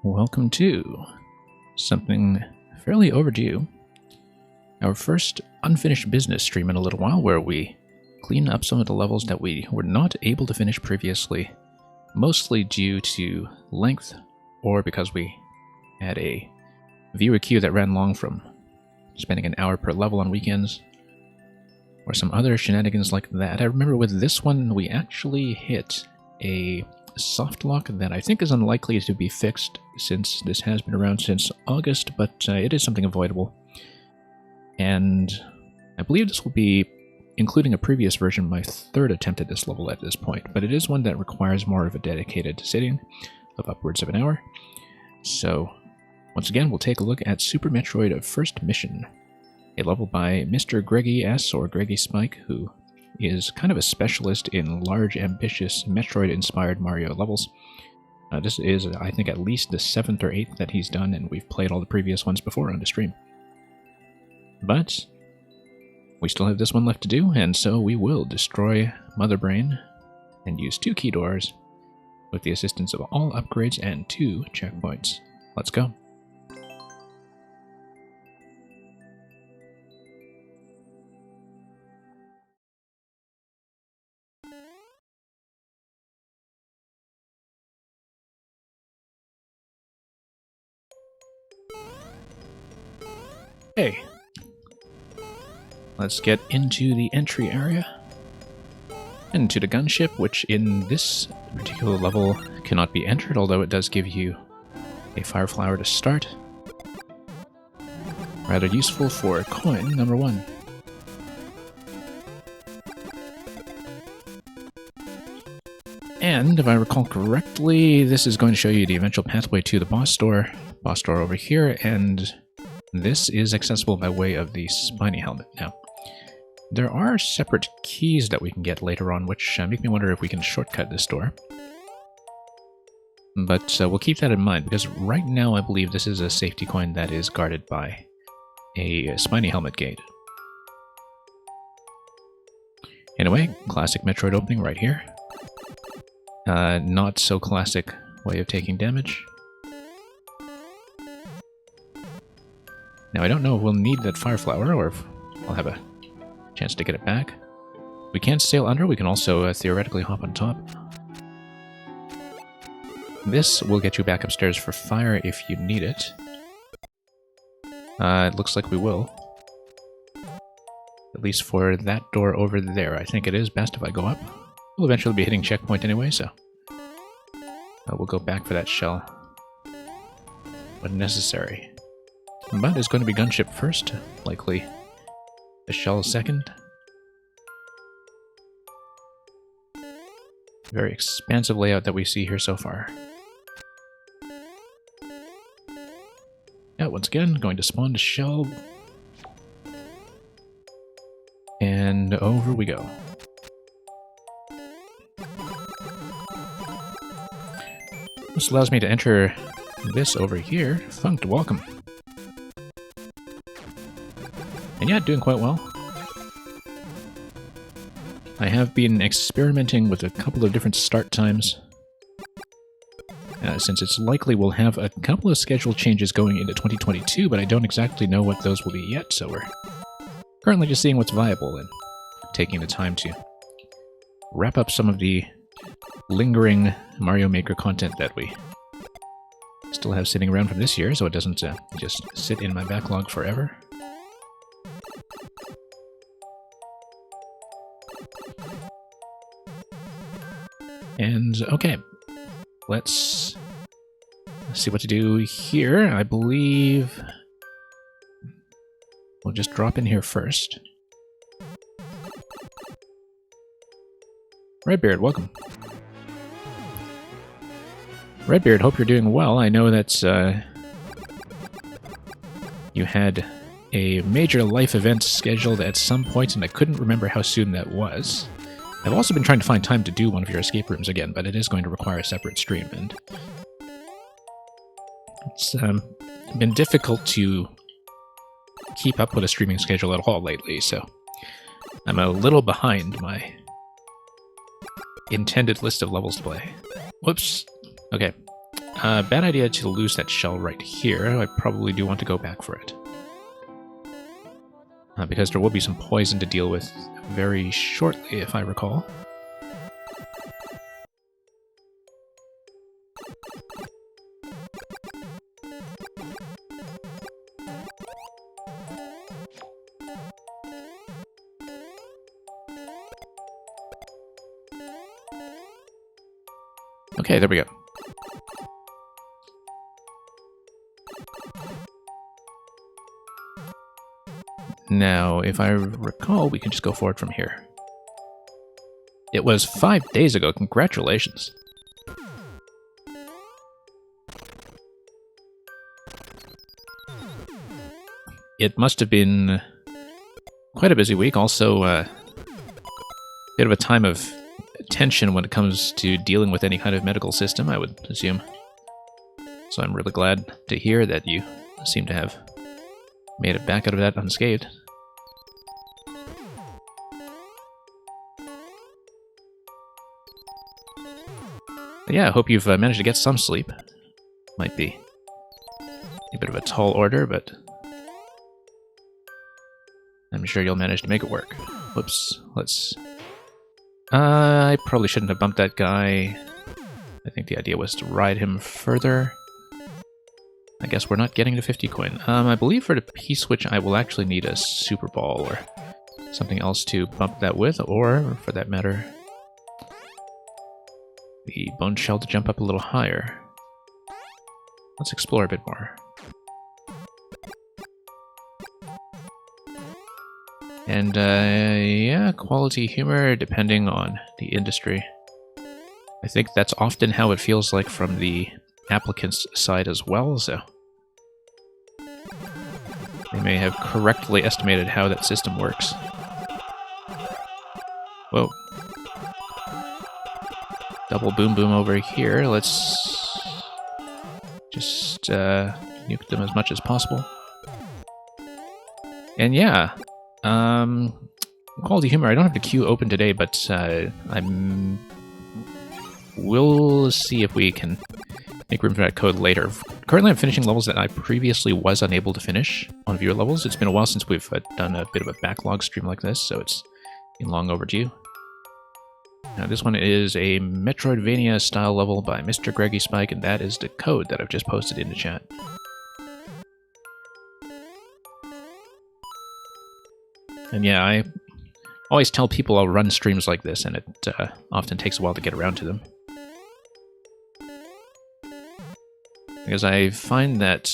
Welcome to something fairly overdue. Our first unfinished business stream in a little while, where we clean up some of the levels that we were not able to finish previously, mostly due to length or because we had a viewer queue that ran long from spending an hour per level on weekends, or some other shenanigans like that. I remember with this one, we actually hit a soft lock that I think is unlikely to be fixed since this has been around since August, but it is something avoidable. And I believe this will be, including a previous version, my third attempt at this level at this point, but it is one that requires more of a dedicated sitting of upwards of an hour. So once again, we'll take a look at Super Metroid First Mission, a level by Mr. Greggy S. or Greggy Spike, who is kind of a specialist in large, ambitious, Metroid-inspired Mario levels. This is, I think, at least the 7th or 8th that he's done, and we've played all the previous ones before on the stream. But we still have this one left to do, and so we will destroy Mother Brain and use 2 key doors with the assistance of all upgrades and 2 checkpoints. Let's go. Okay, let's get into the entry area, and to the gunship, which in this particular level cannot be entered, although it does give you a fire flower to start. Rather useful for coin number 1. And if I recall correctly, this is going to show you the eventual pathway to the boss door over here, and this is accessible by way of the spiny helmet. Now, there are separate keys that we can get later on, which make me wonder if we can shortcut this door. But we'll keep that in mind, because right now I believe this is a safety coin that is guarded by a spiny helmet gate. Anyway, classic Metroid opening right here. Not so classic way of taking damage. Now, I don't know if we'll need that fire flower, or if I'll have a chance to get it back. We can sail under, we can also theoretically hop on top. This will get you back upstairs for fire if you need it. It looks like we will. At least for that door over there. I think it is best if I go up. We'll eventually be hitting checkpoint anyway, so we'll go back for that shell when necessary. But it's going to be gunship first, likely the shell second. Very expansive layout that we see here so far. Yeah, once again, going to spawn the shell. And over we go. This allows me to enter this over here. Funked welcome. And yeah, doing quite well. I have been experimenting with a couple of different start times, since it's likely we'll have a couple of schedule changes going into 2022, but I don't exactly know what those will be yet, so we're currently just seeing what's viable and taking the time to wrap up some of the lingering Mario Maker content that we still have sitting around from this year, so it doesn't just sit in my backlog forever. And okay, let's see what to do here. I believe we'll just drop in here first. Redbeard, welcome. Redbeard, hope you're doing well. I know that you had a major life event scheduled at some point, and I couldn't remember how soon that was. I've also been trying to find time to do one of your escape rooms again, but it is going to require a separate stream, and it's been difficult to keep up with a streaming schedule at all lately, so I'm a little behind my intended list of levels to play. Whoops. Okay. bad idea to lose that shell right here. I probably do want to go back for it. Because there will be some poison to deal with very shortly, if I recall. Okay, there we go. Now, if I recall, we can just go forward from here. It was 5 days ago. Congratulations. It must have been quite a busy week. Also, a bit of a time of tension when it comes to dealing with any kind of medical system, I would assume. So I'm really glad to hear that you seem to have made it back out of that unscathed. But yeah, I hope you've managed to get some sleep. Might be a bit of a tall order, but I'm sure you'll manage to make it work. Whoops, let's... I probably shouldn't have bumped that guy. I think the idea was to ride him further. I guess we're not getting to 50 coin. I believe for the P-switch I will actually need a Super Ball or something else to bump that with, or, for that matter, the Bone Shell to jump up a little higher. Let's explore a bit more. And, yeah, quality humor depending on the industry. I think that's often how it feels like from the applicant's side as well, so they may have correctly estimated how that system works. Whoa. Double boom boom over here. Let's just nuke them as much as possible. And yeah, quality humor. I don't have the queue open today, but we'll see if we can make room for that code later. Currently, I'm finishing levels that I previously was unable to finish on viewer levels. It's been a while since we've done a bit of a backlog stream like this, so it's been long overdue. Now, this one is a Metroidvania-style level by Mr. Greggy Spike, and that is the code that I've just posted in the chat. And yeah, I always tell people I'll run streams like this, and it often takes a while to get around to them. Because I find that,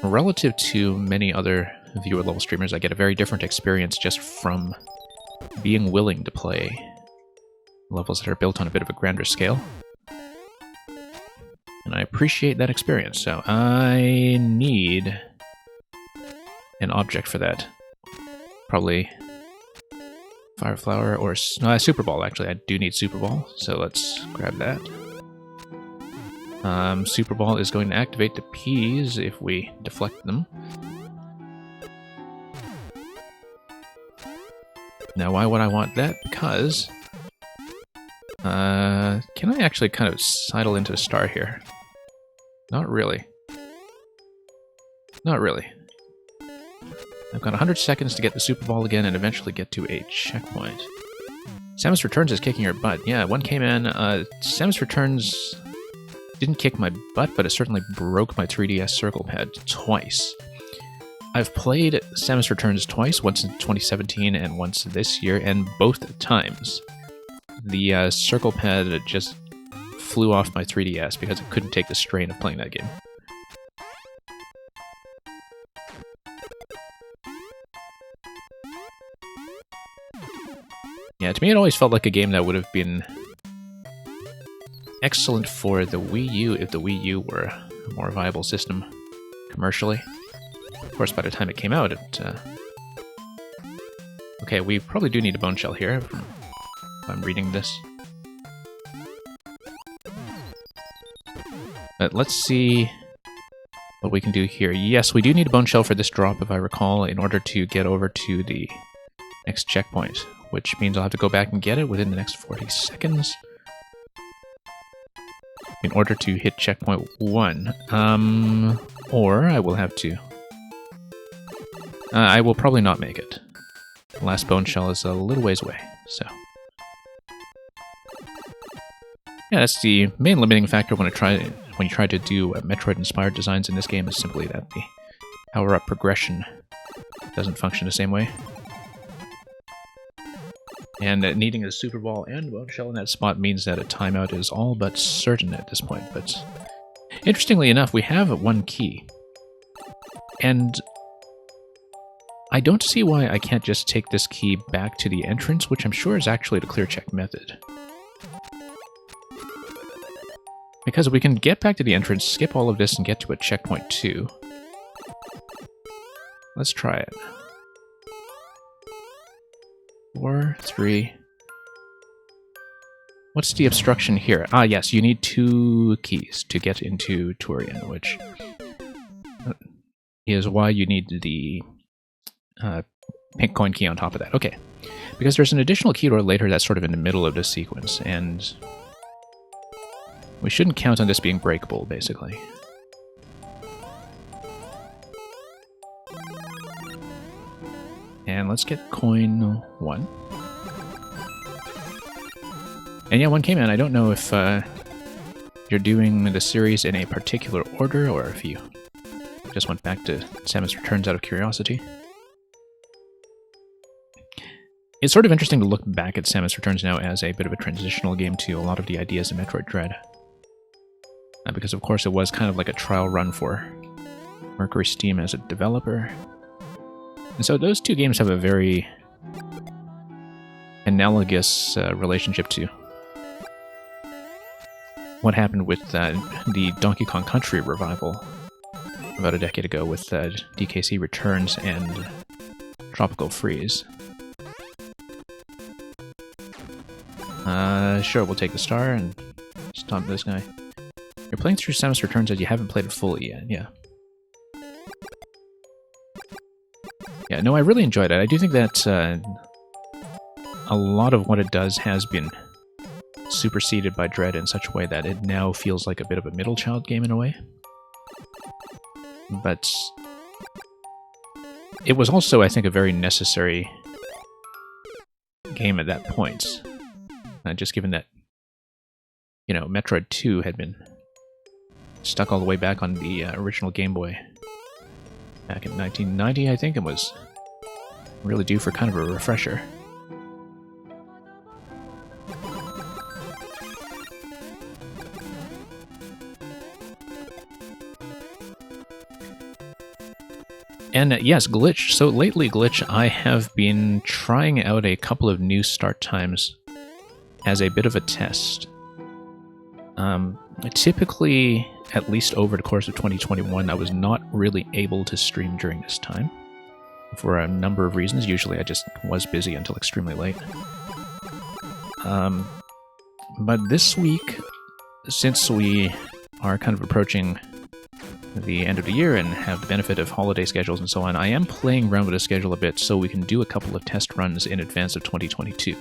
relative to many other viewer-level streamers, I get a very different experience just from being willing to play levels that are built on a bit of a grander scale. And I appreciate that experience, so I need an object for that. Probably Fire Flower or Super Ball, actually. I do need Super Ball, so let's grab that. Super Ball is going to activate the P's if we deflect them. Now, why would I want that? Because... can I actually kind of sidle into the star here? Not really. Not really. I've got 100 seconds to get the Super Ball again and eventually get to a checkpoint. Samus Returns is kicking your butt. Yeah, one came in. Samus Returns didn't kick my butt, but it certainly broke my 3DS circle pad twice. I've played Samus Returns twice, once in 2017 and once this year, and both times the circle pad just flew off my 3DS because it couldn't take the strain of playing that game. Yeah, to me it always felt like a game that would have been excellent for the Wii U if the Wii U were a more viable system commercially. Of course, by the time it came out, okay, we probably do need a Bone Shell here, if I'm reading this. But let's see what we can do here. Yes, we do need a Bone Shell for this drop, if I recall, in order to get over to the next checkpoint, which means I'll have to go back and get it within the next 40 seconds. in order to hit checkpoint 1. Or I will have to... I will probably not make it. The last bone shell is a little ways away, so... Yeah, that's the main limiting factor when you try to do Metroid-inspired designs in this game, is simply that the power-up progression doesn't function the same way. And needing a Super Ball and Bone Shell in that spot means that a timeout is all but certain at this point. But interestingly enough, we have one key. And I don't see why I can't just take this key back to the entrance, which I'm sure is actually the clear check method. Because we can get back to the entrance, skip all of this, and get to a checkpoint 2. Let's try it. 4, 3... What's the obstruction here? Ah, yes, you need 2 keys to get into Tourian, which is why you need the pink coin key on top of that. Okay, because there's an additional key door later that's sort of in the middle of this sequence, and we shouldn't count on this being breakable, basically. And let's get coin 1. And yeah, 1 came in. I don't know if you're doing the series in a particular order, or if you just went back to Samus Returns out of curiosity. It's sort of interesting to look back at Samus Returns now as a bit of a transitional game to a lot of the ideas of Metroid Dread. Because of course it was kind of like a trial run for Mercury Steam as a developer. And so those 2 games have a very analogous relationship to what happened with the Donkey Kong Country revival about a decade ago with DKC Returns and Tropical Freeze. Sure, we'll take the star and stomp this guy. You're playing through Samus Returns as you haven't played it fully yet, yeah. Yeah, no, I really enjoyed it. I do think that a lot of what it does has been superseded by Dread in such a way that it now feels like a bit of a middle child game in a way. But it was also, I think, a very necessary game at that point. Just given that, you know, Metroid 2 had been stuck all the way back on the original Game Boy back in 1990, I think, and was really due for kind of a refresher. And yes, Glitch. So lately, Glitch, I have been trying out a couple of new start times as a bit of a test. Typically, at least over the course of 2021, I was not really able to stream during this time for a number of reasons. Usually I just was busy until extremely late. But this week, since we are kind of approaching the end of the year and have the benefit of holiday schedules and so on, I am playing around with the schedule a bit so we can do a couple of test runs in advance of 2022.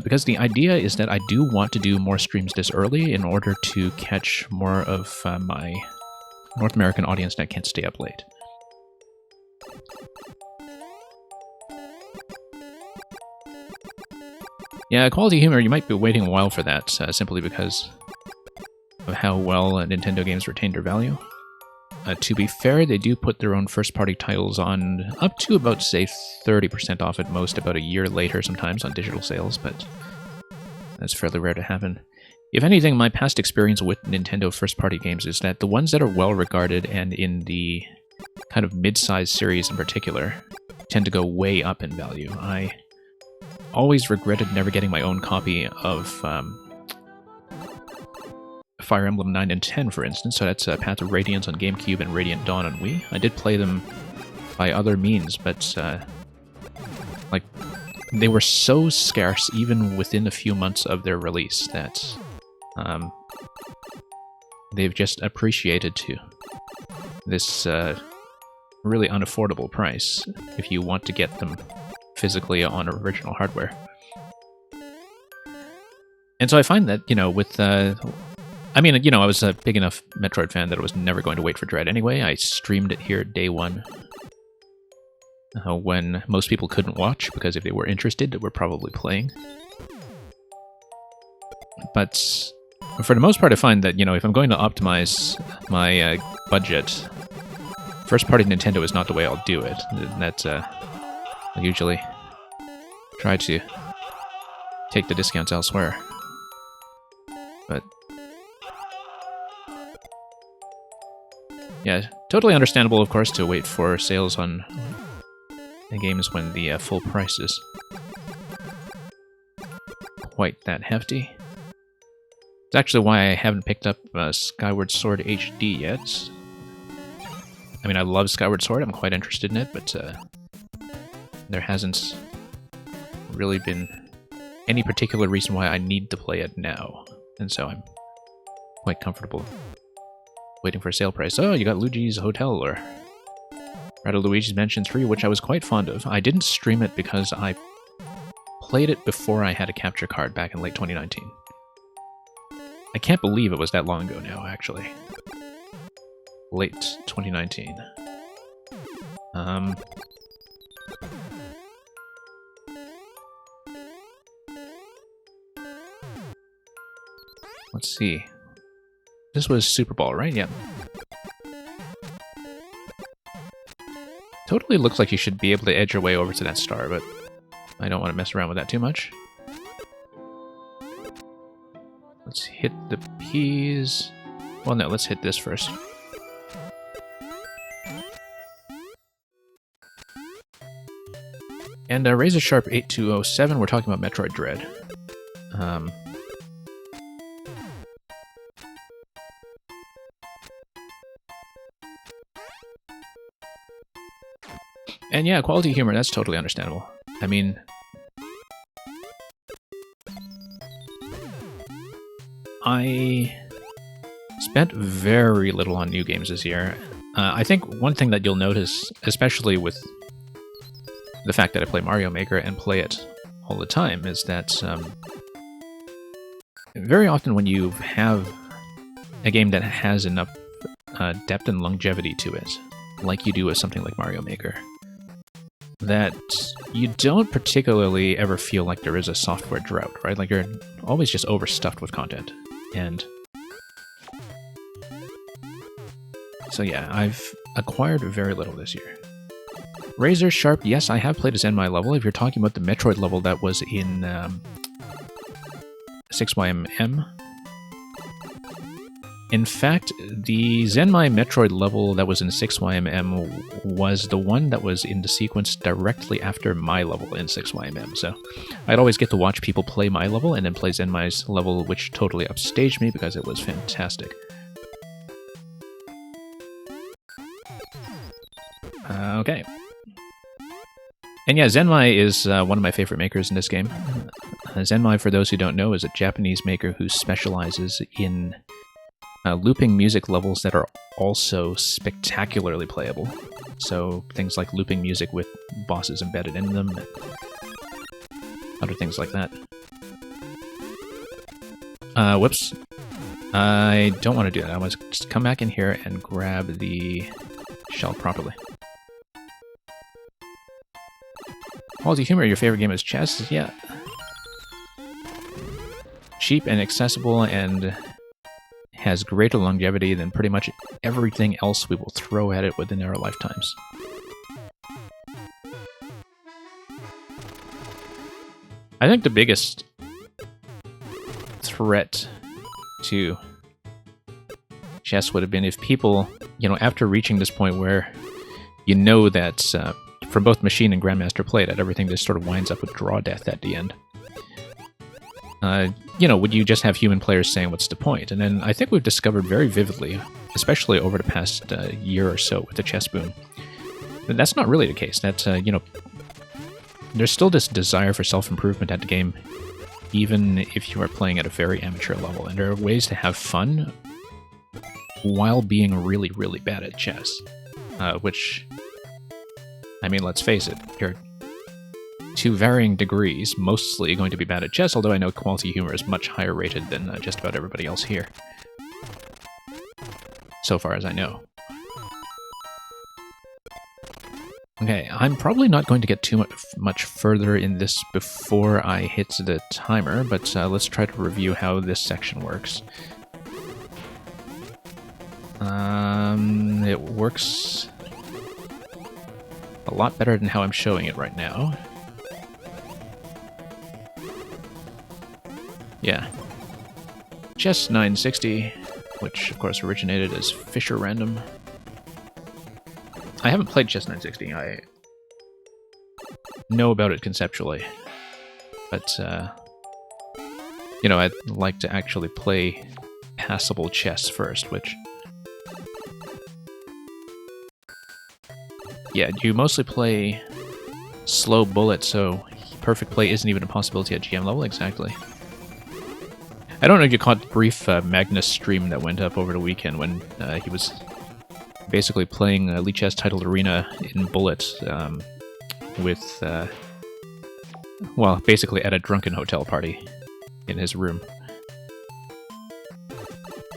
Because the idea is that I do want to do more streams this early in order to catch more of my North American audience that can't stay up late. Yeah, Quality Humor, you might be waiting a while for that, simply because of how well Nintendo games retain their value. To be fair, they do put their own first-party titles on up to about, say, 30% off at most, about a year later sometimes on digital sales, but that's fairly rare to happen. If anything, my past experience with Nintendo first-party games is that the ones that are well-regarded and in the kind of mid-sized series in particular tend to go way up in value. I always regretted never getting my own copy of Fire Emblem 9 and 10, for instance, so that's Path of Radiance on GameCube and Radiant Dawn on Wii. I did play them by other means, but like, they were so scarce even within a few months of their release that they've just appreciated to this really unaffordable price if you want to get them physically on original hardware. And so I find that, you know, with I mean, you know, I was a big enough Metroid fan that I was never going to wait for Dread anyway. I streamed it here day one. When most people couldn't watch, because if they were interested, they were probably playing. But for the most part, I find that, you know, if I'm going to optimize my budget, first-party Nintendo is not the way I'll do it. That I usually try to take the discounts elsewhere. But yeah, totally understandable, of course, to wait for sales on the games when the full price is quite that hefty. It's actually why I haven't picked up Skyward Sword HD yet. I mean, I love Skyward Sword, I'm quite interested in it, but there hasn't really been any particular reason why I need to play it now. And so I'm quite comfortable waiting for a sale price. Oh, you got Luigi's Hotel, or rather Luigi's Mansion 3, which I was quite fond of. I didn't stream it because I played it before I had a capture card back in late 2019. I can't believe it was that long ago now, actually. Late 2019. Let's see. This was Super Ball, right? Yeah. Totally looks like you should be able to edge your way over to that star, but I don't want to mess around with that too much. Let's hit the peas. Well, no, let's hit this first. And Razor Sharp 8207, we're talking about Metroid Dread. And yeah, quality humor, that's totally understandable. I mean, I spent very little on new games this year. I think one thing that you'll notice, especially with the fact that I play Mario Maker and play it all the time, is that very often when you have a game that has enough depth and longevity to it, like you do with something like Mario Maker, that you don't particularly ever feel like there is a software drought, right? Like you're always just overstuffed with content. And so yeah, I've acquired very little this year. Razor Sharp, yes, I have played a Zenmai level. If you're talking about the Metroid level that was in 6YMM. In fact, the Zenmai Metroid level that was in 6YMM was the one that was in the sequence directly after my level in 6YMM. So I'd always get to watch people play my level and then play Zenmai's level, which totally upstaged me because it was fantastic. Okay. And yeah, Zenmai is one of my favorite makers in this game. Zenmai, for those who don't know, is a Japanese maker who specializes in looping music levels that are also spectacularly playable. So things like looping music with bosses embedded in them, and other things like that. Whoops. I don't want to do that. I want to just come back in here and grab the shell properly. Quality humor, your favorite game is chess? Yeah. Cheap and accessible and has greater longevity than pretty much everything else we will throw at it within our lifetimes. I think the biggest threat to chess would have been if people, you know, after reaching this point where you know that for both Machine and Grandmaster Play, that everything just sort of winds up with draw death at the end. You know, would you just have human players saying, what's the point? And then I think we've discovered very vividly, especially over the past year or so with the chess boom, that that's not really the case. That, you know, there's still this desire for self-improvement at the game, even if you are playing at a very amateur level. And there are ways to have fun while being really, really bad at chess. Which, I mean, let's face it, you're to varying degrees, mostly going to be bad at chess, although I know quality humor is much higher rated than just about everybody else here. so far as I know. Okay, I'm probably not going to get too much further in this before I hit the timer, but let's try to review how this section works. It works a lot better than how I'm showing it right now. Yeah. Chess 960, which of course originated as Fisher Random. I haven't played Chess 960. I know about it conceptually, but you know, I'd like to actually play passable chess first, which, yeah, you mostly play slow bullet, so perfect play isn't even a possibility at GM level. Exactly. I don't know if you caught the brief Magnus stream that went up over the weekend when he was basically playing Lichess titled Arena in Bullet with, well, basically at a drunken hotel party in his room.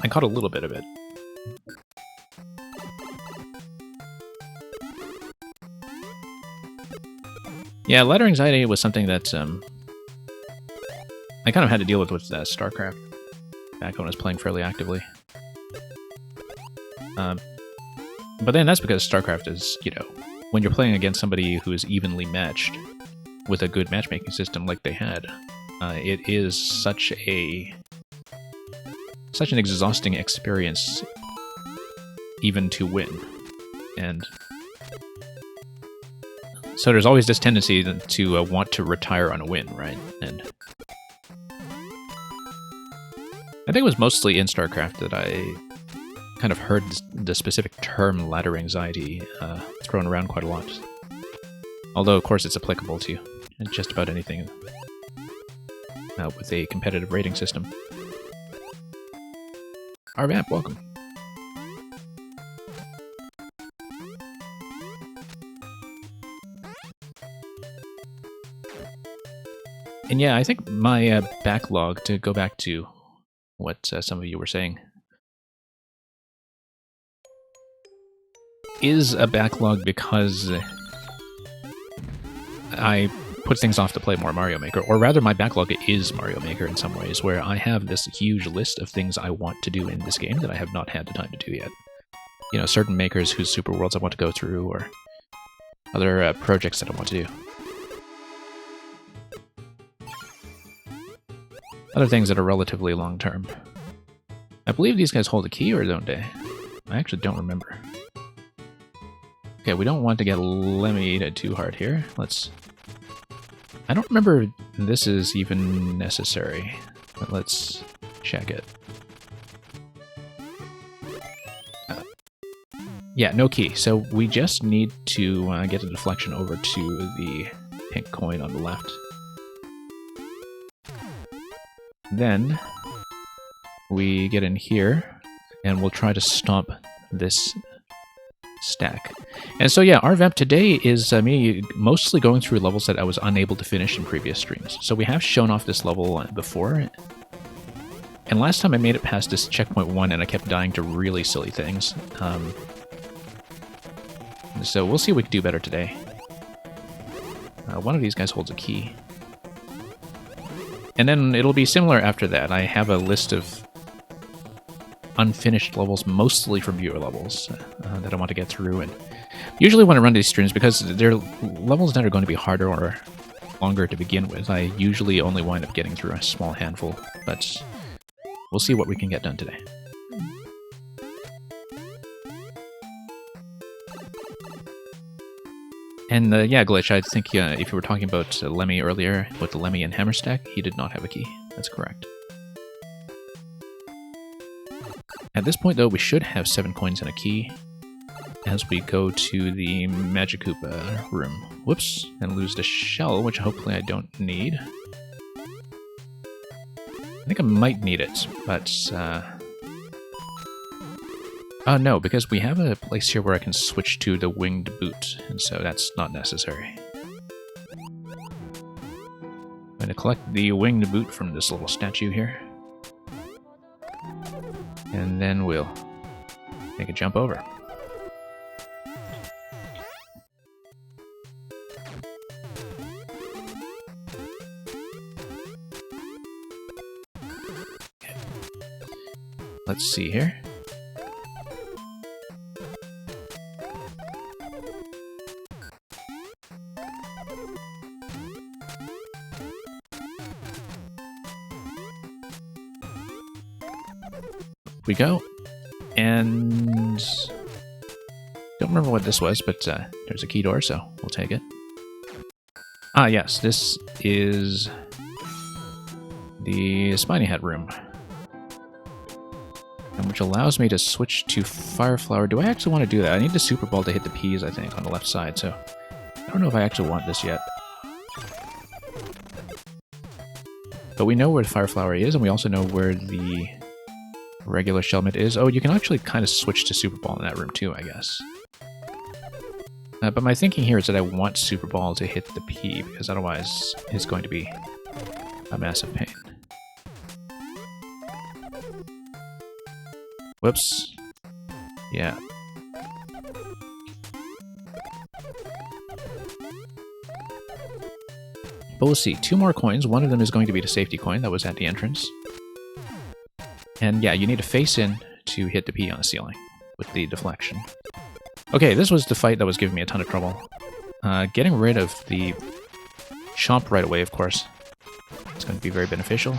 I caught a little bit of it. Yeah, ladder anxiety was something that I kind of had to deal with StarCraft back when I was playing fairly actively. But then that's because StarCraft is, you know, when you're playing against somebody who is evenly matched with a good matchmaking system like they had, it is such an exhausting experience even to win. And so there's always this tendency to want to retire on a win, right? And I think it was mostly in StarCraft that I kind of heard the specific term ladder anxiety thrown around quite a lot. Although, of course, it's applicable to just about anything with a competitive rating system. RVamp, welcome. And yeah, I think my backlog, to go back to what some of you were saying, is a backlog because I put things off to play more Mario Maker, or rather my backlog is Mario Maker in some ways, where I have this huge list of things I want to do in this game that I have not had the time to do yet. You know, certain makers whose super worlds I want to go through, or other projects that I want to do. Other things that are relatively long-term. I believe these guys hold a key, or don't they? I actually don't remember. Okay, we don't want to get Lemmy too hard here. Let's... I don't remember this is even necessary, but let's check it. Yeah, no key. So we just need to get a deflection over to the pink coin on the left. Then we get in here, and we'll try to stomp this stack. And so yeah, RVamp today is me mostly going through levels that I was unable to finish in previous streams. So we have shown off this level before, and last time I made it past this checkpoint 1 and I kept dying to really silly things. So we'll see if we can do better today. One of these guys holds a key. And then it'll be similar after that. I have a list of unfinished levels, mostly from viewer levels, that I want to get through. And usually when I run these streams, because they're levels that are going to be harder or longer to begin with, I usually only wind up getting through a small handful. But we'll see what we can get done today. And yeah, Glitch, I think if you were talking about Lemmy earlier, with the Lemmy and Hammer stack, he did not have a key. That's correct. At this point, though, we should have 7 coins and a key as we go to the Magic Koopa room. Whoops, and lose the shell, which hopefully I don't need. I think I might need it, but... Oh, no, because we have a place here where I can switch to the winged boot, and so that's not necessary. I'm going to collect the winged boot from this little statue here. And then we'll make a jump over. Okay. Let's see here. We go, and don't remember what this was, but there's a key door, so we'll take it. Ah, yes, this is the Spiny Hat room, and which allows me to switch to Fire Flower. Do I actually want to do that? I need the Super Ball to hit the P's, I think, on the left side, so I don't know if I actually want this yet. But we know where the Fire Flower is, and we also know where the regular Shelmet is. Oh, you can actually kind of switch to Super Ball in that room too, I guess. But my thinking here is that I want Super Ball to hit the P, because otherwise it's going to be a massive pain. Whoops. Yeah. But we'll see. 2 more coins. One of them is going to be the safety coin that was at the entrance. And yeah, you need to face in to hit the P on the ceiling with the deflection. Okay, this was the fight that was giving me a ton of trouble. Getting rid of the Chomp right away, of course, is going to be very beneficial.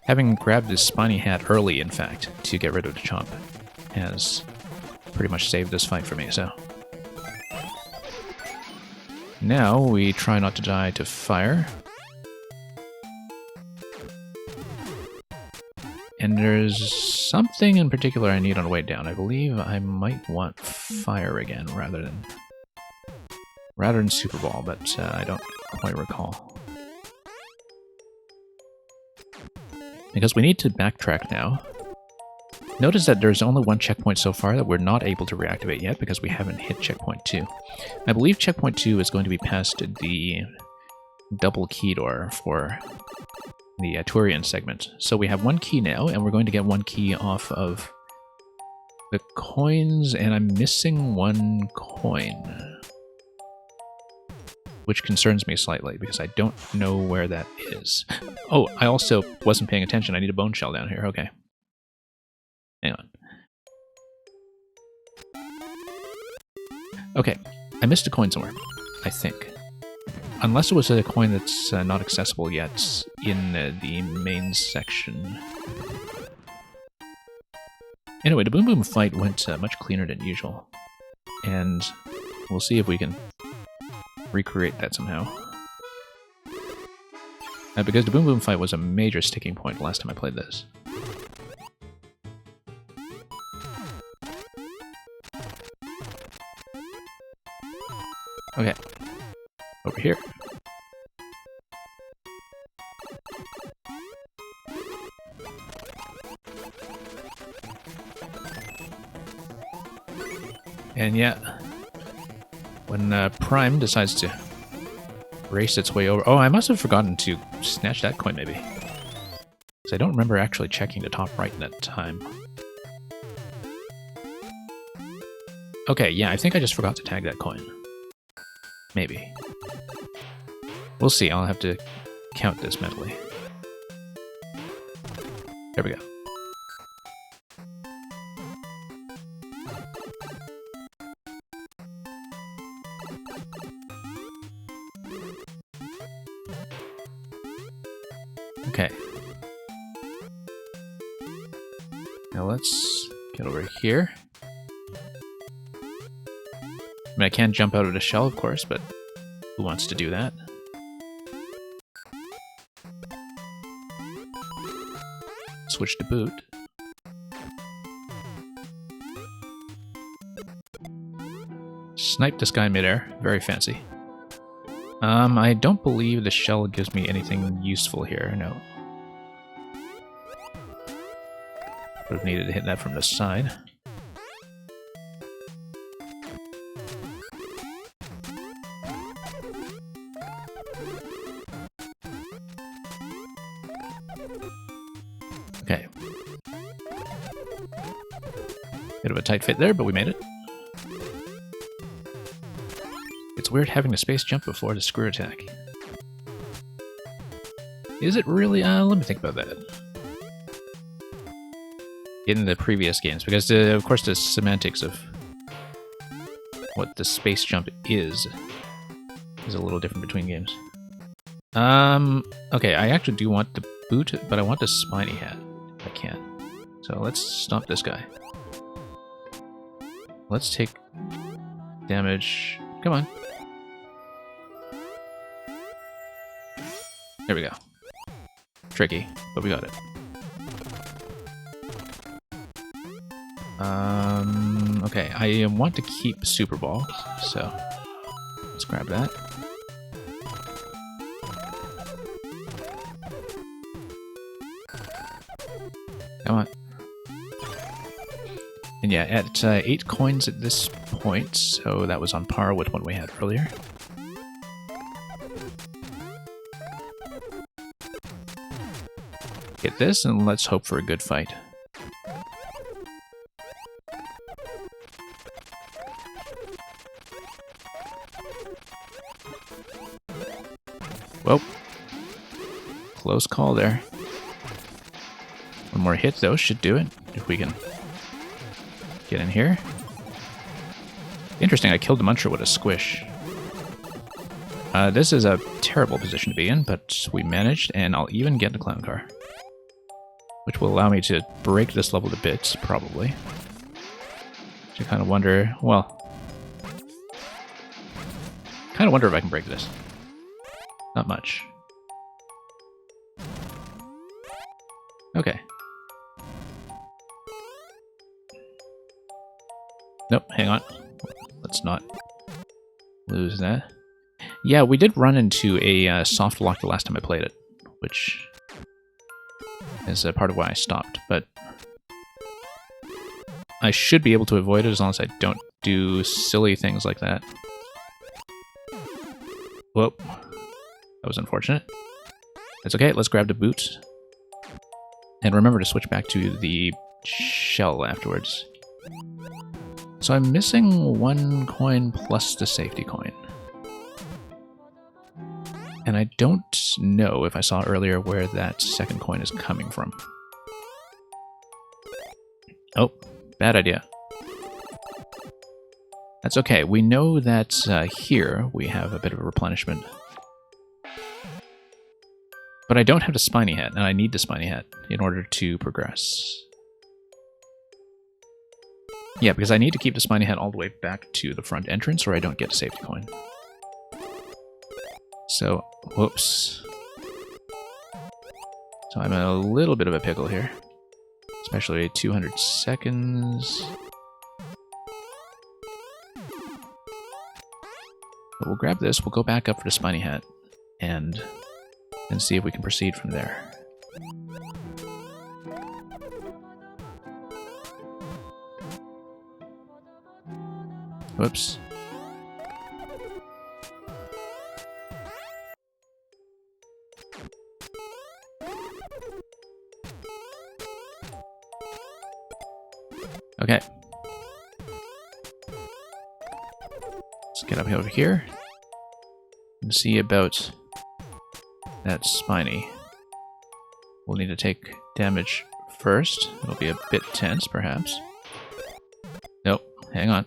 Having grabbed this Spiny Hat early, in fact, to get rid of the Chomp has pretty much saved this fight for me, so. Now we try not to die to fire. And there's something in particular I need on the way down. I believe I might want fire again rather than Super Ball, but I don't quite recall. Because we need to backtrack now. Notice that there's only 1 checkpoint so far that we're not able to reactivate yet because we haven't hit checkpoint 2. I believe checkpoint 2 is going to be past the double key door for the Turian segment. So we have 1 key now, and we're going to get 1 key off of the coins, and I'm missing 1 coin. Which concerns me slightly, because I don't know where that is. Oh, I also wasn't paying attention. I need a bone shell down here. Okay. Hang on. Okay. I missed a coin somewhere, I think. Unless it was a coin that's not accessible yet in the main section. Anyway, the Boom Boom fight went much cleaner than usual. And we'll see if we can recreate that somehow. Because the Boom Boom fight was a major sticking point last time I played this. Okay. Over here. And yeah, when Prime decides to race its way over... Oh, I must have forgotten to snatch that coin, maybe. Because I don't remember actually checking the top right in that time. Okay, yeah, I think I just forgot to tag that coin. Maybe. We'll see, I'll have to count this mentally. There we go. Okay. Now let's get over here. I mean, I can jump out of the shell, of course, but who wants to do that? Switch to boot. Snipe this guy midair. Very fancy. I don't believe the shell gives me anything useful here, no. Would have needed to hit that from the side. Okay. Bit of a tight fit there, but we made it. It's weird having to space jump before the screw attack. Is it really? Let me think about that. In the previous games, because of course the semantics of what the space jump is a little different between games. Okay, I actually do want the boot, but I want the spiny hat if I can. So let's stop this guy. Let's take damage. Come on. There we go. Tricky, but we got it. Okay, I want to keep Super Ball, so let's grab that. Come on. And yeah, at 8 coins at this point, so that was on par with what we had earlier. Get this, and let's hope for a good fight. Well, close call there. One more hit, though, should do it, if we can get in here. Interesting, I killed the Muncher with a squish. This is a terrible position to be in, but we managed, and I'll even get the clown car. Which will allow me to break this level to bits, probably. So I kind of wonder, well... kind of wonder if I can break this. Not much. Okay. Nope, hang on. Let's not lose that. Yeah, we did run into a soft lock the last time I played it, which is a part of why I stopped, but I should be able to avoid it as long as I don't do silly things like that. Whoop. That was unfortunate. It's okay, let's grab the boots. And remember to switch back to the shell afterwards. So I'm missing 1 coin plus the safety coin. And I don't know if I saw earlier where that second coin is coming from. Oh, bad idea. That's okay. We know that here we have a bit of a replenishment. But I don't have the spiny hat, and I need the spiny hat in order to progress. Yeah, because I need to keep the spiny hat all the way back to the front entrance or I don't get a safety coin. So, whoops. So I'm in a little bit of a pickle here. Especially 200 seconds. But we'll grab this, we'll go back up for the spiny hat, and see if we can proceed from there. Whoops. Okay. Let's get up over here and see about that spiny. We'll need to take damage first. It'll be a bit tense, perhaps. Nope, hang on.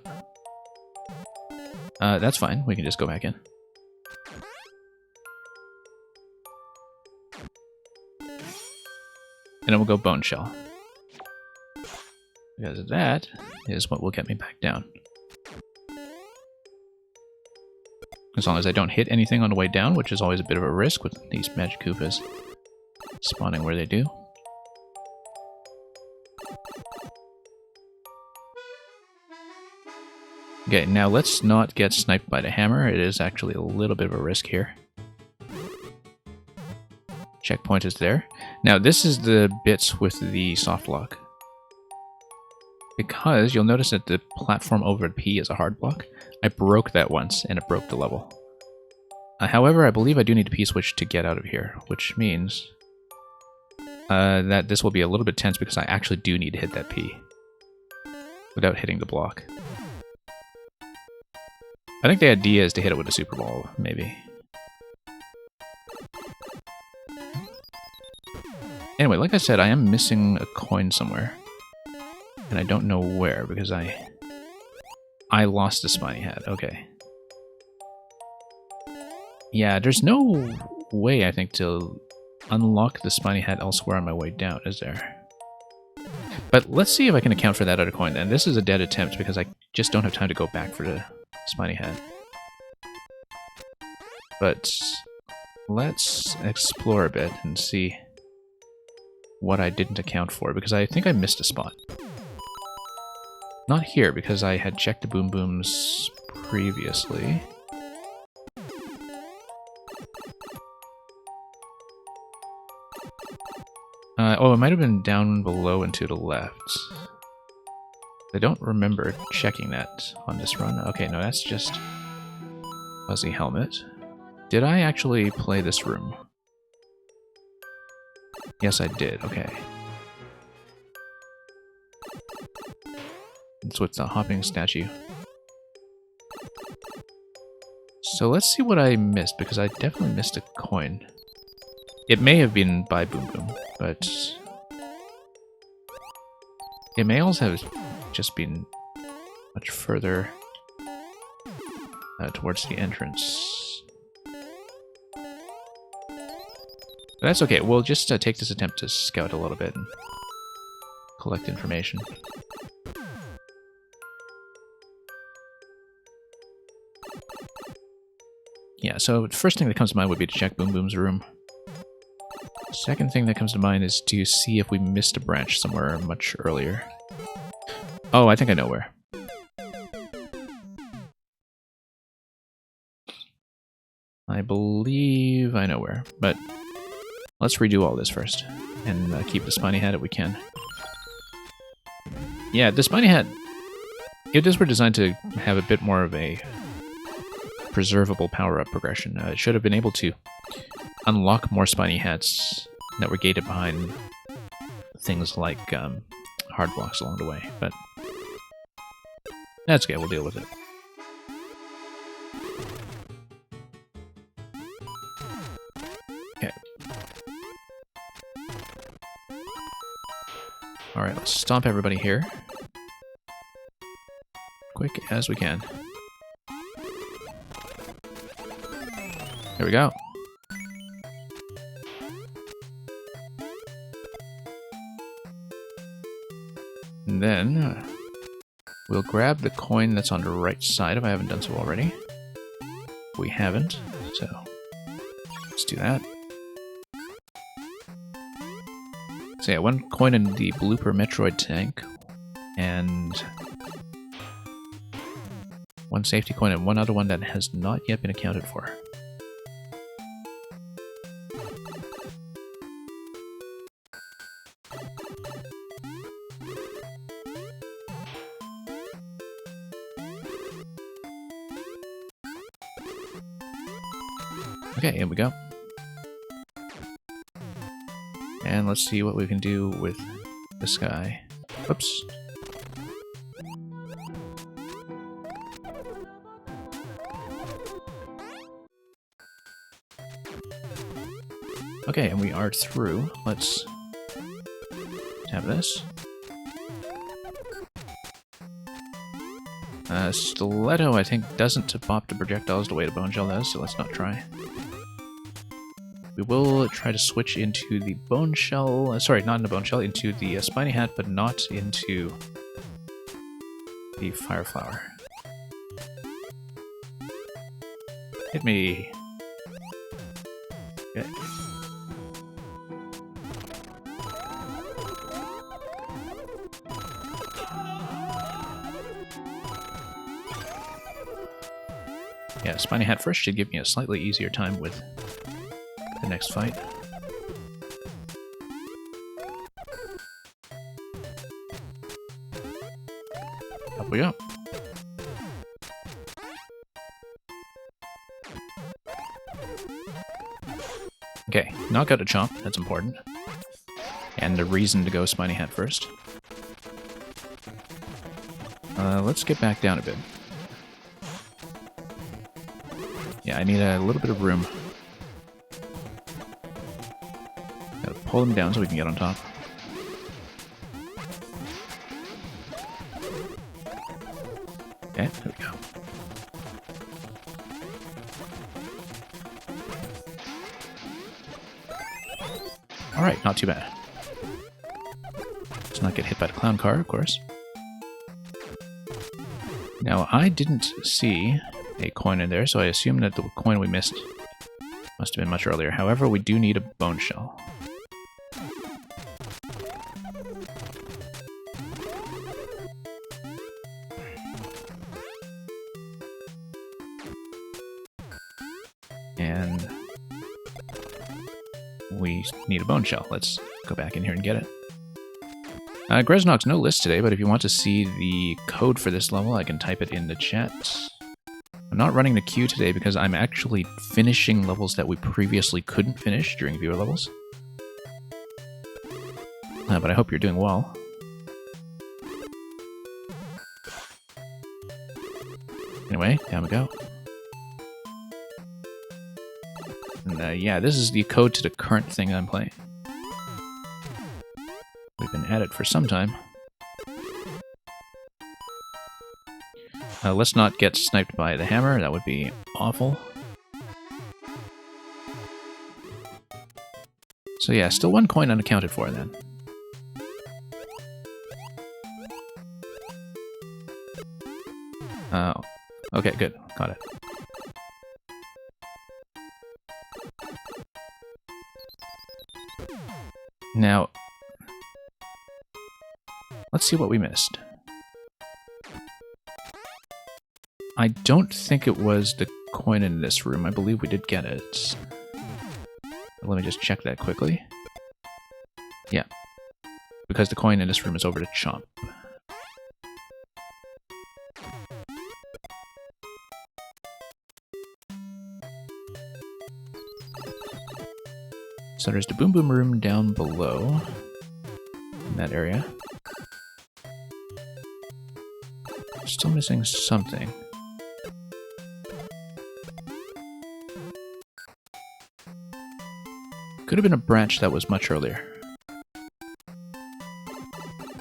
That's fine. We can just go back in. And then we'll go Bone Shell. Because that is what will get me back down. As long as I don't hit anything on the way down, which is always a bit of a risk with these Magic Koopas spawning where they do. Okay, now let's not get sniped by the hammer. It is actually a little bit of a risk here. Checkpoint is there. Now this is the bits with the soft lock. Because you'll notice that the platform over at P is a hard block. I broke that once and it broke the level. However, I believe I do need to P-switch to get out of here, which means that this will be a little bit tense because I actually do need to hit that P. without hitting the block. I think the idea is to hit it with a Super Ball, maybe. Anyway, like I said, I am missing a coin somewhere. And I don't know where, because I lost the Spiny Hat. Okay. Yeah, there's no way, I think, to unlock the Spiny Hat elsewhere on my way down, is there? But let's see if I can account for that other coin then. This is a dead attempt because I just don't have time to go back for the Spiny Hat. But let's explore a bit and see what I didn't account for, because I think I missed a spot. Not here, because I had checked the Boom Booms previously. Oh, it might have been down below and to the left. I don't remember checking that on this run. Okay, no, that's just Fuzzy Helmet. Did I actually play this room? Yes, I did. Okay. It's with the hopping statue. So let's see what I missed, because I definitely missed a coin. It may have been by Boom Boom, but it may also have just been much further towards the entrance. But that's okay. We'll just take this attempt to scout a little bit and collect information. Yeah, so the first thing that comes to mind would be to check Boom Boom's room. Second thing that comes to mind is to see if we missed a branch somewhere much earlier. Oh, I think I know where. I believe I know where, but let's redo all this first and keep the Spiny Hat if we can. Yeah, the Spiny Hat, if this were designed to have a bit more of a preservable power-up progression, it should have been able to unlock more Spiny Hats that were gated behind things like hard blocks along the way, but that's okay, we'll deal with it. Okay. Alright, let's stomp everybody here. Quick as we can. There we go. And then we'll grab the coin that's on the right side if I haven't done so already. We haven't, so let's do that. So yeah, one coin in the Blooper Metroid tank, and one safety coin and one other one that has not yet been accounted for. Okay, here we go. And let's see what we can do with this guy. Oops. Okay, and we are through. Let's have this. Stiletto, I think, doesn't bop the projectiles the way the Bone Shell does, so let's not try. We will try to switch into the Bone Shell, sorry, not in the Bone Shell, into the Spiny Hat, but not into the Fire Flower. Hit me. Okay. Yeah, Spiny Hat first should give me a slightly easier time with the next fight. Up we go. Okay, knock out a Chomp, that's important. And the reason to go Spiny Hat first. Let's get back down a bit. Yeah, I need a little bit of room. Gotta pull them down so we can get on top. Okay, there we go. Alright, not too bad. Let's not get hit by the clown car, of course. Now, I didn't see a coin in there, so I assume that the coin we missed must have been much earlier. However, we do need a bone shell. And we need a bone shell. Let's go back in here and get it. Greznok's no list today, but if you want to see the code for this level, I can type it in the chat. I'm not running the queue today because I'm actually finishing levels that we previously couldn't finish during viewer levels. But I hope you're doing well. Anyway, down we go. And yeah, this is the code to the current thing I'm playing. We've been at it for some time. Let's not get sniped by the hammer, that would be awful. So yeah, still one coin unaccounted for then. Okay, good. Got it. Now, let's see what we missed. I don't think it was the coin in this room. I believe we did get it. Let me just check that quickly. Yeah. Because the coin in this room is over to Chomp. So there's the Boom Boom room down below in that area. Still missing something. Could have been a branch that was much earlier.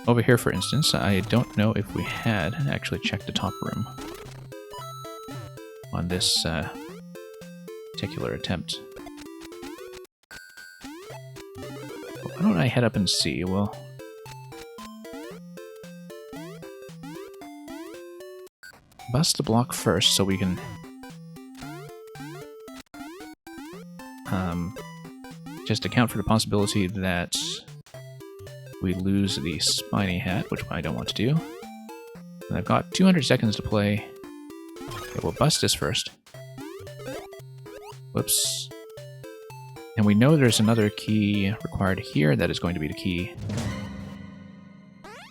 Over here, for instance, I don't know if we had actually checked the top room on this particular attempt. Why don't I head up and see? Well, bust the block first so we can just account for the possibility that we lose the spiny hat, which I don't want to do. And I've got 200 seconds to play. Okay, we'll bust this first. Whoops. And we know there's another key required here that is going to be the key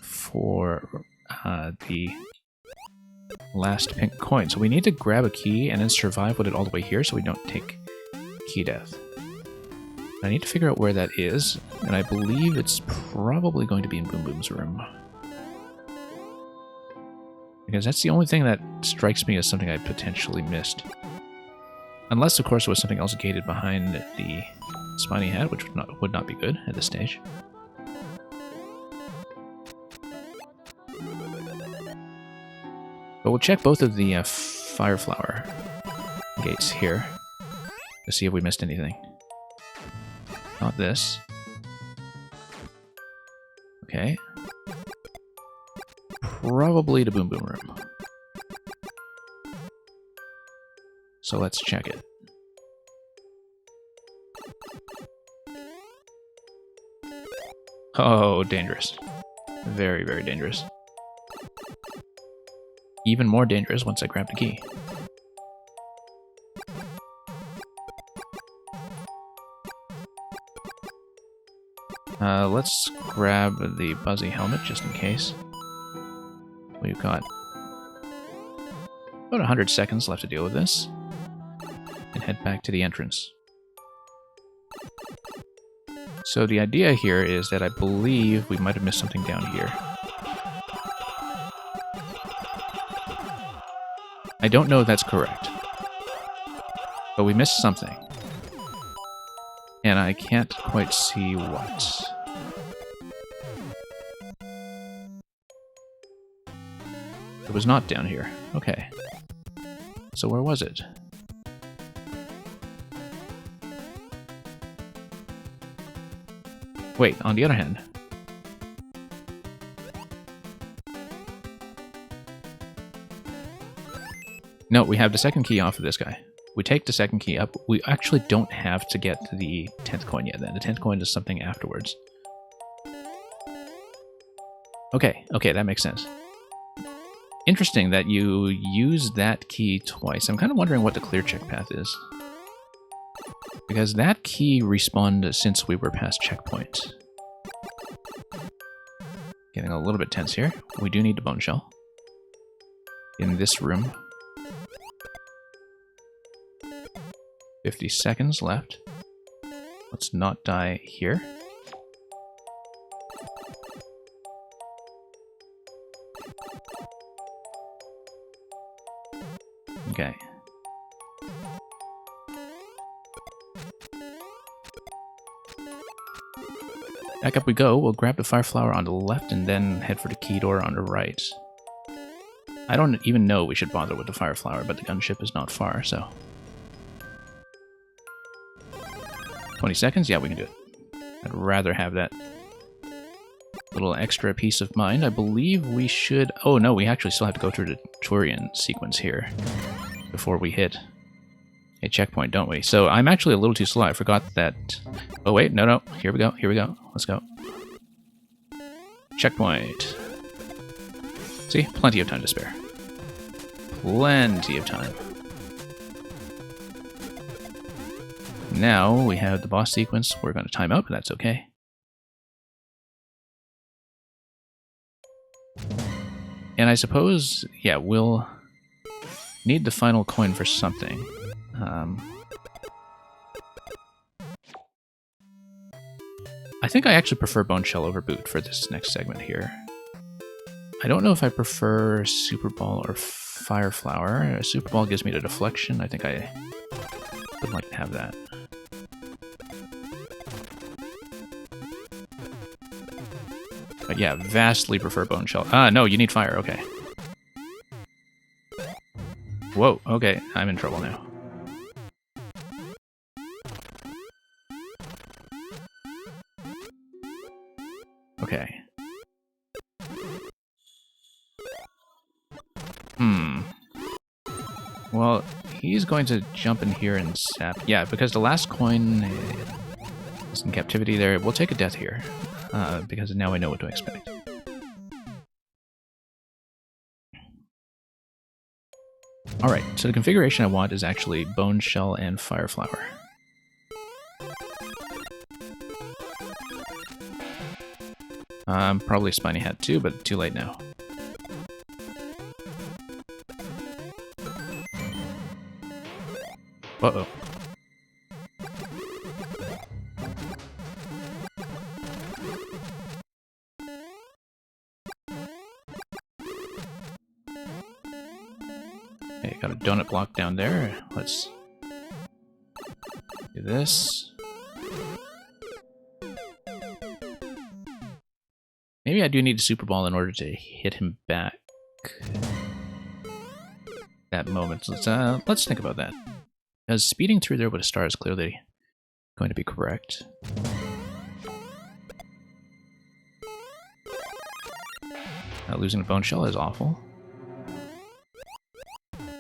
for the last pink coin. So we need to grab a key and then survive with it all the way here so we don't take key death. I need to figure out where that is, and I believe it's probably going to be in Boom Boom's room. Because that's the only thing that strikes me as something I potentially missed. Unless, of course, there was something else gated behind the spiny hat, which would not be good at this stage. But we'll check both of the Fire Flower gates here to see if we missed anything. Not this. Okay. Probably the Boom Boom room. So let's check it. Oh, dangerous. Very, very dangerous. Even more dangerous once I grab the key. Let's grab the Buzzy helmet just in case. We've got about 100 seconds left to deal with this. And head back to the entrance. So the idea here is that I believe we might have missed something down here. I don't know if that's correct. But we missed something. And I can't quite see what. It was not down here. Okay. So where was it? Wait, on the other hand. No, we have the second key off of this guy. We take the second key up. We actually don't have to get to the 10th coin yet then. The 10th coin is something afterwards. Okay, that makes sense. Interesting that you use that key twice. I'm kind of wondering what the clear check path is. Because that key respawned since we were past checkpoint. Getting a little bit tense here. We do need the bone shell. In this room. 50 seconds left. Let's not die here. Okay. Back up we go. We'll grab the fire flower on the left and then head for the key door on the right. I don't even know we should bother with the fire flower, but the gunship is not far, so... 20 seconds? Yeah, we can do it. I'd rather have that little extra peace of mind. I believe we should... Oh no, we actually still have to go through the Turian sequence here before we hit a checkpoint, don't we? So I'm actually a little too slow. I forgot that... Oh wait, no. Here we go. Let's go. Checkpoint. See? Plenty of time to spare. Plenty of time. Now we have the boss sequence. We're going to time out, but that's okay. And I suppose, yeah, we'll need the final coin for something. I think I actually prefer Bone Shell over Boot for this next segment here. I don't know if I prefer Super Ball or Fire Flower. Super Ball gives me the deflection. I think I would like to have that. But yeah, vastly prefer Bone Shell. Ah, no, you need fire, okay. Whoa, okay, I'm in trouble now. Okay. Well, he's going to jump in here and sap. Yeah, because the last coin is in captivity there. We'll take a death here, because now I know what to expect. Alright, so the configuration I want is actually Bone Shell and Fire Flower. Probably Spiny Hat too, but too late now. Uh-oh. Okay, got a donut block down there. Let's do this. Maybe I do need a Super Ball in order to hit him back. That moment. Let's think about that. Because speeding through there with a star is clearly going to be correct. Losing a Bone Shell is awful.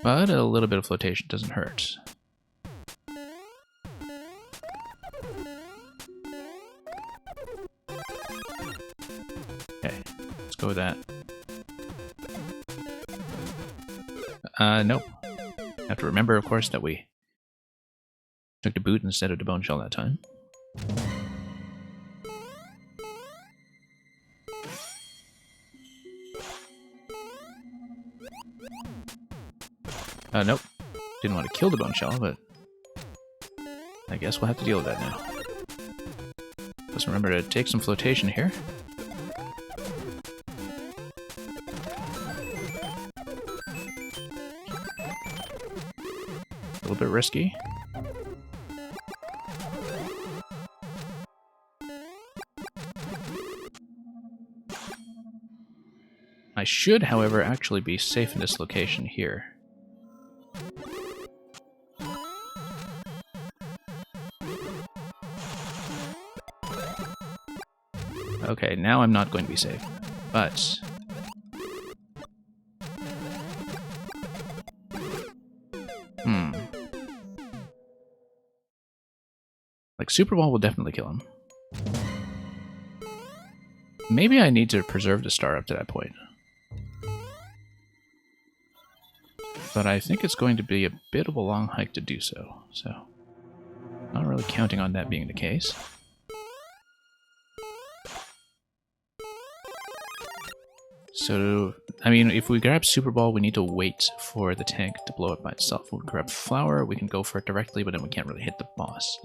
But a little bit of flotation doesn't hurt. Okay, let's go with that. Nope. Have to remember, of course, that we took the boot instead of the Bone Shell that time. Nope. Didn't want to kill the Bone Shell, but I guess we'll have to deal with that now. Let's remember to take some flotation here. A little bit risky. I should, however, actually be safe in this location here. Okay, now I'm not going to be safe, but... Like, Super Ball will definitely kill him. Maybe I need to preserve the star up to that point. But I think it's going to be a bit of a long hike to do so, not really counting on that being the case. So, I mean, if we grab Super Ball, we need to wait for the tank to blow up by itself. If we grab Flower, we can go for it directly, but then we can't really hit the boss.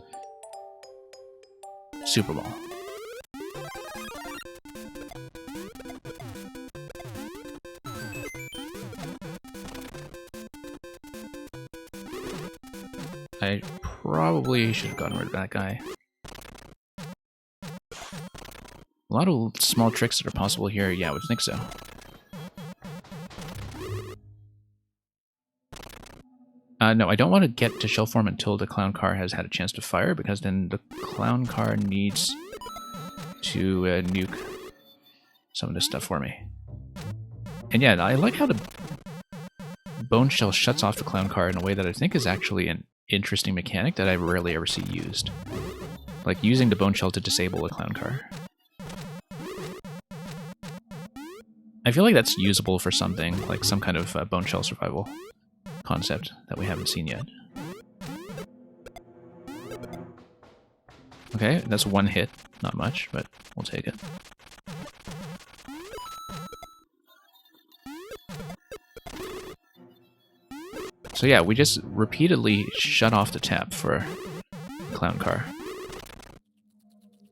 Super Ball. I probably should have gotten rid of that guy. A lot of small tricks that are possible here. Yeah, I would think so. No, I don't want to get to shell form until the clown car has had a chance to fire, because then the clown car needs to nuke some of this stuff for me. And yeah, I like how the bone shell shuts off the clown car in a way that I think is actually an interesting mechanic that I rarely ever see used. Like using the bone shell to disable a clown car. I feel like that's usable for something, like some kind of bone shell survival concept that we haven't seen yet. Okay, that's one hit. Not much, but we'll take it. So yeah, we just repeatedly shut off the tap for clown car,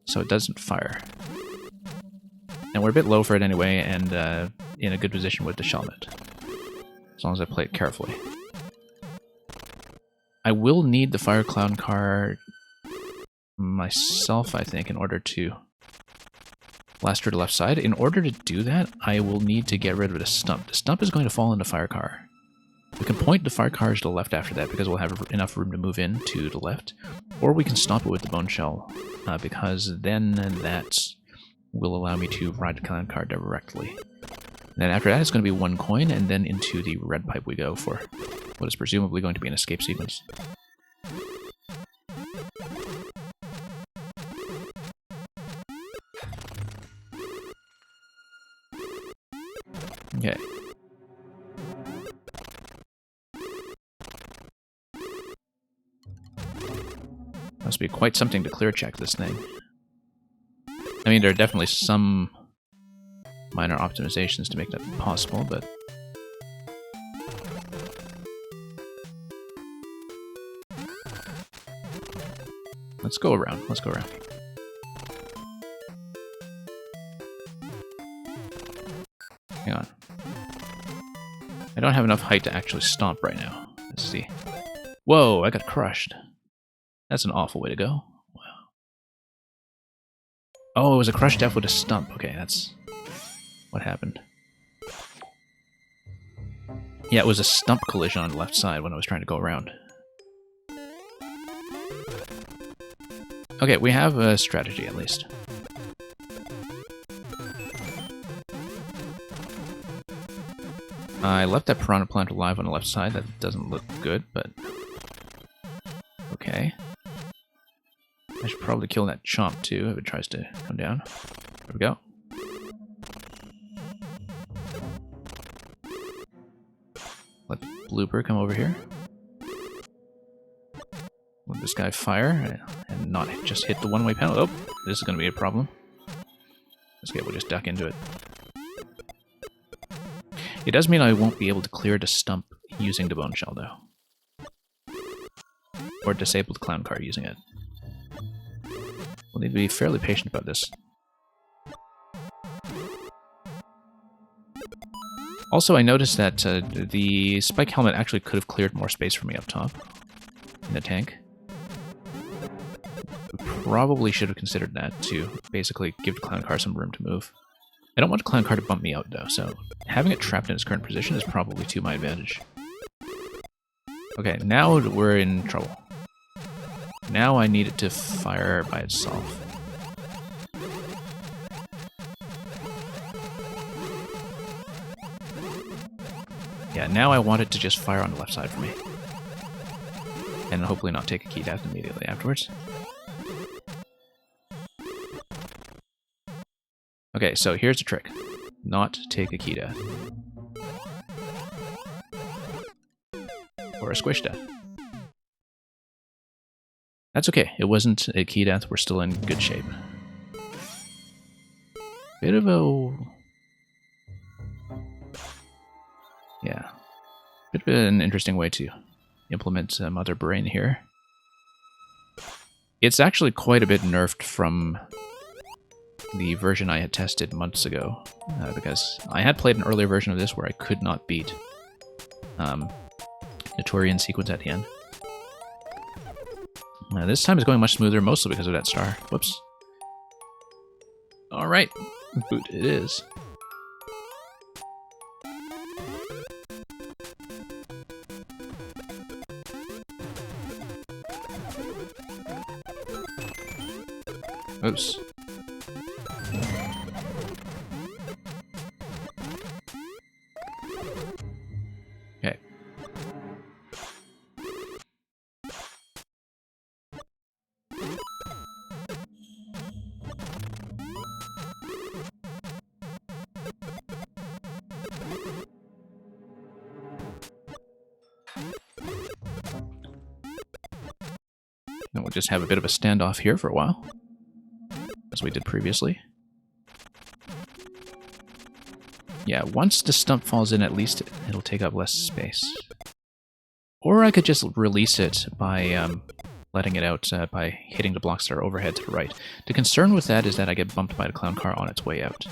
so it doesn't fire. And we're a bit low for it anyway, and in a good position with the Shelmet, as long as I play it carefully. I will need the fire clown car myself, I think, in order to blast her to the left side. In order to do that, I will need to get rid of the stump. The stump is going to fall into fire car. We can point the fire cars to the left after that, because we'll have enough room to move in to the left. Or we can stop it with the bone shell, because then that will allow me to ride the clown car directly. And then after that, it's going to be one coin, and then into the red pipe we go for what is presumably going to be an escape sequence. Okay. Must be quite something to clear check this thing. I mean, there are definitely some minor optimizations to make that possible, but... Let's go around. Let's go around. Hang on. I don't have enough height to actually stomp right now. Let's see. Whoa, I got crushed. That's an awful way to go. Wow. Oh, it was a crushed F with a stump. Okay, that's what happened. Yeah, it was a stump collision on the left side when I was trying to go around. Okay, we have a strategy at least. I left that Piranha Plant alive on the left side. That doesn't look good, but... Okay. I should probably kill that Chomp too if it tries to come down. There we go. Let Blooper come over here. Let this guy fire and not just hit the one-way panel. Oh, this is going to be a problem. This guy will just duck into it. It does mean I won't be able to clear the stump using the bone shell, though. Or disable the clown car using it. We'll need to be fairly patient about this. Also, I noticed that the spike helmet actually could have cleared more space for me up top. in the tank. We probably should have considered that to basically give the clown car some room to move. I don't want the clown car to bump me out though, so having it trapped in its current position is probably to my advantage. Okay, now we're in trouble. Now I need it to fire by itself. Yeah, now I want it to just fire on the left side for me. And hopefully not take a key death immediately afterwards. Okay, so here's the trick. Not take a key death. Or a squish death. That's okay, it wasn't a key death, we're still in good shape. Bit of a... yeah. Bit of an interesting way to implement Mother Brain here. It's actually quite a bit nerfed from the version I had tested months ago, because I had played an earlier version of this where I could not beat Notorian sequence at the end. This time is going much smoother, mostly because of that star. Whoops. Alright, boot it is. Oops. Okay. And we'll just have a bit of a standoff here for a while, as we did previously. Yeah, once the stump falls in, at least it'll take up less space. Or I could just release it by letting it out by hitting the blocks that are overhead to the right. The concern with that is that I get bumped by the clown car on its way out.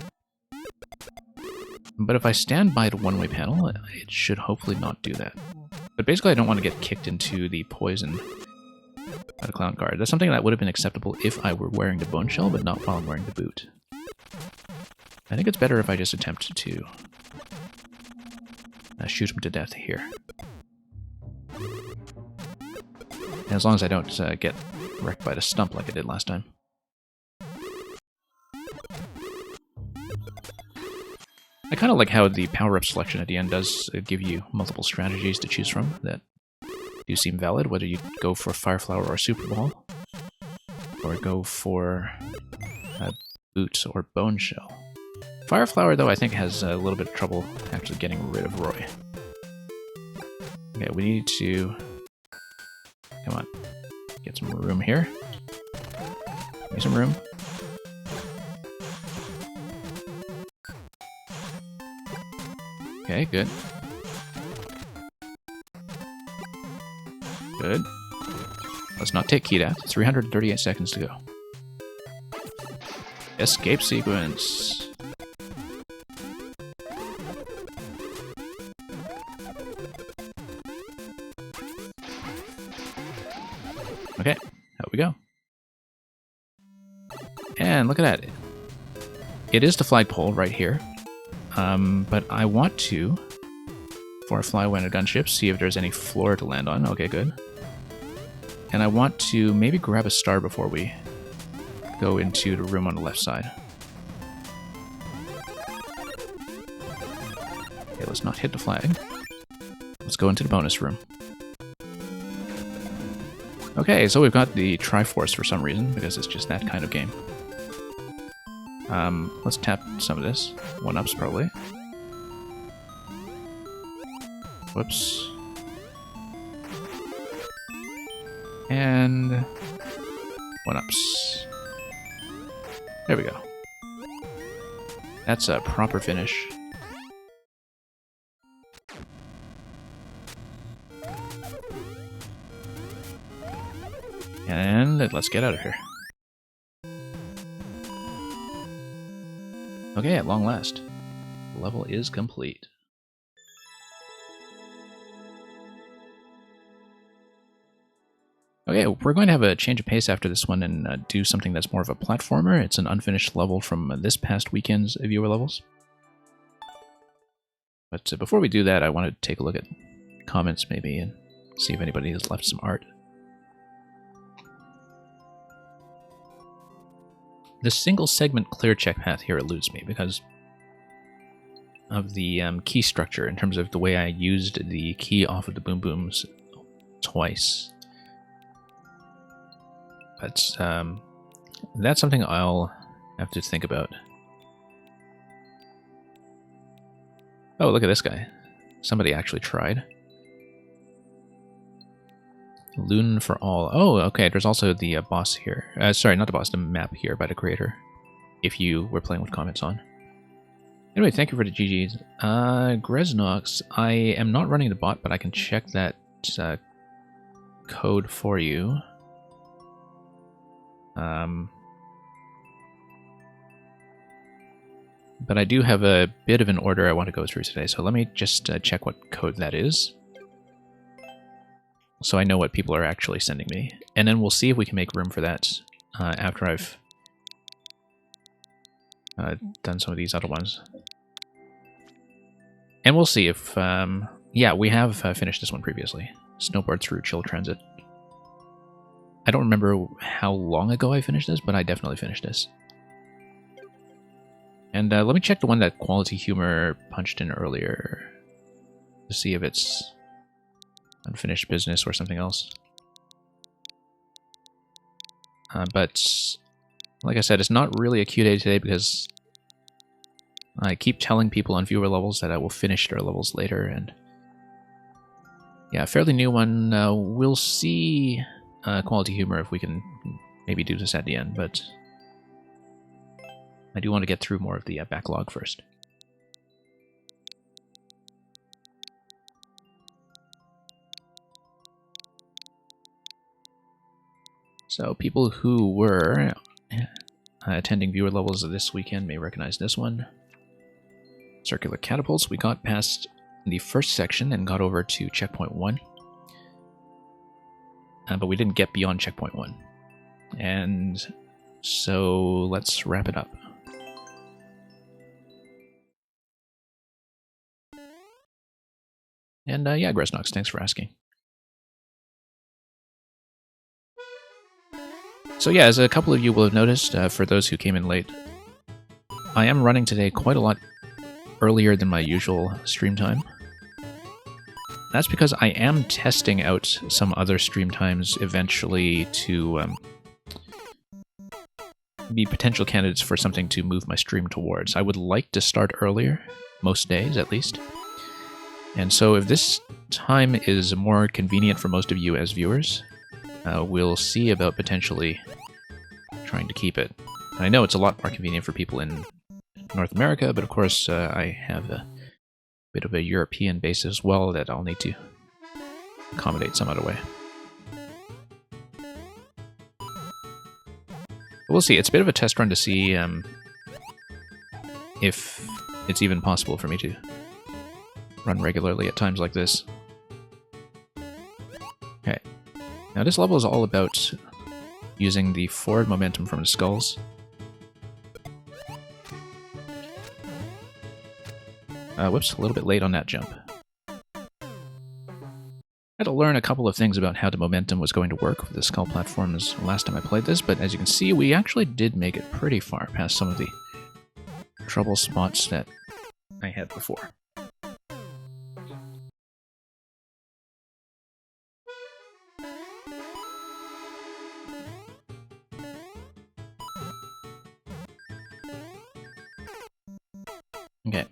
But if I stand by the one-way panel, it should hopefully not do that. But basically I don't want to get kicked into the poison by the clown car. That's something that would have been acceptable if I were wearing the bone shell, but not while I'm wearing the boot. I think it's better if I just attempt to shoot him to death here. And as long as I don't get wrecked by the stump like I did last time. I kind of like how the power-up selection at the end does give you multiple strategies to choose from that do seem valid, whether you go for Fire Flower or Super Ball, or go for Boot or Bone Shell. Fire Flower, though, I think has a little bit of trouble actually getting rid of Roy. Okay, we need to... come on. Get some room here. Give me some room. Okay, good. Good. Let's not take key death. 338 seconds to go. Escape sequence. Okay, out we go. And look at that. It is the flagpole right here. But I want to, for a fly away in a gunship, see if there's any floor to land on. Okay, good. And I want to maybe grab a star before we go into the room on the left side. Okay, let's not hit the flag. Let's go into the bonus room. Okay, so we've got the Triforce for some reason, because it's just that kind of game. Let's tap some of this. 1-ups, probably. Whoops. And... 1-ups. There we go. That's a proper finish. And let's get out of here. Okay, at long last, the level is complete. Okay, we're going to have a change of pace after this one and do something that's more of a platformer. It's an unfinished level from this past weekend's viewer levels. But before we do that, I want to take a look at comments maybe and see if anybody has left some art. The single segment clear check path here eludes me because of the key structure in terms of the way I used the key off of the Boom Booms twice. But that's something I'll have to think about. Oh, look at this guy. Somebody actually tried. Loon for all. Oh, okay, there's also the boss here. Sorry, not the boss, the map here by the creator. If you were playing with comments on. Anyway, thank you for the GGs. Greznox, I am not running the bot, but I can check that code for you. But I do have a bit of an order I want to go through today, so let me just check what code that is. So I know what people are actually sending me. And then we'll see if we can make room for that after I've done some of these other ones. And we'll see if... yeah, we have finished this one previously. Snowboard through Chill Transit. I don't remember how long ago I finished this, but I definitely finished this. And let me check the one that Quality Humor punched in earlier to see if it's unfinished business or something else. But like I said, it's not really a Q day today because I keep telling people on viewer levels that I will finish their levels later. And yeah, a fairly new one. We'll see Quality Humor if we can maybe do this at the end, but I do want to get through more of the backlog first. So people who were attending viewer levels of this weekend may recognize this one. Circular Catapults. We got past the first section and got over to checkpoint 1. But we didn't get beyond checkpoint 1. And so let's wrap it up. And yeah, Greznox, thanks for asking. So yeah, as a couple of you will have noticed, for those who came in late, I am running today quite a lot earlier than my usual stream time. That's because I am testing out some other stream times eventually to be potential candidates for something to move my stream towards. I would like to start earlier, most days at least. And so if this time is more convenient for most of you as viewers, we'll see about potentially trying to keep it. I know it's a lot more convenient for people in North America, but of course I have a bit of a European base as well that I'll need to accommodate some other way. But we'll see. It's a bit of a test run to see if it's even possible for me to run regularly at times like this. Okay. Now this level is all about using the forward momentum from the skulls. Whoops, a little bit late on that jump. I had to learn a couple of things about how the momentum was going to work with the skull platforms last time I played this, but as you can see, we actually did make it pretty far past some of the trouble spots that I had before. Okay.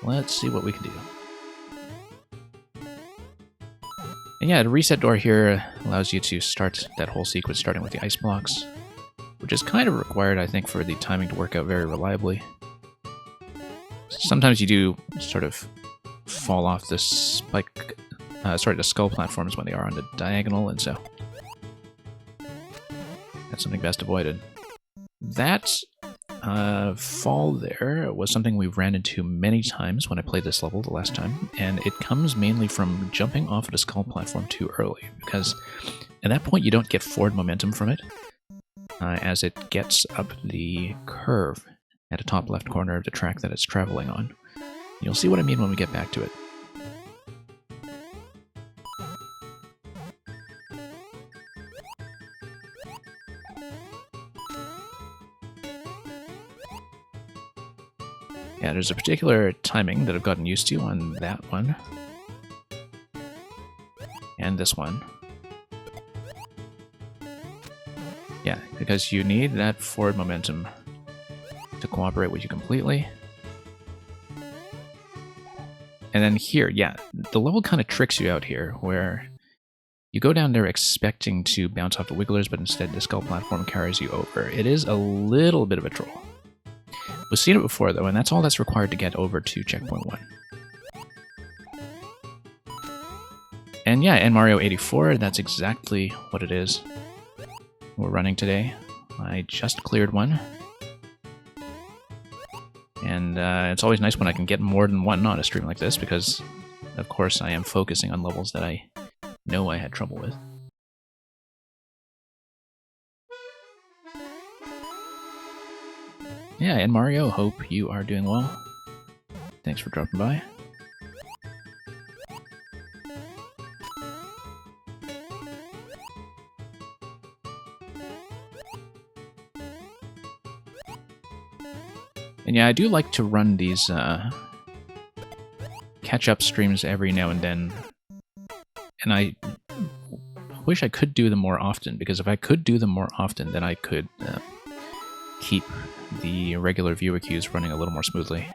Let's see what we can do. And yeah, the reset door here allows you to start that whole sequence starting with the ice blocks, which is kind of required, I think, for the timing to work out very reliably. Sometimes you do sort of fall off the the skull platforms when they are on the diagonal, and so that's something best avoided. That fall there was something we ran into many times when I played this level the last time, and it comes mainly from jumping off of the skull platform too early, because at that point you don't get forward momentum from it, as it gets up the curve at the top left corner of the track that it's traveling on. You'll see what I mean when we get back to it. Yeah, there's a particular timing that I've gotten used to on that one. And this one. Yeah, because you need that forward momentum to cooperate with you completely. And then here, yeah, the level kind of tricks you out here, where you go down there expecting to bounce off the wigglers, but instead the skull platform carries you over. It is a little bit of a troll. We've seen it before, though, and that's all that's required to get over to Checkpoint 1. And yeah, in Mario 84, that's exactly what it is we're running today. I just cleared one. And it's always nice when I can get more than one on a stream like this, because, of course, I am focusing on levels that I know I had trouble with. Yeah, and Mario, hope you are doing well. Thanks for dropping by. And yeah, I do like to run these catch-up streams every now and then. And I wish I could do them more often, because if I could do them more often, then I could keep the regular viewer queues running a little more smoothly.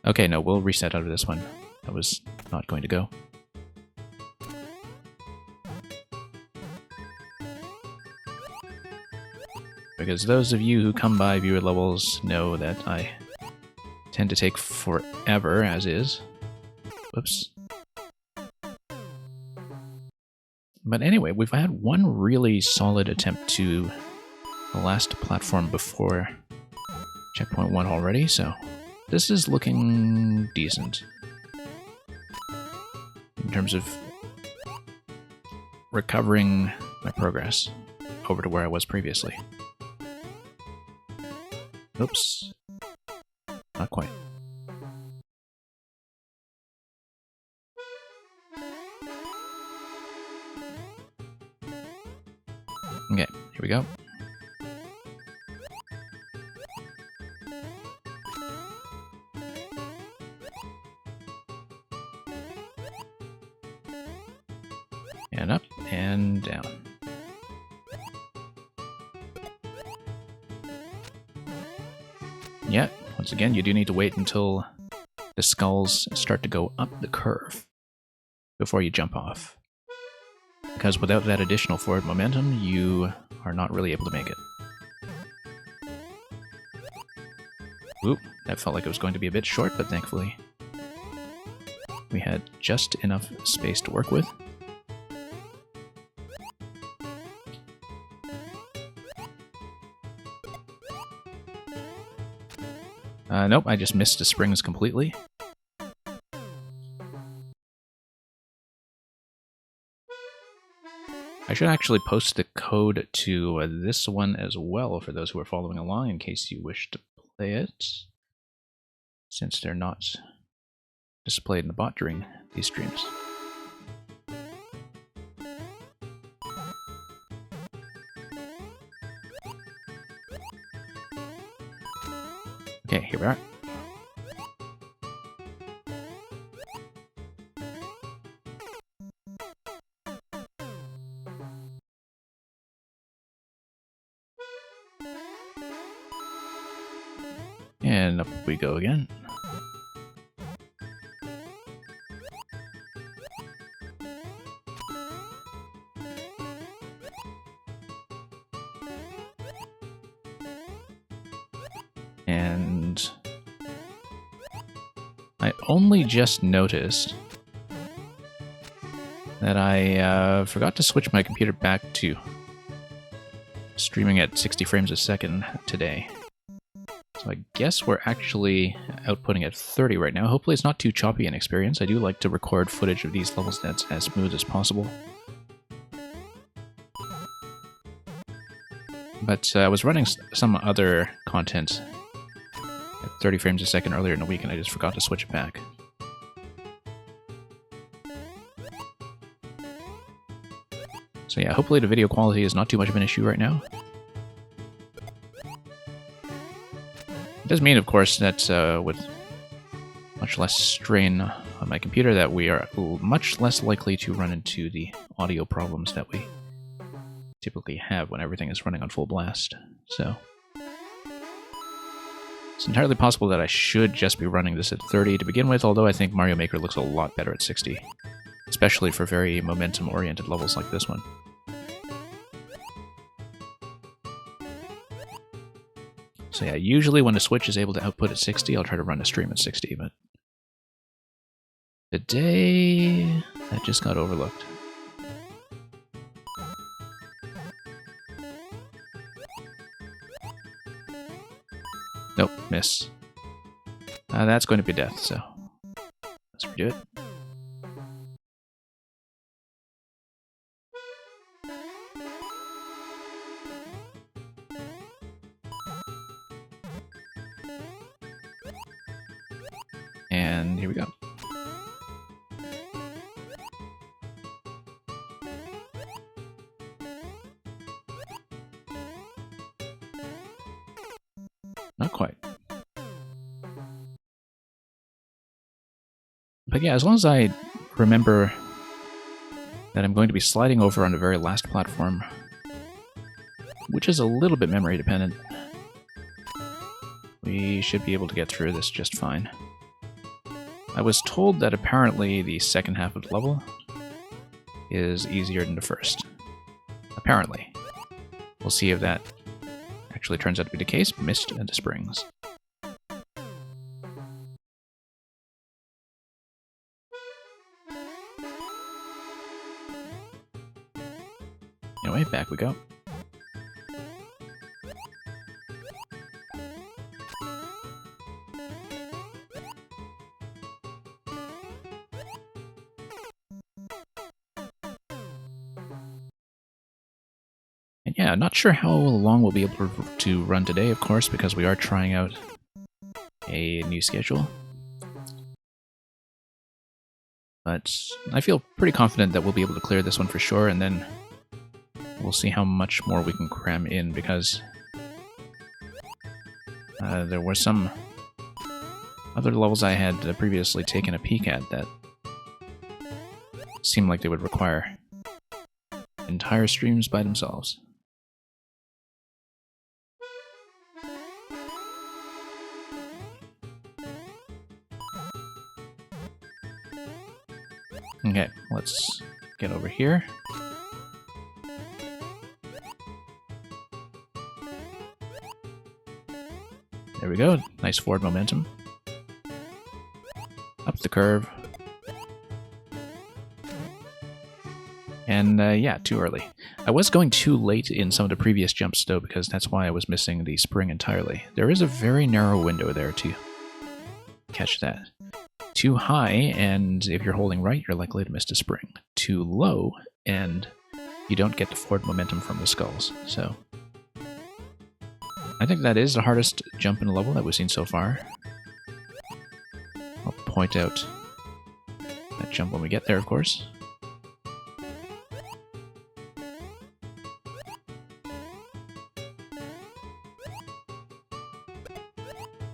Okay, no, we'll reset out of this one. That was not going to go. Because those of you who come by viewer levels know that I tend to take forever, as is. Whoops. But anyway, we've had one really solid attempt to the last platform before Checkpoint 1 already, so this is looking decent in terms of recovering my progress over to where I was previously. Oops. Not quite. Okay, here we go. And up and down. Yeah, once again, you do need to wait until the skulls start to go up the curve before you jump off. Because without that additional forward momentum, you are not really able to make it. Oop, that felt like it was going to be a bit short, but thankfully we had just enough space to work with. Nope, I just missed the springs completely. I should actually post the code to this one as well for those who are following along in case you wish to play it, since they're not displayed in the bot during these streams. Okay, here we are. And up we go again. And I only just noticed that I forgot to switch my computer back to streaming at 60 frames a second today. So I guess we're actually outputting at 30 right now. Hopefully it's not too choppy in experience. I do like to record footage of these levels that's as smooth as possible. But I was running some other content at 30 frames a second earlier in the week, and I just forgot to switch it back. So yeah, hopefully the video quality is not too much of an issue right now. It does mean, of course, that with much less strain on my computer, that we are much less likely to run into the audio problems that we typically have when everything is running on full blast. So it's entirely possible that I should just be running this at 30 to begin with, although I think Mario Maker looks a lot better at 60, especially for very momentum-oriented levels like this one. So yeah, usually when the Switch is able to output at 60, I'll try to run a stream at 60, but today that just got overlooked. Nope, miss. That's going to be death, so let's redo it. And here we go. Not quite. But yeah, as long as I remember that I'm going to be sliding over on the very last platform, which is a little bit memory dependent, we should be able to get through this just fine. I was told that apparently the second half of the level is easier than the first. Apparently. We'll see if that actually turns out to be the case. Mist and the Springs. Anyway, back we go. And yeah, not sure how long we'll be able to run today, of course, because we are trying out a new schedule. But I feel pretty confident that we'll be able to clear this one for sure, and then we'll see how much more we can cram in, because there were some other levels I had previously taken a peek at that seemed like they would require entire streams by themselves. Okay, let's get over here. There we go, nice forward momentum. Up the curve. And yeah, too early. I was going too late in some of the previous jumps though, because that's why I was missing the spring entirely. There is a very narrow window there to catch that. Too high, and if you're holding right, you're likely to miss the spring. Too low, and you don't get the forward momentum from the skulls. So I think that is the hardest jump in the level that we've seen so far. I'll point out that jump when we get there, of course.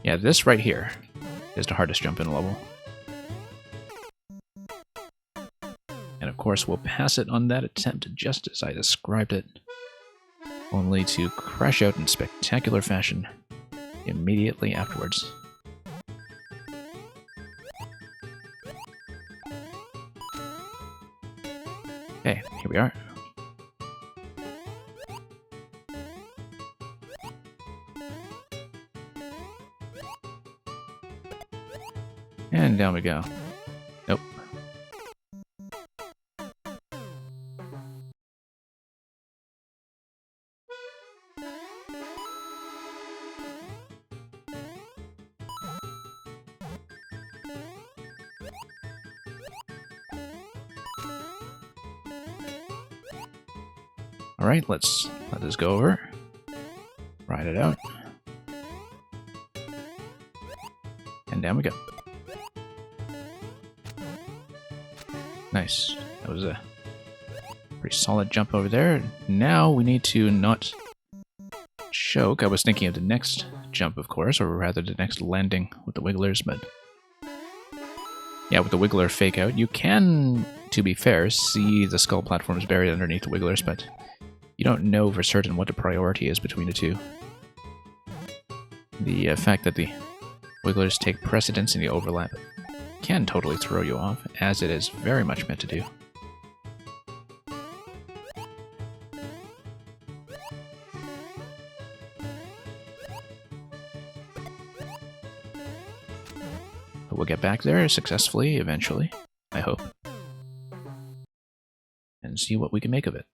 Yeah, this right here is the hardest jump in the level. And of course, we'll pass it on that attempt just as I described it, only to crash out in spectacular fashion immediately afterwards. Okay, here we are. And down we go. Nope. Alright, let's let this go over. Ride it out. And down we go. Nice. That was a pretty solid jump over there. Now we need to not choke. I was thinking of the next jump, of course, or rather the next landing with the wigglers, but yeah, with the wiggler fake out, you can, to be fair, see the skull platforms buried underneath the wigglers, but you don't know for certain what the priority is between the two. The fact that the wigglers take precedence in the overlap can totally throw you off, as it is very much meant to do. But we'll get back there successfully eventually, I hope, and see what we can make of it.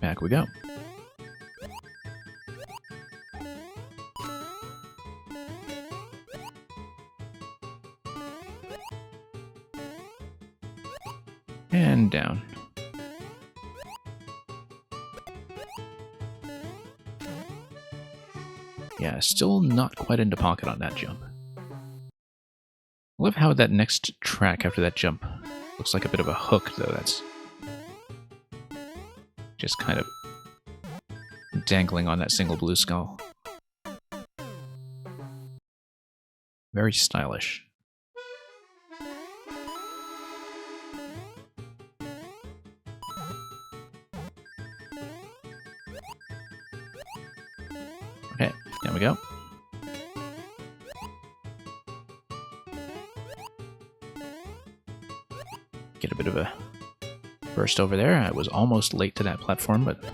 Back we go. And down. Yeah, still not quite into pocket on that jump. I love how that next track after that jump looks like a bit of a hook, though. That's just kind of dangling on that single blue skull. Very stylish. Okay, there we go. Get a bit of a burst over there. I was almost late to that platform, but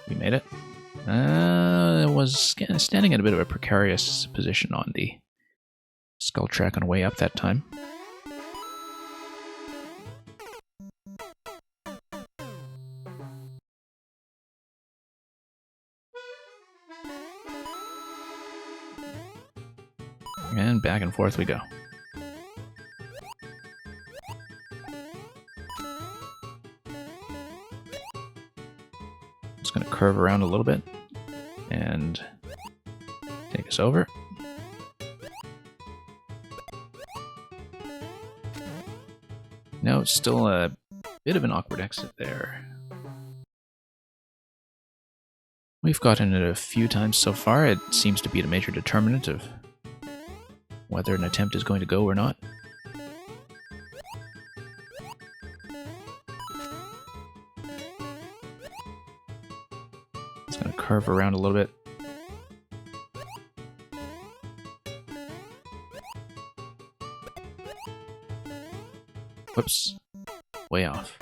we made it. Was standing in a bit of a precarious position on the skull track on the way up that time. And back and forth we go. Just going to curve around a little bit and take us over. No, it's still a bit of an awkward exit there. We've gotten it a few times so far. It seems to be the major determinant of whether an attempt is going to go or not. It's going to curve around a little bit. Whoops. Way off.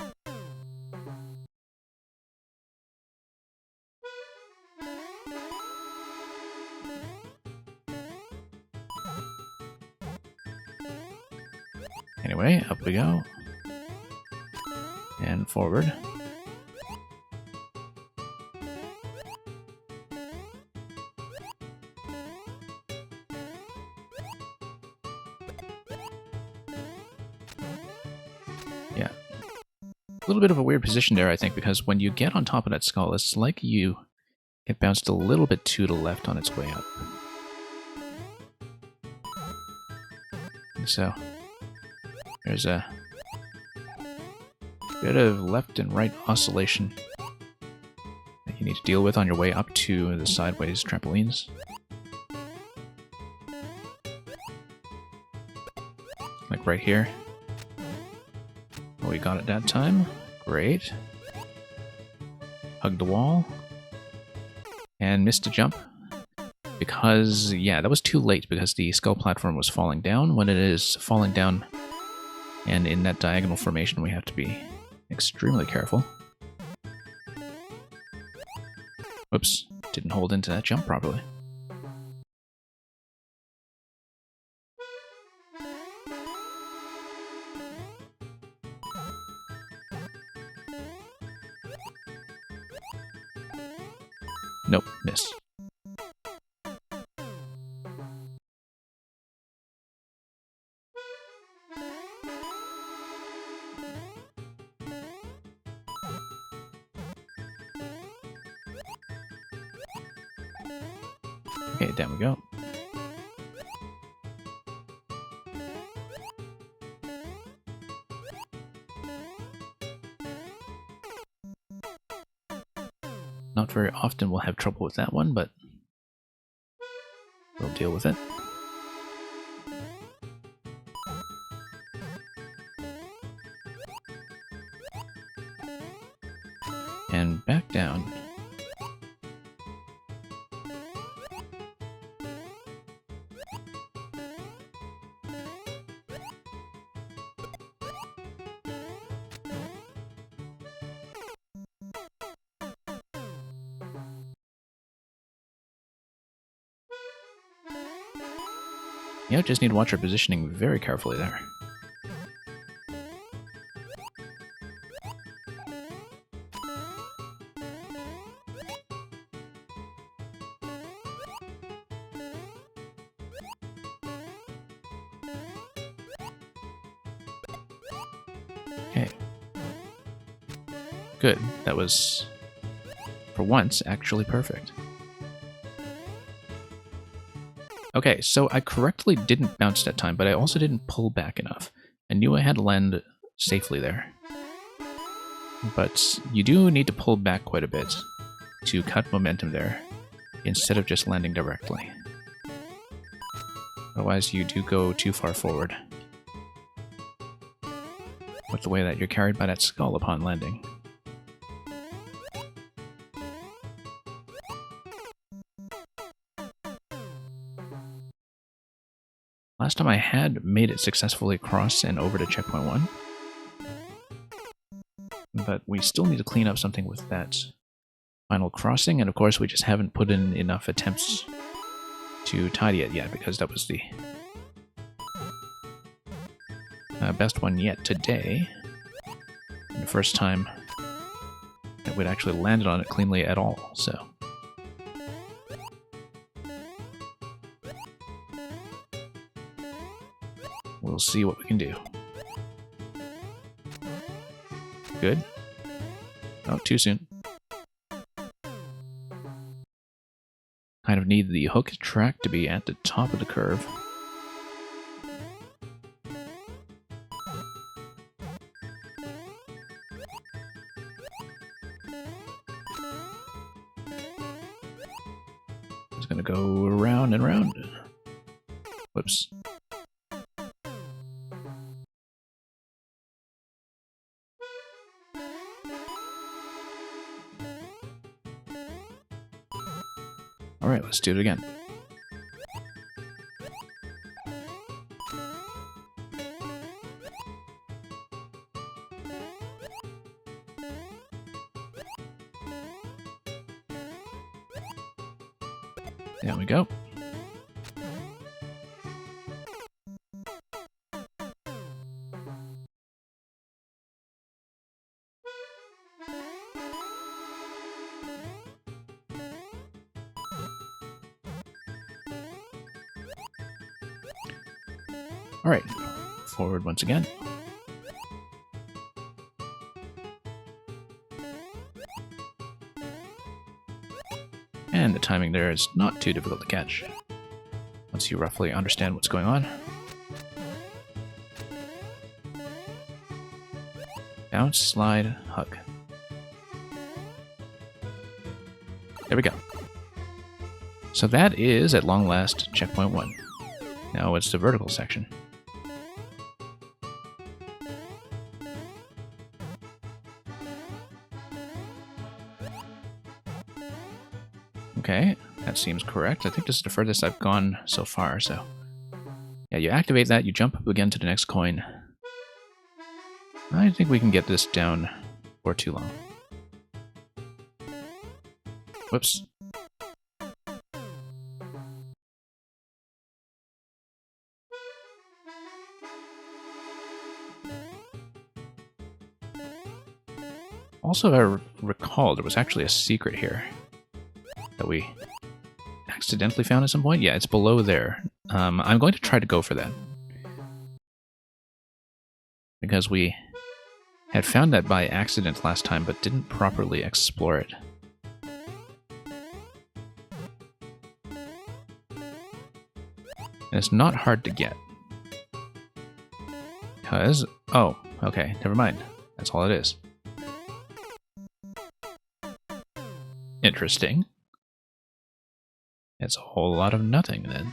Anyway, up we go. And forward. Yeah. A little bit of a weird position there, I think, because when you get on top of that skull, it's like you get bounced a little bit to the left on its way up. So there's a bit of left and right oscillation that you need to deal with on your way up to the sideways trampolines. Like right here. Oh, we got it that time. Great. Hugged the wall. And missed a jump. Because, yeah, that was too late because the skull platform was falling down. When it is falling down and in that diagonal formation, we have to be extremely careful. Whoops, didn't hold into that jump properly. Nope, miss. Okay, down we go. Not very often we'll have trouble with that one, but we'll deal with it. And back down. Yeah, just need to watch our positioning very carefully there. Okay. Good. That was, for once, actually perfect. Okay, so I correctly didn't bounce that time, but I also didn't pull back enough. I knew I had to land safely there. But you do need to pull back quite a bit to cut momentum there, instead of just landing directly. Otherwise, you do go too far forward with the way that you're carried by that skull upon landing. Last time I had made it successfully across and over to checkpoint 1. But we still need to clean up something with that final crossing, and of course we just haven't put in enough attempts to tidy it yet, because that was the best one yet today. And the first time that we'd actually landed on it cleanly at all, so... we'll see what we can do. Good. Oh, too soon. Kind of need the hook track to be at the top of the curve. Just gonna go around and around. Whoops. Alright, let's do it again. There we go. Alright, forward once again. And the timing there is not too difficult to catch, once you roughly understand what's going on. Bounce, slide, hug. There we go. So that is, at long last, checkpoint 1. Now it's the vertical section. Okay, that seems correct. I think this is the furthest I've gone so far, so... yeah, you activate that, you jump up again to the next coin. I think we can get this down for too long. Whoops. Also, if I recall, there was actually a secret here that we accidentally found at some point. Yeah, it's below there. I'm going to try to go for that, because we had found that by accident last time, but didn't properly explore it. And it's not hard to get. Because... Oh, okay, never mind. That's all it is. Interesting. It's a whole lot of nothing, then.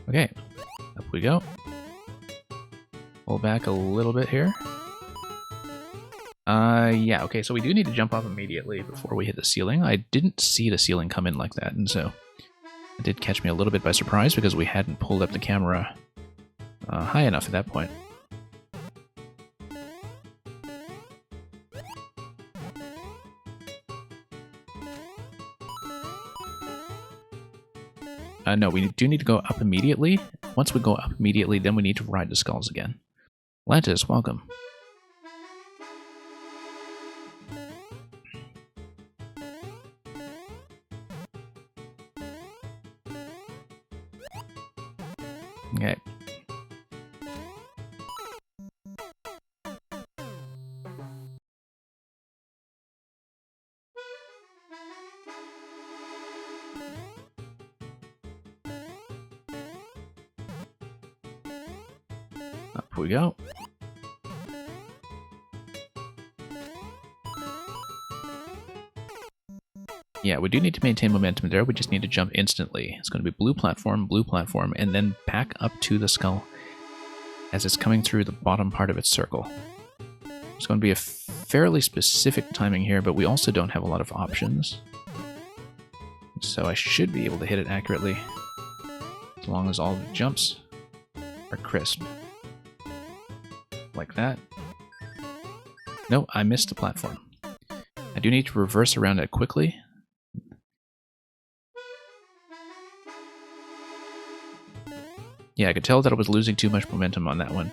Okay, up we go. Pull back a little bit here. Yeah, okay, so we do need to jump off immediately before we hit the ceiling. I didn't see the ceiling come in like that, and so it did catch me a little bit by surprise because we hadn't pulled up the camera high enough at that point. No, we do need to go up immediately. Once we go up immediately, then we need to ride the skulls again. Lantis, welcome. Okay. Up we go. Yeah, we do need to maintain momentum there. We just need to jump instantly. It's going to be blue platform, and then back up to the skull as it's coming through the bottom part of its circle. It's going to be a fairly specific timing here, but we also don't have a lot of options. So I should be able to hit it accurately as long as all the jumps are crisp. Like that. No, I missed the platform. I do need to reverse around it quickly. Yeah, I could tell that I was losing too much momentum on that one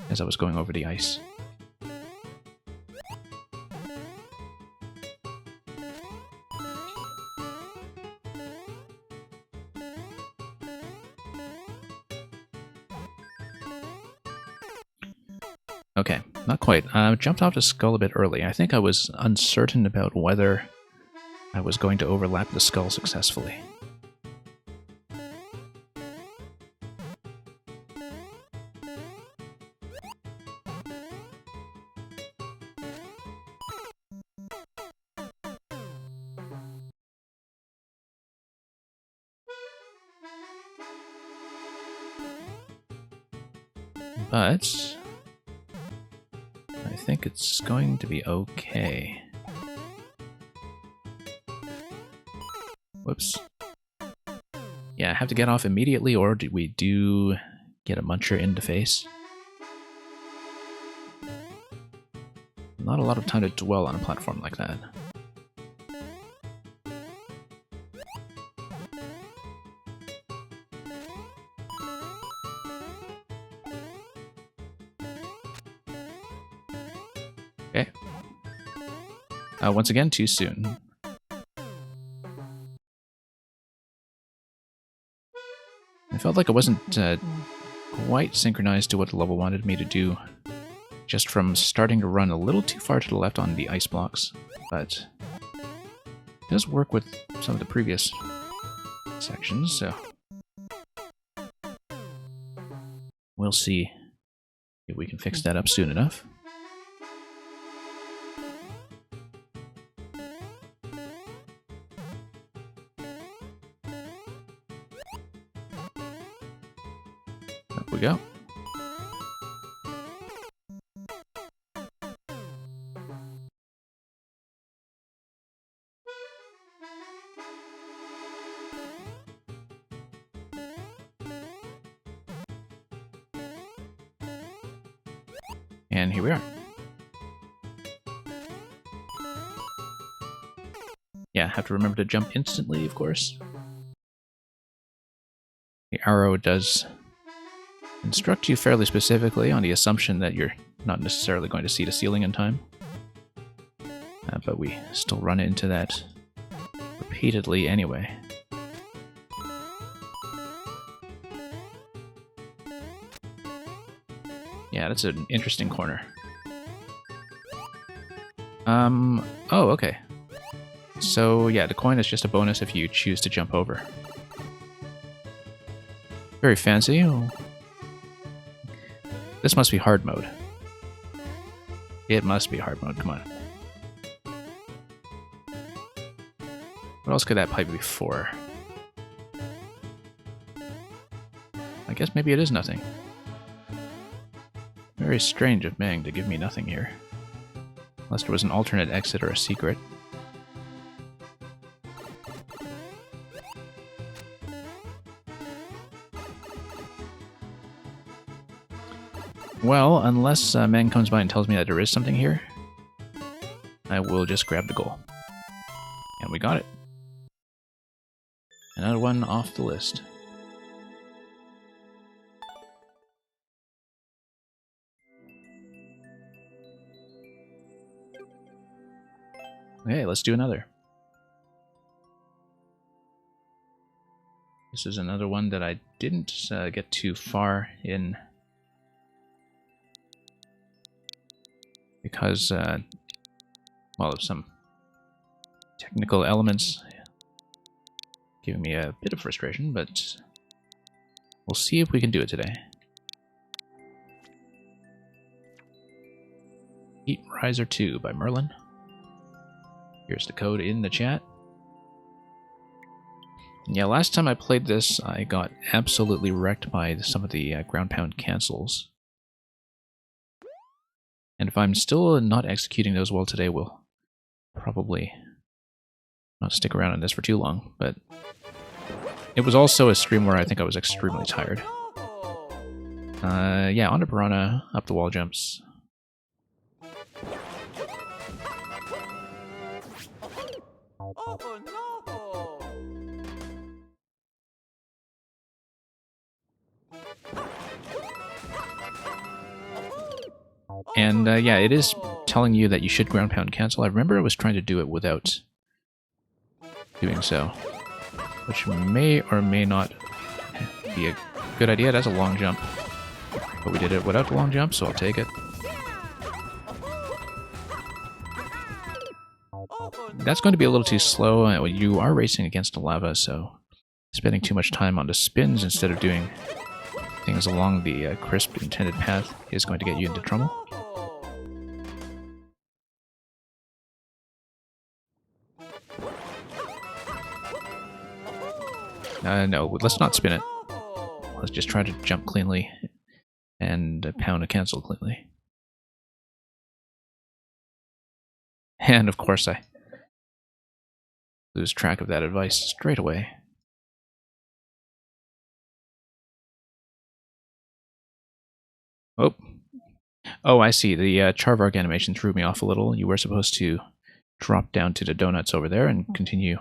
as I was going over the ice. Okay, not quite. I jumped off the skull a bit early. I think I was uncertain about whether I was going to overlap the skull successfully. But I think it's going to be okay. Whoops. Yeah, I have to get off immediately, or do we get a muncher in the face? Not a lot of time to dwell on a platform like that. Okay. Once again, too soon. I felt like I wasn't quite synchronized to what the level wanted me to do, just from starting to run a little too far to the left on the ice blocks, but it does work with some of the previous sections, so we'll see if we can fix that up soon enough. Up we go. And here we are. Yeah, have to remember to jump instantly, of course. The arrow does instruct you fairly specifically on the assumption that you're not necessarily going to see the ceiling in time. But we still run into that repeatedly anyway. Yeah, that's an interesting corner. Oh, okay. So, yeah, the coin is just a bonus if you choose to jump over. Very fancy. Oh. This must be hard mode. It must be hard mode, come on. What else could that pipe be for? I guess maybe it is nothing. Very strange of Mang to give me nothing here. Unless there was an alternate exit or a secret. Well, unless Mang comes by and tells me that there is something here, I will just grab the goal. And we got it. Another one off the list. Okay, let's do another. This is another one that I didn't get too far in. Because, well, of some technical elements giving me a bit of frustration, but we'll see if we can do it today. Heat Riser 2 by Merlin. Here's the code in the chat. Yeah, last time I played this, I got absolutely wrecked by some of the ground pound cancels. And if I'm still not executing those well today, we'll probably not stick around on this for too long. But it was also a stream where I think I was extremely tired. Yeah, on to Piranha, up the wall jumps. And yeah, it is telling you that you should ground pound cancel. I remember I was trying to do it without doing so, which may or may not be a good idea. That's a long jump, but we did it without the long jump, so I'll take it. That's going to be a little too slow. You are racing against the lava, so spending too much time on the spins instead of doing things along the crisp intended path is going to get you into trouble. No, let's not spin it. Let's just try to jump cleanly and pound a cancel cleanly. And of course I lose track of that advice straight away. Oh, I see. The Charvarg animation threw me off a little. You were supposed to drop down to the donuts over there and continue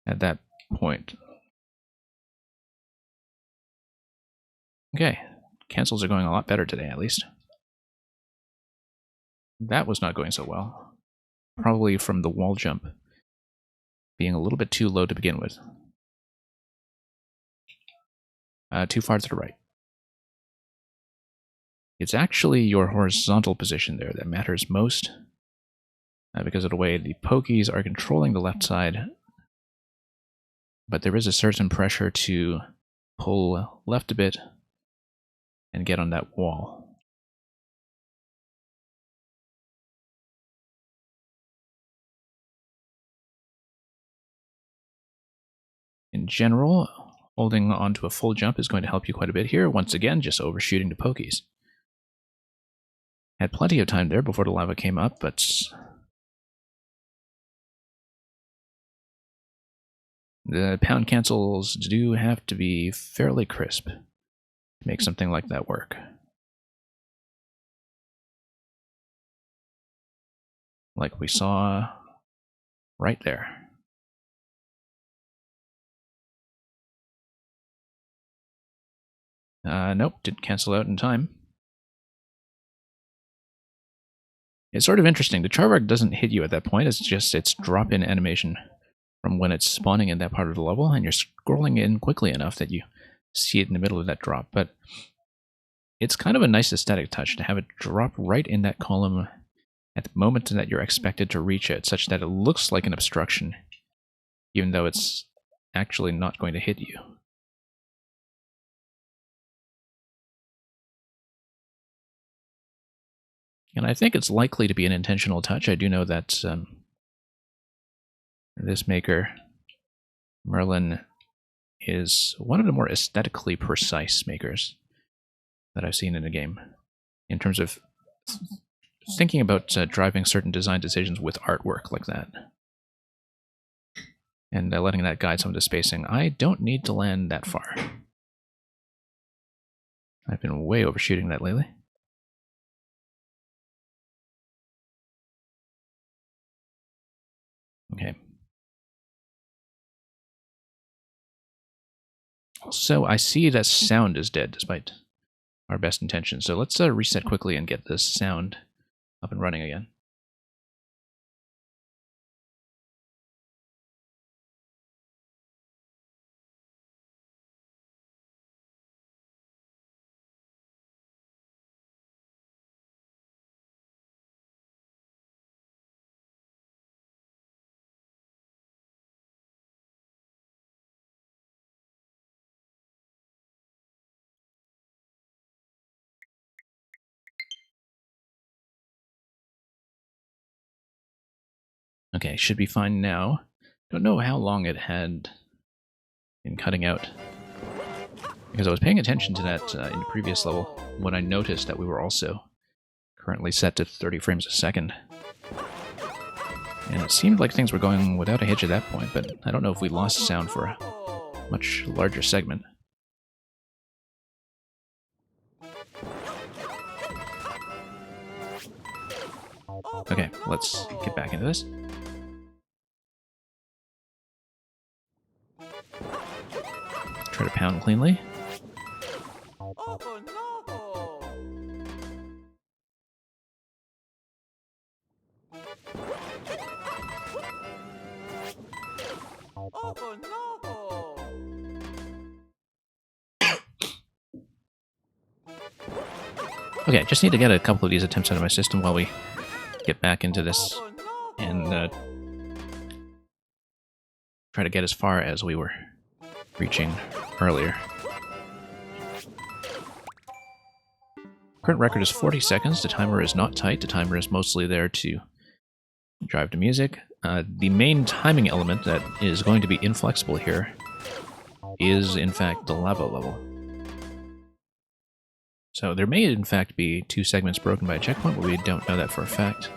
at that point. Okay, cancels are going a lot better today, at least. That was not going so well. Probably from the wall jump being a little bit too low to begin with. Too far to the right. It's actually your horizontal position there that matters most, because of the way the pokies are controlling the left side. But there is a certain pressure to pull left a bit and get on that wall. In general, holding onto a full jump is going to help you quite a bit here. Once again, just overshooting the pokies. Had plenty of time there before the lava came up, but the pound cancels do have to be fairly crisp to make something like that work. Like we saw right there. Nope, didn't cancel out in time. It's sort of interesting. The Charvarg doesn't hit you at that point. It's just its drop-in animation from when it's spawning in that part of the level, and you're scrolling in quickly enough that you see it in the middle of that drop. But it's kind of a nice aesthetic touch to have it drop right in that column at the moment that you're expected to reach it, such that it looks like an obstruction, even though it's actually not going to hit you. And I think it's likely to be an intentional touch. I do know that this maker, Merlin, is one of the more aesthetically precise makers that I've seen in a game, in terms of thinking about driving certain design decisions with artwork like that. And letting that guide some of the spacing. I don't need to land that far. I've been way overshooting that lately. Okay. So I see that sound is dead despite our best intentions. So let's reset quickly and get this sound up and running again. Okay, should be fine now. Don't know how long it had been cutting out, because I was paying attention to that in the previous level when I noticed that we were also currently set to 30 frames a second. And it seemed like things were going without a hitch at that point, but I don't know if we lost sound for a much larger segment. Okay, let's get back into this. Try to pound cleanly. Okay, just need to get a couple of these attempts out of my system while we get back into this and try to get as far as we were reaching earlier. Current record is 40 seconds. The timer is not tight. The timer is mostly there to drive to music. The main timing element that is going to be inflexible here is, in fact, the lava level. So there may, in fact, be 2 segments broken by a checkpoint, but we don't know that for a fact.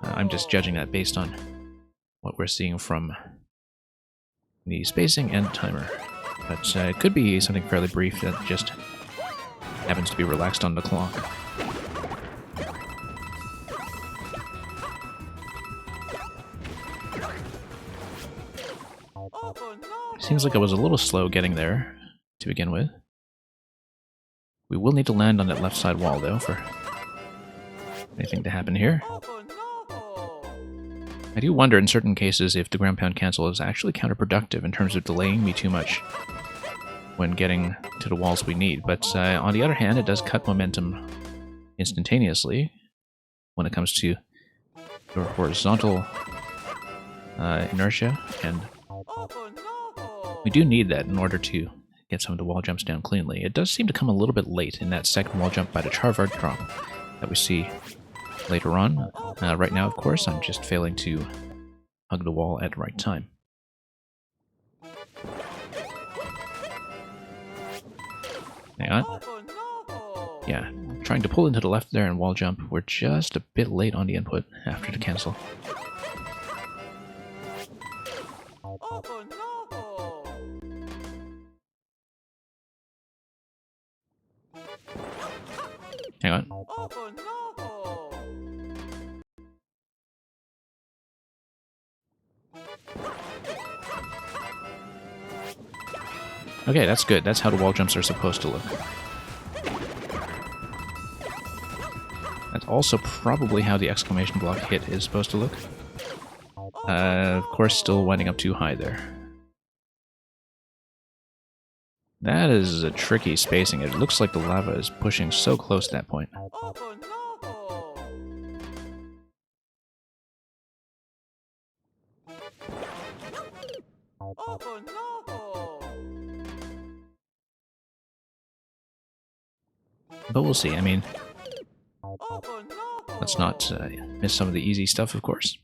I'm just judging that based on what we're seeing from the spacing and timer. But it could be something fairly brief that just happens to be relaxed on the clock. Seems like I was a little slow getting there to begin with. We will need to land on that left side wall, though, for anything to happen here. I do wonder in certain cases if the ground pound cancel is actually counterproductive in terms of delaying me too much when getting to the walls we need. But on the other hand, it does cut momentum instantaneously when it comes to your horizontal inertia, and we do need that in order to get some of the wall jumps down cleanly. It does seem to come a little bit late in that second wall jump by the Charvard drop that we see later on. Right now, of course, I'm just failing to hug the wall at the right time. Hang on. Yeah, trying to pull into the left there and wall jump. We're just a bit late on the input after the cancel. Hang on. Okay, that's good. That's how the wall jumps are supposed to look. That's also probably how the exclamation block hit is supposed to look. Of course, still winding up too high there. That is a tricky spacing. It looks like the lava is pushing so close at that point. But we'll see. I mean, let's not miss some of the easy stuff, of course.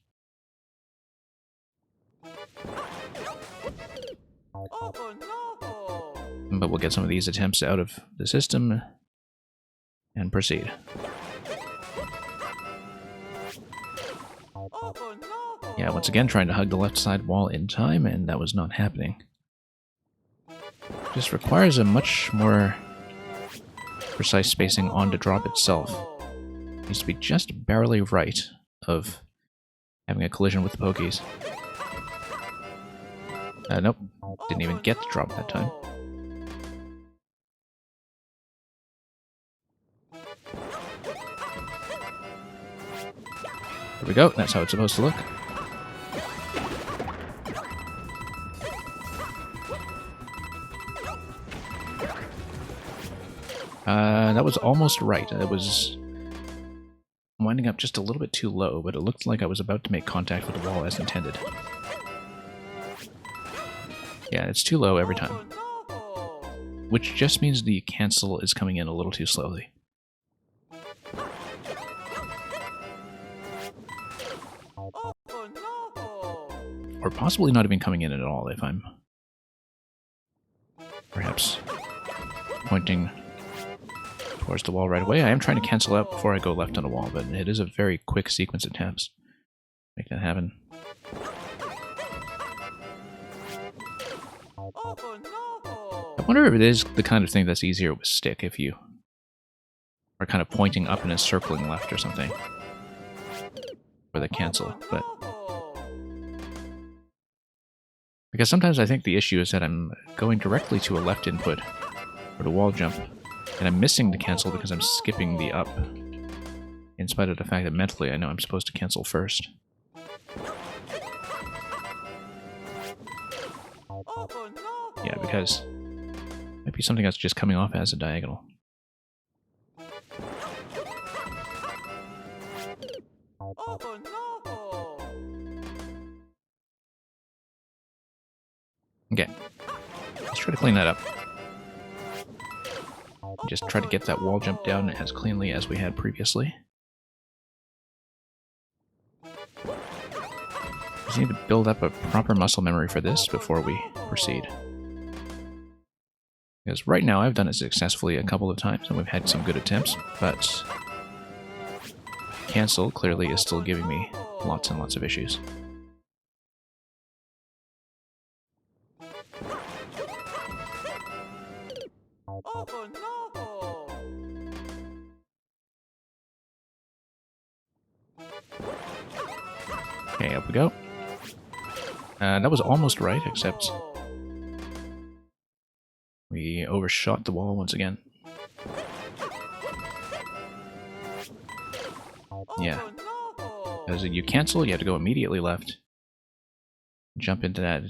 But we'll get some of these attempts out of the system and proceed. Yeah, once again, trying to hug the left side wall in time, and that was not happening. Just requires a much more precise spacing on the drop itself. Needs to be just barely right of having a collision with the pokies. Nope, didn't even get the drop that time. There we go, that's how it's supposed to look. That was almost right. It was winding up just a little bit too low, but it looked like I was about to make contact with the wall as intended. Yeah, it's too low every time. Which just means the cancel is coming in a little too slowly. Or possibly not even coming in at all if I'm perhaps pointing towards the wall right away. I am trying to cancel out before I go left on the wall, but it is a very quick sequence of taps. Make that happen. I wonder if it is the kind of thing that's easier with stick if you are kind of pointing up and then circling left or something for the cancel, but because sometimes I think the issue is that I'm going directly to a left input for the wall jump, and I'm missing the cancel because I'm skipping the up, in spite of the fact that mentally I know I'm supposed to cancel first. Yeah, because it might be something that's just coming off as a diagonal. Okay, let's try to clean that up. Just try to get that wall jump down as cleanly as we had previously. Just need to build up a proper muscle memory for this before we proceed. Because right now I've done it successfully a couple of times and we've had some good attempts, but cancel clearly is still giving me lots and lots of issues. Okay, up we go. That was almost right, except we overshot the wall once again. Yeah. As you cancel, you have to go immediately left. Jump into that.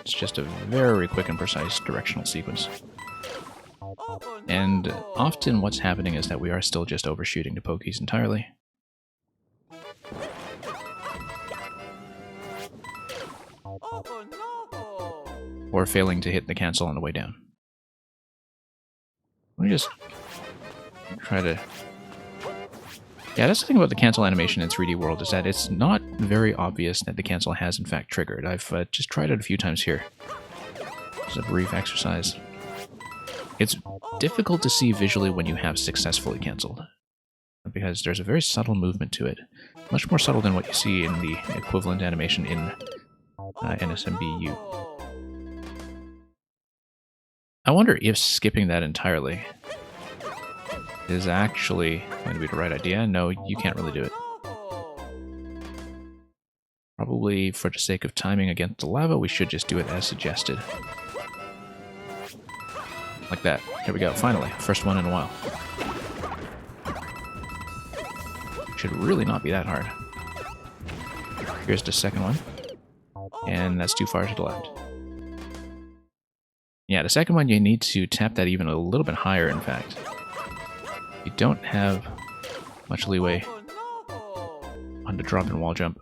It's just a very quick and precise directional sequence. And often what's happening is that we are still just overshooting the pokies entirely. Or failing to hit the cancel on the way down. Let me just try to... Yeah, that's the thing about the cancel animation in 3D World, is that it's not very obvious that the cancel has in fact triggered. I've just tried it a few times here. Just a brief exercise. It's difficult to see visually when you have successfully canceled, because there's a very subtle movement to it. Much more subtle than what you see in the equivalent animation in NSMBU. I wonder if skipping that entirely is actually going to be the right idea. No, you can't really do it. Probably for the sake of timing against the lava, we should just do it as suggested. Like that. Here we go, finally. First one in a while. Should really not be that hard. Here's the second one. And that's too far to the left. Yeah, the second one you need to tap that even a little bit higher, in fact. You don't have much leeway on the drop and wall jump.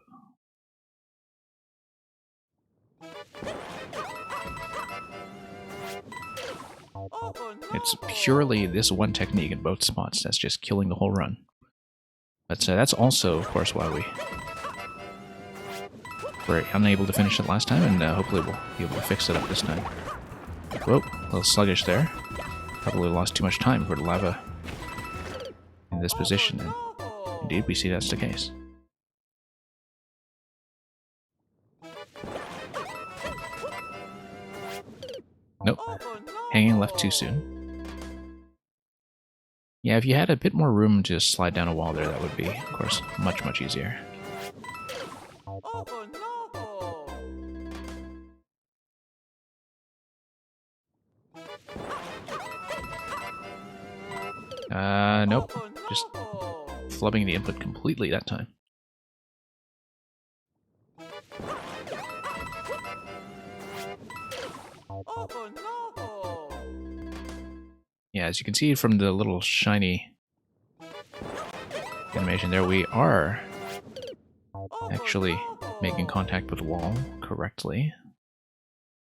It's purely this one technique in both spots that's just killing the whole run. But that's also, of course, why we were unable to finish it last time, and hopefully we'll be able to fix it up this time. Whoa, a little sluggish there. Probably lost too much time for the lava in this position, and indeed we see that's the case. Nope. Hanging left too soon. Yeah, if you had a bit more room to slide down a wall there, that would be, of course, much, much easier. Nope. Just flubbing the input completely that time. Yeah, as you can see from the little shiny animation there, we are actually making contact with the wall correctly.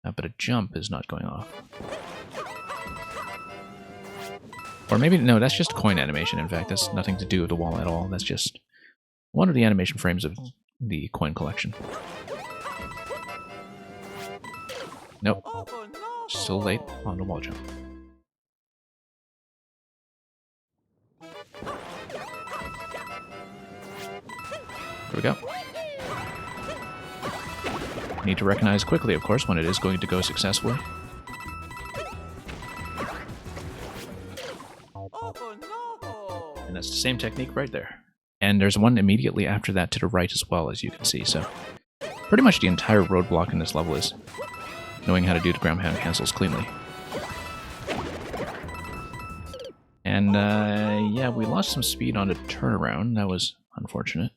But a jump is not going off. Or maybe, no, that's just coin animation, in fact. That's nothing to do with the wall at all. That's just one of the animation frames of the coin collection. Nope. Still late on the wall jump. There we go. Need to recognize quickly, of course, when it is going to go successfully. And that's the same technique right there. And there's one immediately after that to the right as well, as you can see. So pretty much the entire roadblock in this level is knowing how to do the ground pound cancels cleanly. And yeah, we lost some speed on the turnaround. That was unfortunate,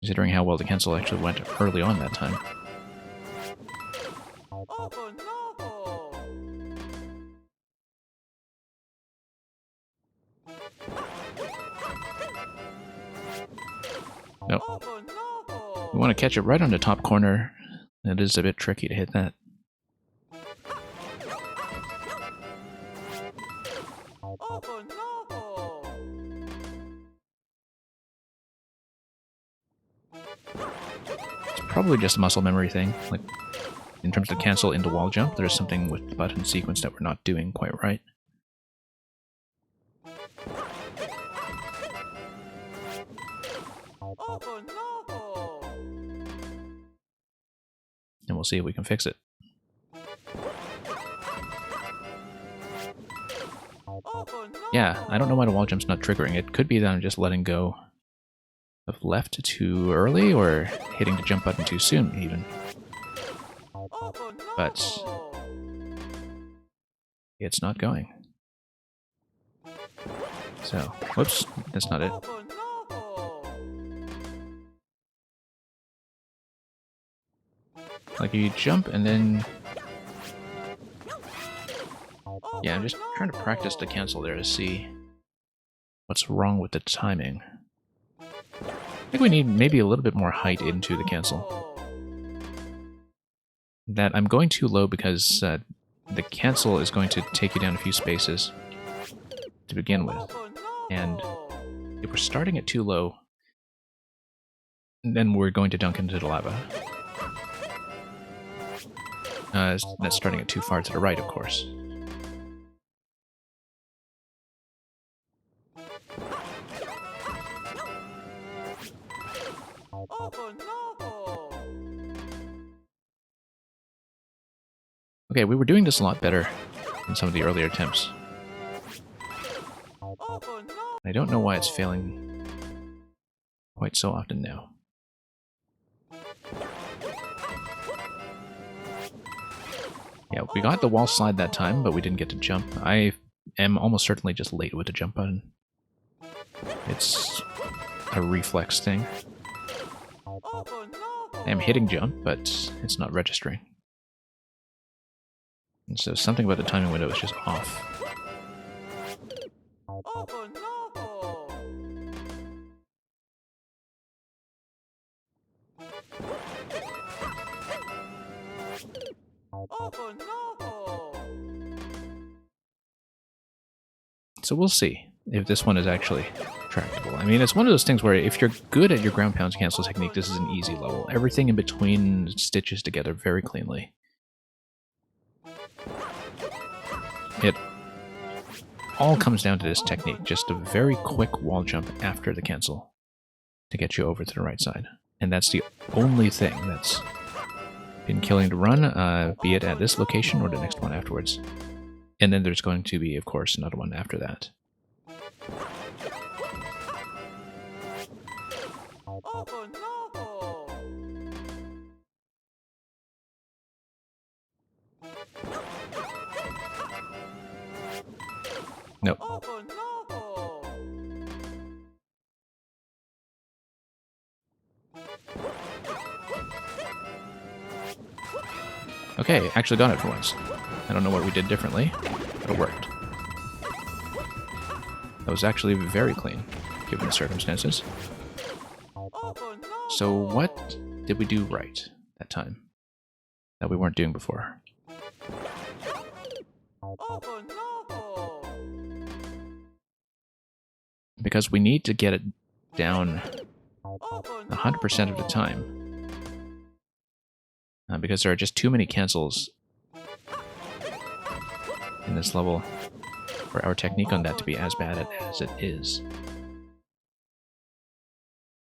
considering how well the cancel actually went early on that time. Nope. We want to catch it right on the top corner. It is a bit tricky to hit that. It's probably just a muscle memory thing. Like, in terms of cancel into wall jump, there's something with the button sequence that we're not doing quite right. And we'll see if we can fix it. Yeah, I don't know why the wall jump's not triggering. It could be that I'm just letting go of left too early, or hitting the jump button too soon, even. But it's not going. So, whoops, that's not it. Like, you jump and then... Yeah, I'm just trying to practice the cancel there to see what's wrong with the timing. I think we need maybe a little bit more height into the cancel. That I'm going too low because the cancel is going to take you down a few spaces to begin with. And if we're starting it too low, then we're going to dunk into the lava. That's starting it too far to the right, of course. Okay, we were doing this a lot better in some of the earlier attempts. I don't know why it's failing quite so often now. Yeah, we got the wall slide that time, but we didn't get to jump. I am almost certainly just late with the jump button. It's a reflex thing. I am hitting jump, but it's not registering. And so something about the timing window is just off. So we'll see if this one is actually tractable. I mean, it's one of those things where if you're good at your ground pounds cancel technique, this is an easy level. Everything in between stitches together very cleanly. It all comes down to this technique, just a very quick wall jump after the cancel to get you over to the right side. And that's the only thing that's been killing to run, be it at this location or the next one afterwards. And then there's going to be, of course, another one after that. Nope. Okay, actually got it for once. I don't know what we did differently, but it worked. That was actually very clean, given the circumstances. So what did we do right that time that we weren't doing before? Because we need to get it down 100% of the time. Because there are just too many cancels in this level for our technique on that to be as bad as it is.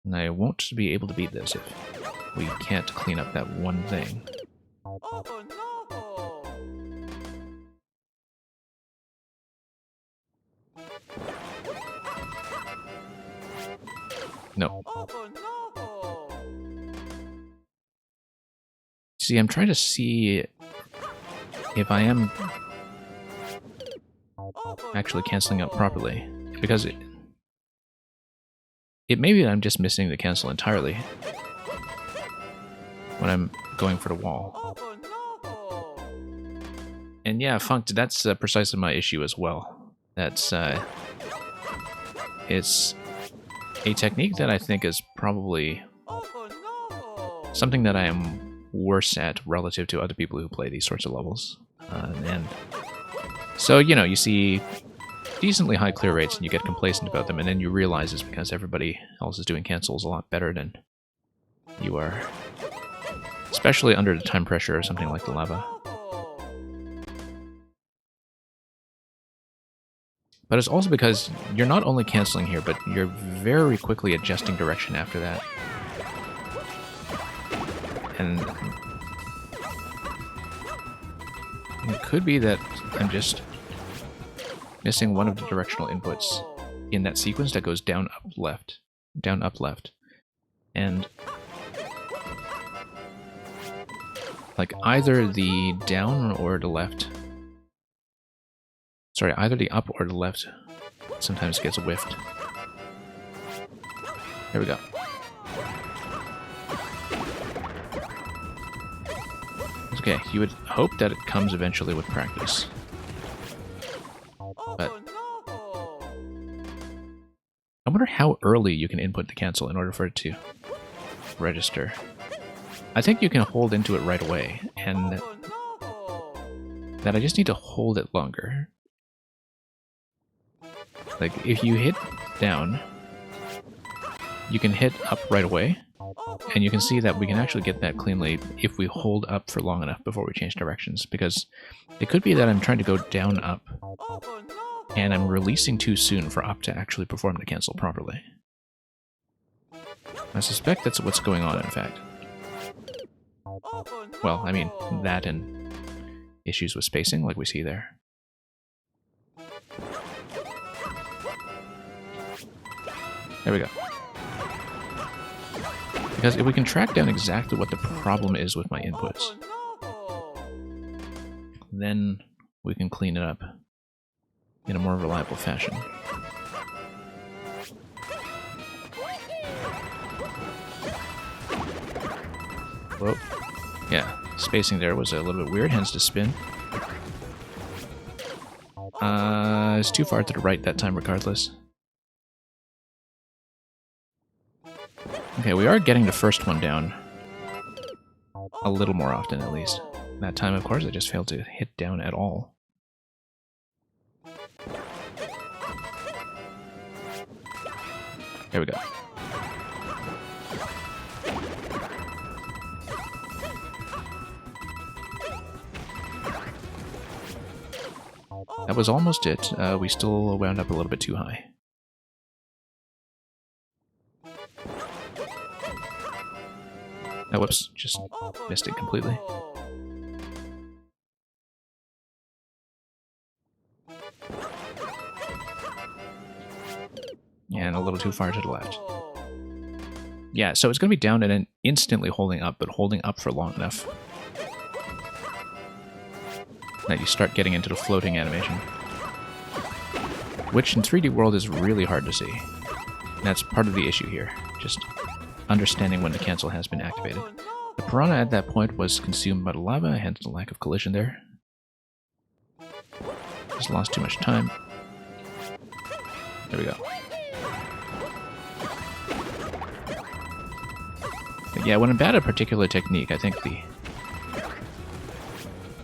And I won't be able to beat this if we can't clean up that one thing. No. See, I'm trying to see if I am actually canceling out properly, because it may be that I'm just missing the cancel entirely when I'm going for the wall. And yeah, Funked, that's precisely my issue as well. That's it's a technique that I think is probably something that I am worse at relative to other people who play these sorts of levels. And so, you know, you see decently high clear rates and you get complacent about them, and then you realize it's because everybody else is doing cancels a lot better than you are. Especially under the time pressure of something like the lava. But it's also because you're not only canceling here, but you're very quickly adjusting direction after that. And it could be that I'm just missing one of the directional inputs in that sequence that goes down, up, left. Down, up, left. And like either the down or the left. Sorry, either the up or the left sometimes gets whiffed. There we go. Okay, you would hope that it comes eventually with practice. But I wonder how early you can input the cancel in order for it to register. I think you can hold into it right away, and that I just need to hold it longer. Like, if you hit down, you can hit up right away, and you can see that we can actually get that cleanly if we hold up for long enough before we change directions, because it could be that I'm trying to go down up, and I'm releasing too soon for up to actually perform the cancel properly. I suspect that's what's going on, in fact. Well, I mean, that and issues with spacing, like we see there. There we go. Because if we can track down exactly what the problem is with my inputs, then we can clean it up in a more reliable fashion. Whoa. Yeah, spacing there was a little bit weird, hence the spin. It's too far to the right that time regardless. Okay, we are getting the first one down a little more often, at least. That time, of course, I just failed to hit down at all. There we go. That was almost it. We still wound up a little bit too high. Oh, whoops. Just missed it completely. And a little too far to the left. Yeah, so it's going to be down and then instantly holding up, but holding up for long enough that you start getting into the floating animation. Which in 3D World is really hard to see. That's part of the issue here. Just understanding when the cancel has been activated. The piranha at that point was consumed by the lava, hence the lack of collision there. Just lost too much time. There we go. But yeah, when I'm bad at a particular technique, I think the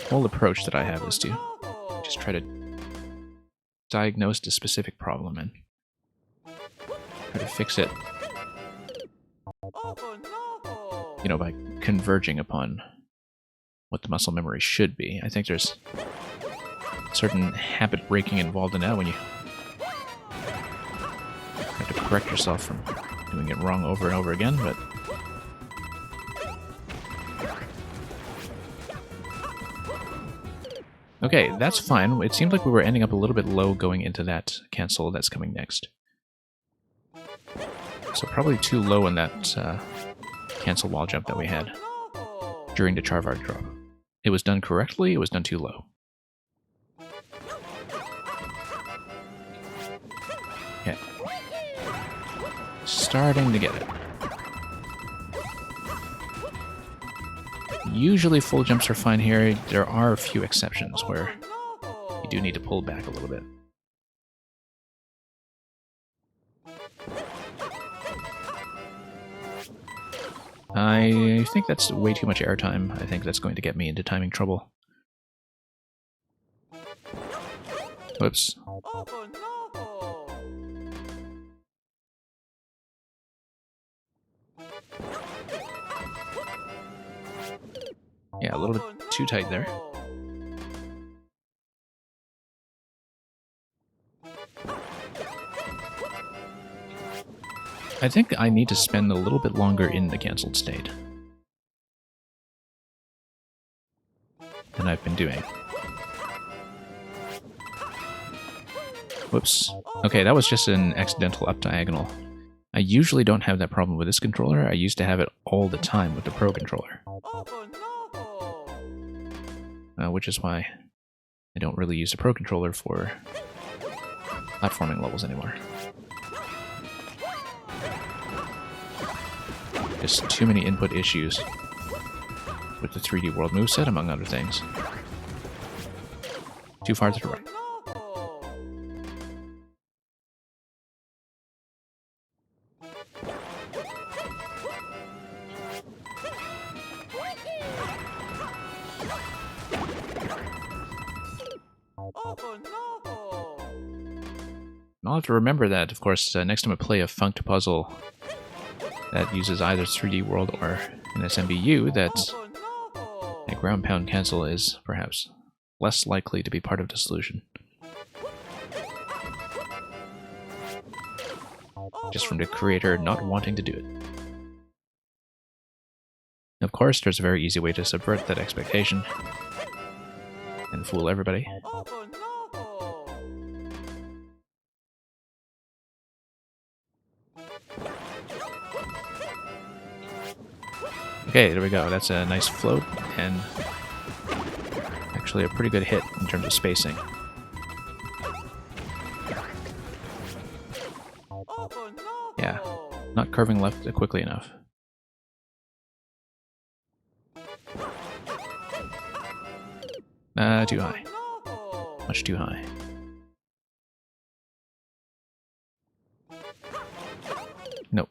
whole approach that I have is to just try to diagnose the specific problem and try to fix it, you know, by converging upon what the muscle memory should be. I think there's certain habit breaking involved in that when you have to correct yourself from doing it wrong over and over again, but okay, that's fine. It seemed like we were ending up a little bit low going into that cancel that's coming next. So probably too low in that cancel wall jump that we had during the Charvard drop. It was done correctly, it was done too low. Yeah. Starting to get it. Usually full jumps are fine here. There are a few exceptions where you do need to pull back a little bit. I think that's way too much airtime. I think that's going to get me into timing trouble. Whoops. Yeah, a little bit too tight there. I think I need to spend a little bit longer in the cancelled state than I've been doing. Whoops. Okay, that was just an accidental up diagonal. I usually don't have that problem with this controller. I used to have it all the time with the Pro controller. Which is why I don't really use the Pro controller for platforming levels anymore. Just too many input issues with the 3D World moveset, among other things. Too far to the right. I'll have to remember that, of course, next time I play a Funked puzzle that uses either 3D World or an SMBU, that a ground pound cancel is perhaps less likely to be part of the solution. Just from the creator not wanting to do it. Of course, there's a very easy way to subvert that expectation and fool everybody. Okay, there we go. That's a nice float, and actually a pretty good hit in terms of spacing. Yeah, not curving left quickly enough. Too high. Much too high. Nope.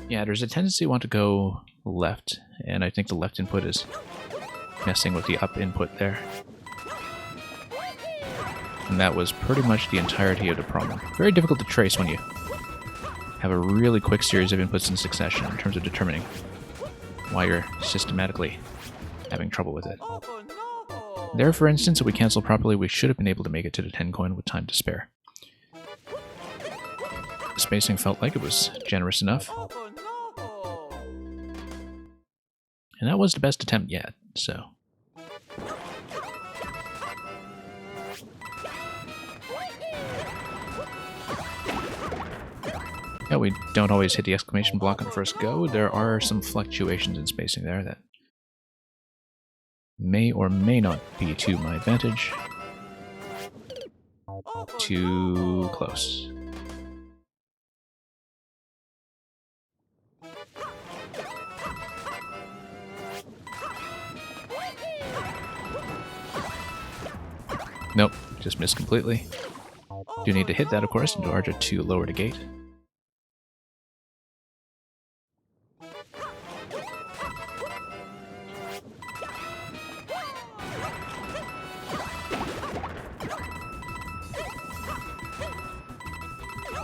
Yeah, there's a tendency to want to go left, and I think the left input is messing with the up input there. And that was pretty much the entirety of the problem. Very difficult to trace when you have a really quick series of inputs in succession in terms of determining why you're systematically having trouble with it. There, for instance, if we cancel properly, we should have been able to make it to the 10 coin with time to spare. The spacing felt like it was generous enough. And that was the best attempt yet, so... Yeah, we don't always hit the exclamation block on first go. There are some fluctuations in spacing there that may or may not be to my advantage. Too close. Nope, just missed completely. Do need to hit that, of course, in order to lower the gate.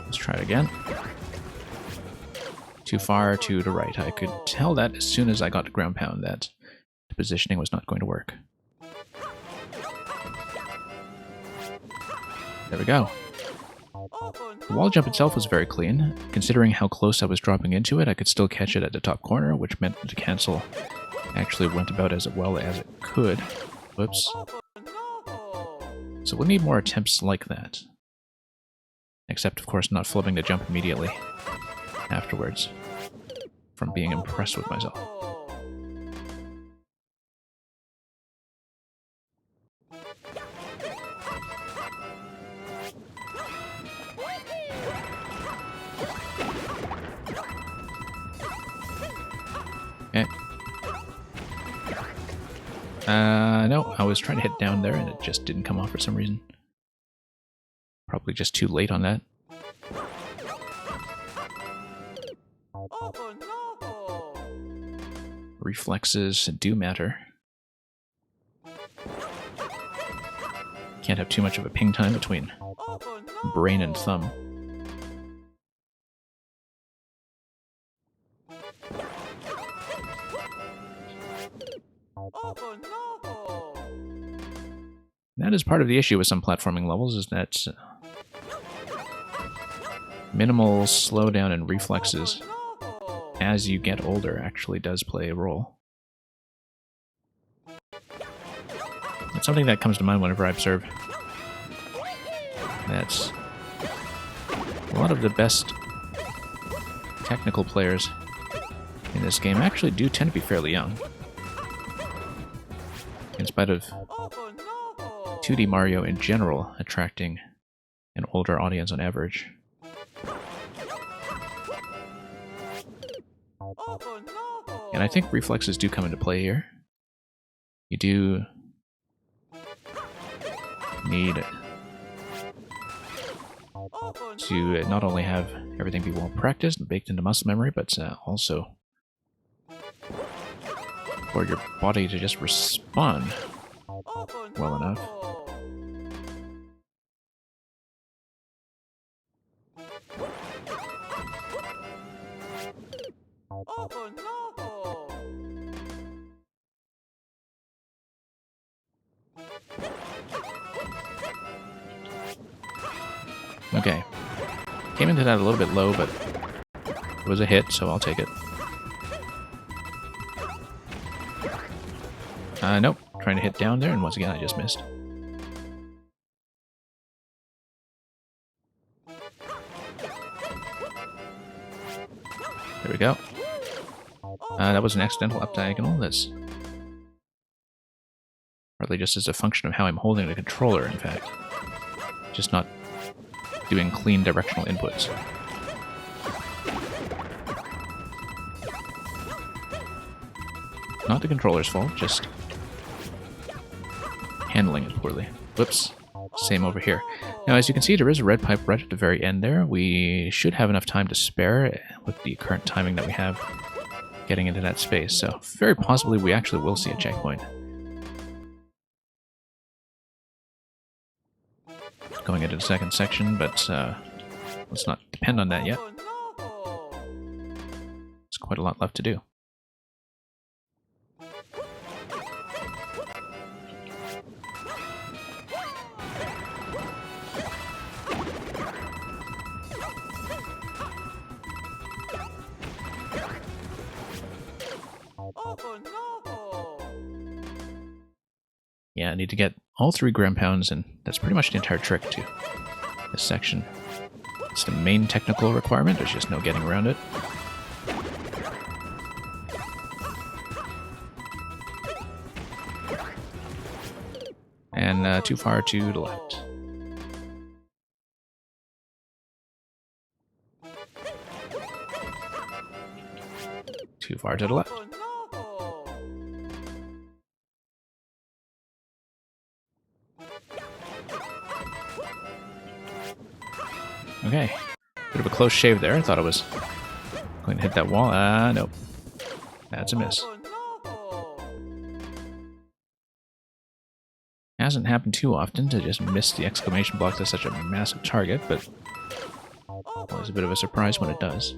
Let's try it again. Too far to the right. I could tell that as soon as I got to ground pound that the positioning was not going to work. There we go. The wall jump itself was very clean. Considering how close I was dropping into it, I could still catch it at the top corner, which meant that the cancel actually went about as well as it could. Whoops. So we'll need more attempts like that. Except, of course, not flipping the jump immediately afterwards from being impressed with myself. Okay. No, I was trying to hit down there and it just didn't come off for some reason. Probably just too late on that. Reflexes do matter. Can't have too much of a ping time between brain and thumb. That is part of the issue with some platforming levels, is that minimal slowdown and reflexes as you get older actually does play a role. It's something that comes to mind whenever I observe that a lot of the best technical players in this game actually do tend to be fairly young, in spite of 2D Mario in general attracting an older audience on average. And I think reflexes do come into play here. You do need to not only have everything be well practiced and baked into muscle memory, but also for your body to just respond well enough. Okay. Came into that a little bit low, but it was a hit, so I'll take it. Nope. Trying to hit down there, and once again I just missed. There we go. That was an accidental up diagonal. That's partly just as a function of how I'm holding the controller, in fact. Just not doing clean directional inputs. Not the controller's fault, just handling it poorly. Whoops. Same over here. Now, as you can see, there is a red pipe right at the very end there. We should have enough time to spare with the current timing that we have. getting into that space, so very possibly we actually will see a checkpoint. Going into the second section, but let's not depend on that yet. There's quite a lot left to do. Yeah, I need to get all 3 ground pounds, and that's pretty much the entire trick to this section. It's the main technical requirement, there's just no getting around it. And too far to the left. Too far to the left. Okay, bit of a close shave there. I thought I was going to hit that wall. Nope. That's a miss. Hasn't happened too often to just miss the exclamation block to such a massive target, but always a bit of a surprise when it does.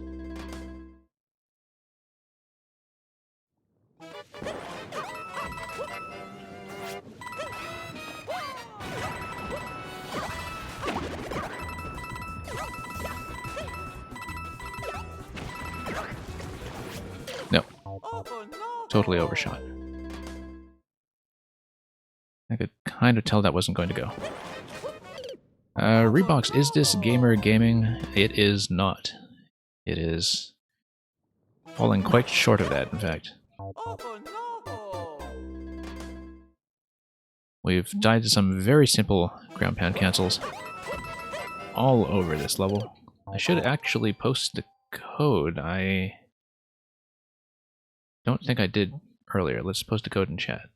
Nope. Totally overshot. I could kind of tell that wasn't going to go. Reeboks, is this gamer gaming? It is not. It is falling quite short of that, in fact. We've died to some very simple ground pound cancels all over this level. I should actually post the code. I don't think I did earlier. Let's post the code in chat.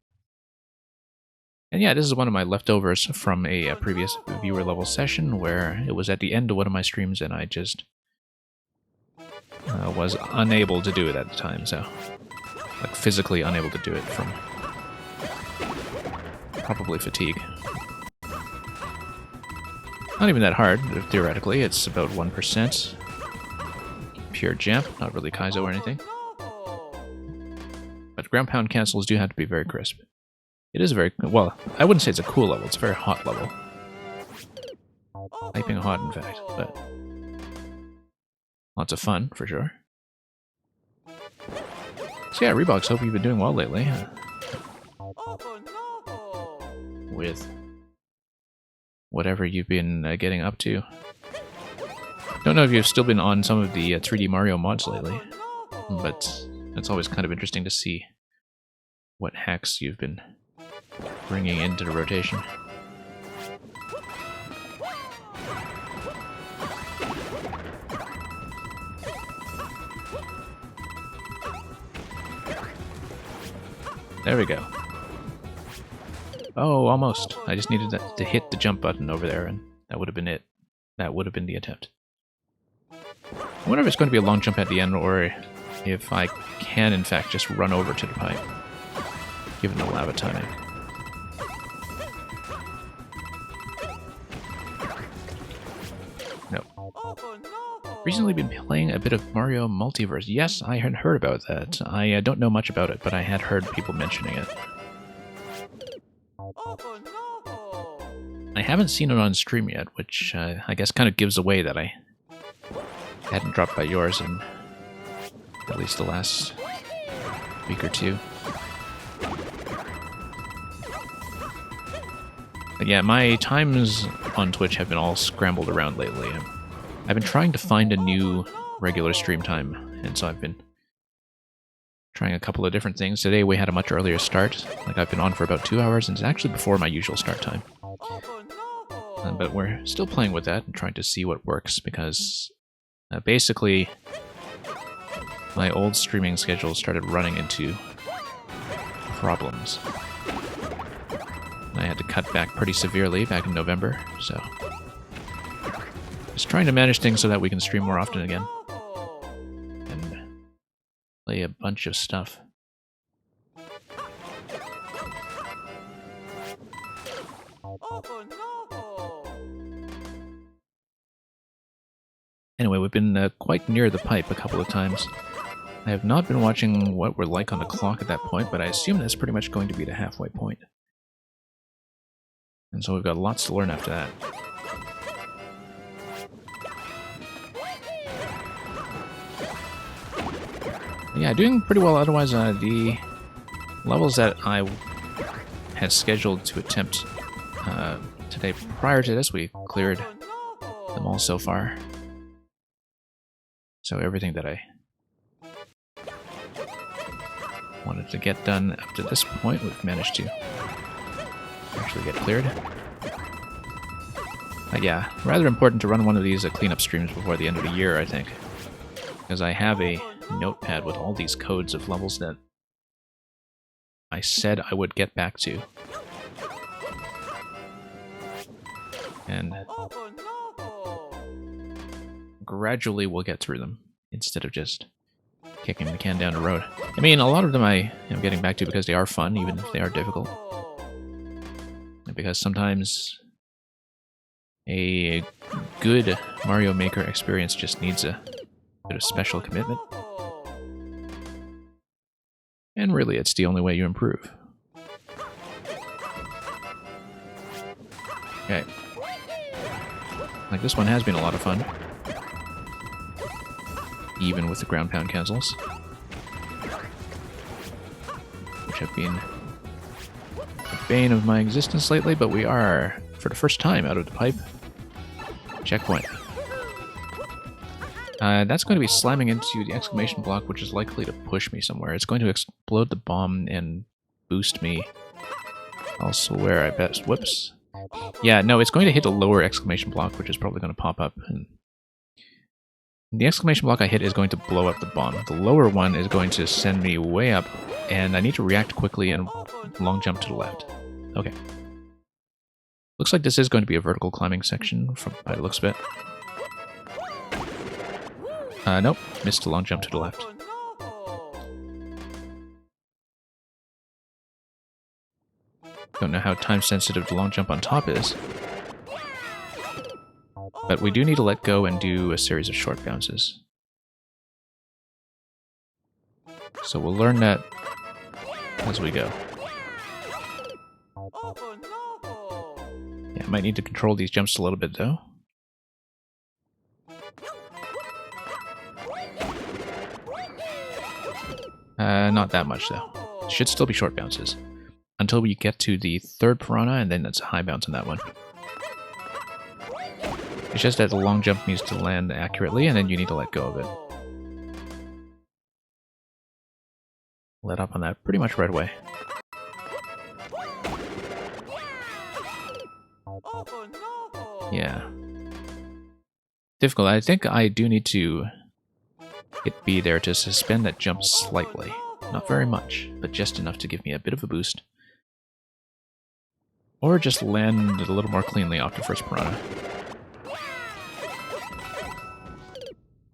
And yeah, this is one of my leftovers from a previous viewer level session where it was at the end of one of my streams and I just was unable to do it at the time, so like physically unable to do it from probably fatigue. Not even that hard, theoretically. It's about 1%. Pure jump, not really Kaizo or anything. But ground pound cancels do have to be very crisp. It is very, well, I wouldn't say it's a cool level, it's a very hot level. Piping hot, in fact, but lots of fun, for sure. So yeah, Reeboks, hope you've been doing well lately. With whatever you've been getting up to. Don't know if you've still been on some of the 3D Mario mods lately, but it's always kind of interesting to see what hacks you've been bringing into the rotation. There we go. Oh, almost. I just needed to hit the jump button over there, and that would have been it. That would have been the attempt. I wonder if it's going to be a long jump at the end, or if I can, in fact, just run over to the pipe, given the lava timing. No. Recently been playing a bit of Mario Multiverse. Yes, I had heard about that. I don't know much about it, but I had heard people mentioning it. I haven't seen it on stream yet, which I guess kind of gives away that I hadn't dropped by yours in at least the last week or two. But yeah, my times on Twitch have been all scrambled around lately. I've been trying to find a new regular stream time, and so I've been trying a couple of different things. Today we had a much earlier start, like I've been on for about 2 hours, and it's actually before my usual start time. But we're still playing with that and trying to see what works, because basically my old streaming schedule started running into problems. I had to cut back pretty severely back in November, so just trying to manage things so that we can stream more often again. And play a bunch of stuff. Anyway, we've been quite near the pipe a couple of times. I have not been watching what we're like on the clock at that point, but I assume that's pretty much going to be the halfway point. And so we've got lots to learn after that. Yeah, doing pretty well otherwise. The levels that I had scheduled to attempt today prior to this, we cleared them all so far. So everything that I wanted to get done up to this point, we've managed to actually get cleared. Yeah, rather important to run one of these cleanup streams before the end of the year, I think. Because I have a notepad with all these codes of levels that I said I would get back to. And gradually we'll get through them, instead of just kicking the can down the road. I mean, a lot of them I am getting back to because they are fun, even if they are difficult. And because sometimes a good Mario Maker experience just needs a bit of special commitment. And really, it's the only way you improve. Okay. Like, this one has been a lot of fun. Even with the ground pound cancels. Which have been the bane of my existence lately, but we are, for the first time, out of the pipe. Checkpoint. That's going to be slamming into the exclamation block, which is likely to push me somewhere. It's going to explode the bomb and boost me elsewhere, I bet. Whoops. Yeah, no, it's going to hit a lower exclamation block, which is probably going to pop up. And the exclamation block I hit is going to blow up the bomb. The lower one is going to send me way up, and I need to react quickly and long jump to the left. Okay. Looks like this is going to be a vertical climbing section, by the looks of it. Nope. Missed a long jump to the left. Don't know how time-sensitive the long jump on top is. But we do need to let go and do a series of short bounces. So we'll learn that as we go. Yeah, I might need to control these jumps a little bit, though. Not that much, though. Should still be short bounces. Until we get to the third piranha, and then it's a high bounce on that one. It's just that the long jump needs to land accurately, and then you need to let go of it. Let up on that pretty much right away. Yeah. Difficult. I think I do need to hit B there to suspend that jump slightly. Not very much, but just enough to give me a bit of a boost. Or just land it a little more cleanly off the first piranha.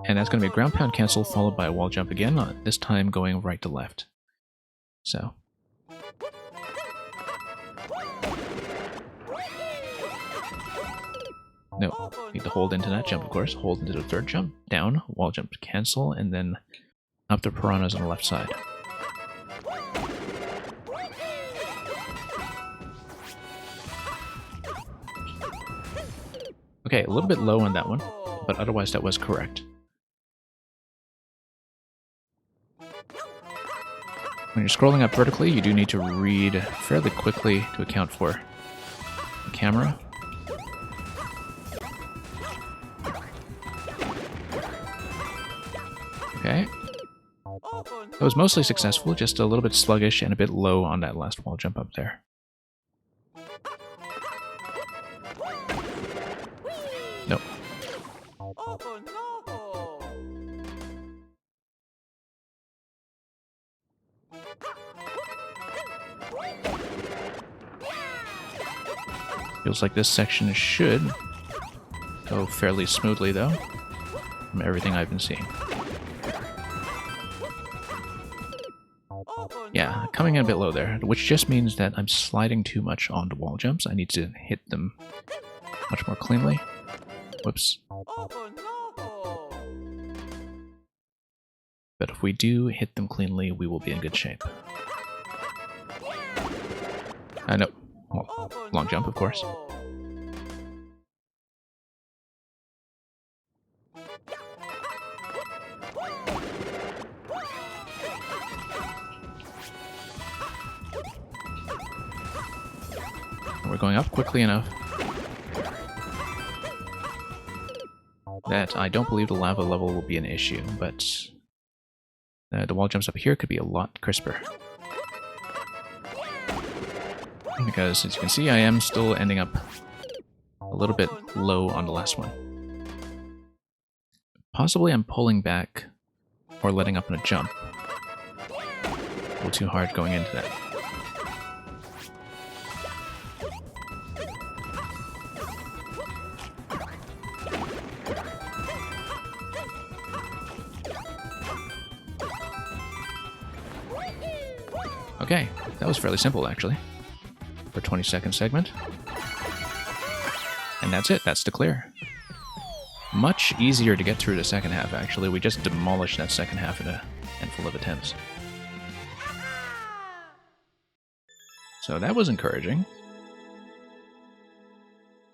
And that's going to be a ground pound cancel followed by a wall jump again, this time going right to left. So. No, need to hold into that jump, of course. Hold into the third jump, down, wall jump to cancel, and then up the piranhas on the left side. Okay, a little bit low on that one, but otherwise that was correct. When you're scrolling up vertically, you do need to read fairly quickly to account for the camera. Okay. That was mostly successful, just a little bit sluggish and a bit low on that last wall jump up there. Nope. Feels like this section should go fairly smoothly, though, from everything I've been seeing. Yeah, coming in a bit low there, which just means that I'm sliding too much onto wall jumps. I need to hit them much more cleanly. Whoops. But if we do hit them cleanly, we will be in good shape. No. Well, long jump, of course. We're going up quickly enough that I don't believe the lava level will be an issue, but the wall jumps up here could be a lot crisper. Because, as you can see, I am still ending up a little bit low on the last one. Possibly I'm pulling back or letting up on a jump. A little too hard going into that. Okay, that was fairly simple actually. For a 20-second segment. And that's it, that's the clear. Much easier to get through the second half, actually. We just demolished that second half in a handful of attempts. So that was encouraging.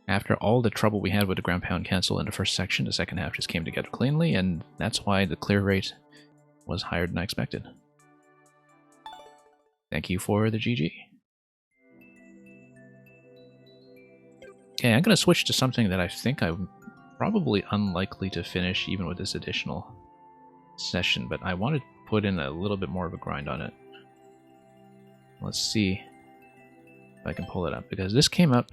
After all the trouble we had with the ground pound cancel in the first section, the second half just came together cleanly, and that's why the clear rate was higher than I expected. Thank you for the GG. Okay, I'm going to switch to something that I think I'm probably unlikely to finish even with this additional session, but I want to put in a little bit more of a grind on it. Let's see if I can pull it up, because this came up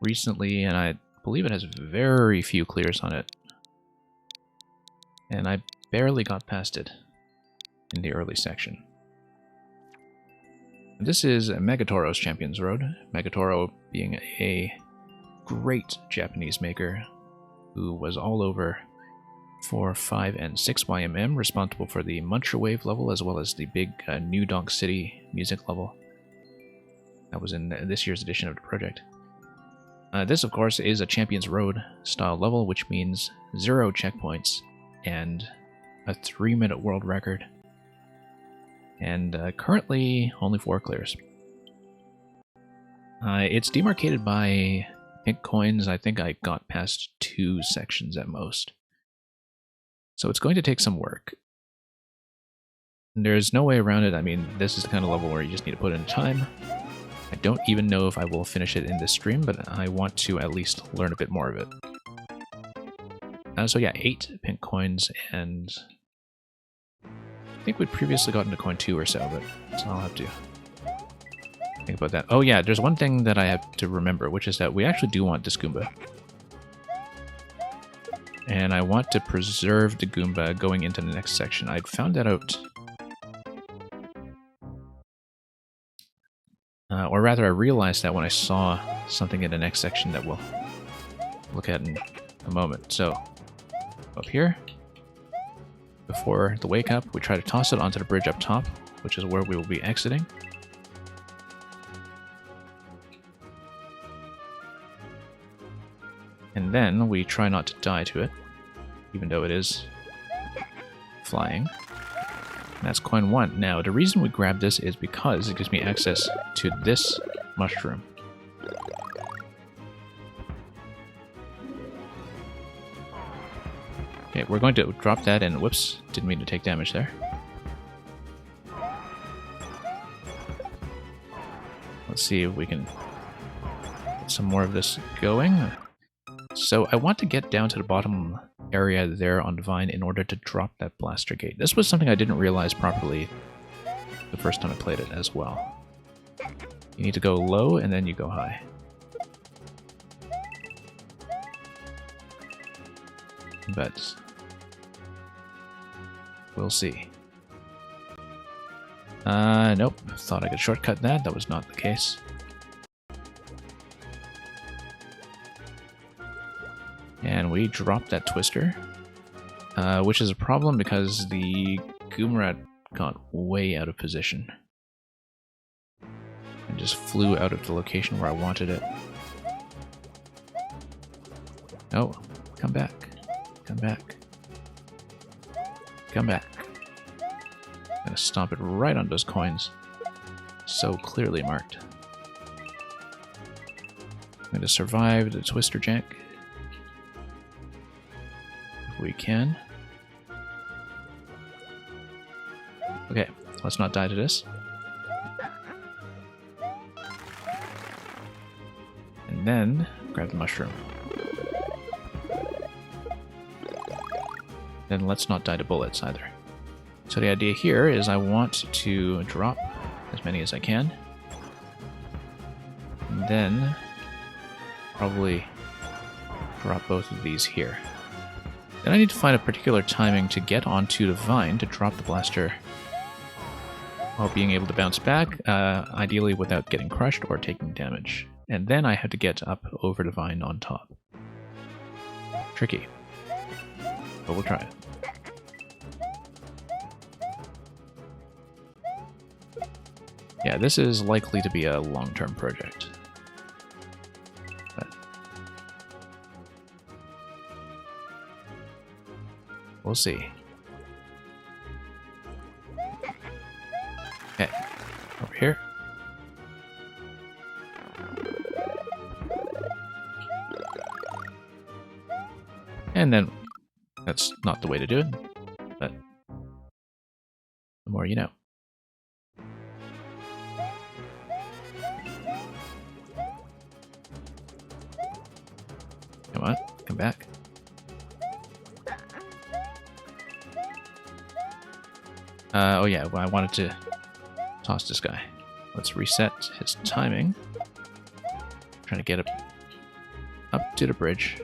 recently and I believe it has very few clears on it. And I barely got past it in the early section. This is Megatoro's Champions Road. Megatoro being a great Japanese maker who was all over 4, 5, and 6 YMM, responsible for the Muncher Wave level as well as the big New Donk City music level. That was in this year's edition of the project. This, of course, is a Champions Road style level, which means 0 checkpoints and a 3-minute world record. And currently only 4 clears. It's demarcated by pink coins. I think I got past 2 sections at most. So it's going to take some work. There's no way around it. I mean, this is the kind of level where you just need to put in time. I don't even know if I will finish it in this stream, but I want to at least learn a bit more of it. So yeah, 8 pink coins, and I think we'd previously gotten to coin 2 or so, but so I'll have to think about that. Oh yeah, there's one thing that I have to remember, which is that we actually do want this Goomba. And I want to preserve the Goomba going into the next section. I'd found that out. Or rather, I realized that when I saw something in the next section that we'll look at in a moment. So, up here, before the wake up, we try to toss it onto the bridge up top, which is where we will be exiting. And then we try not to die to it, even though it is flying. And that's coin 1. Now, the reason we grab this is because it gives me access to this mushroom. Okay, we're going to drop that, and whoops, didn't mean to take damage there. Let's see if we can get some more of this going. So I want to get down to the bottom area there on Vine in order to drop that blaster gate. This was something I didn't realize properly the first time I played it as well. You need to go low and then you go high. But we'll see. Nope. Thought I could shortcut that. That was not the case. And we dropped that twister, which is a problem because the Goomrat got way out of position. And just flew out of the location where I wanted it. Oh, come back. Come back. Come back. I'm gonna stomp it right on those coins. So clearly marked. I'm gonna survive the Twister Jack. If we can. Okay, let's not die to this. And then grab the mushroom. Then let's not die to bullets either. So the idea here is I want to drop as many as I can. And then probably drop both of these here. Then I need to find a particular timing to get onto the vine to drop the blaster while being able to bounce back, ideally without getting crushed or taking damage. And then I have to get up over the vine on top. Tricky. But we'll try it. Yeah, this is likely to be a long-term project. But we'll see. Okay, over here. And then, that's not the way to do it, but the more you know. Come on, come back. Oh yeah, well, I wanted to toss this guy. Let's reset his timing. Trying to get up to the bridge.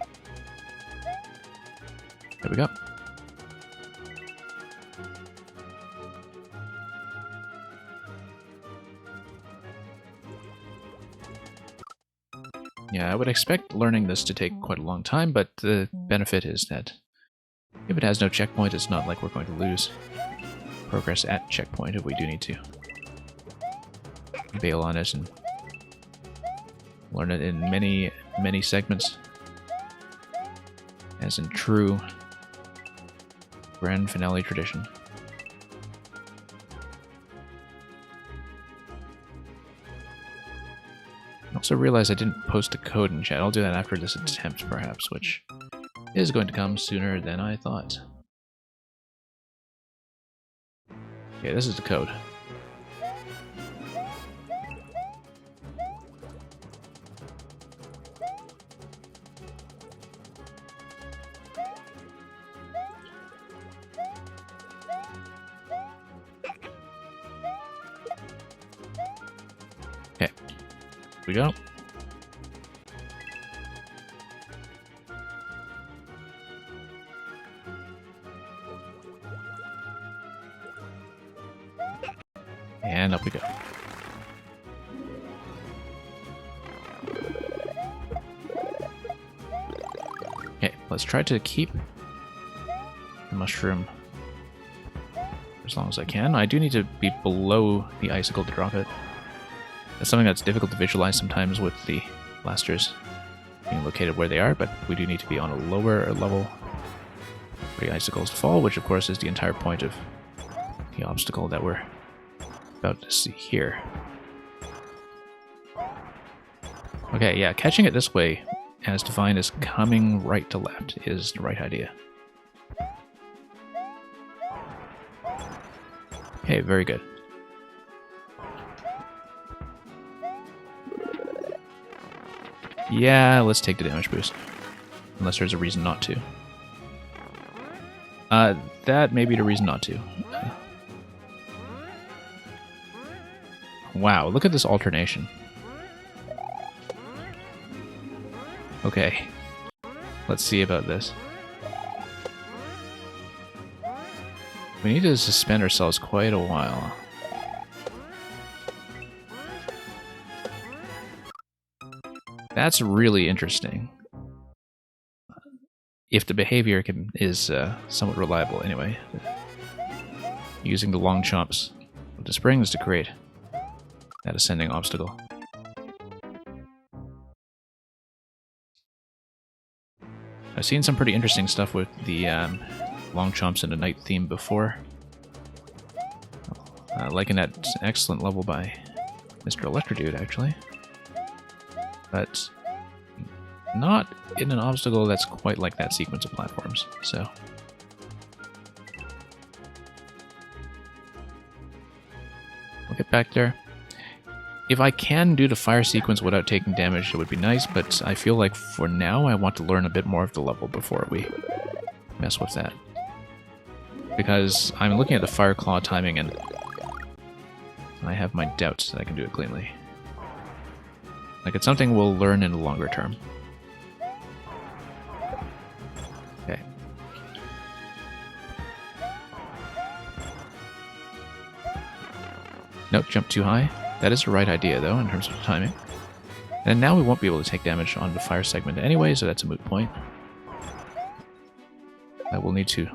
There we go. Yeah, I would expect learning this to take quite a long time, but the benefit is that if it has no checkpoint, it's not like we're going to lose progress at checkpoint if we do need to bail on it and learn it in many segments, as in true grand finale tradition. I also realized I didn't post a code in chat. I'll do that after this attempt, perhaps, which is going to come sooner than I thought. Okay, this is the code. Okay, here we go. And up we go. Okay, let's try to keep the mushroom as long as I can. I do need to be below the icicle to drop it. That's something that's difficult to visualize sometimes with the blasters being located where they are, but we do need to be on a lower level for the icicles to fall, which of course is the entire point of the obstacle that we're about to see here. Okay, yeah, catching it this way, as defined as coming right to left, is the right idea. Okay, very good. Yeah, let's take the damage boost. Unless there's a reason not to. That may be the reason not to. Wow, look at this alternation. Okay, let's see about this. We need to suspend ourselves quite a while. That's really interesting. If the behavior is somewhat reliable, anyway. using the long chomps with the springs to create that ascending obstacle. I've seen some pretty interesting stuff with the long chomps and a night theme before. Liking that excellent level by Mr. Electrodude, actually. But not in an obstacle that's quite like that sequence of platforms, so... We'll get back there. If I can do the fire sequence without taking damage, it would be nice, but I feel like for now I want to learn a bit more of the level before we mess with that. Because I'm looking at the Fire Claw timing and I have my doubts that I can do it cleanly. Like, it's something we'll learn in the longer term. Okay. Nope, jump too high. That is the right idea, though, in terms of timing. And now we won't be able to take damage on the fire segment anyway, so that's a moot point. I will need to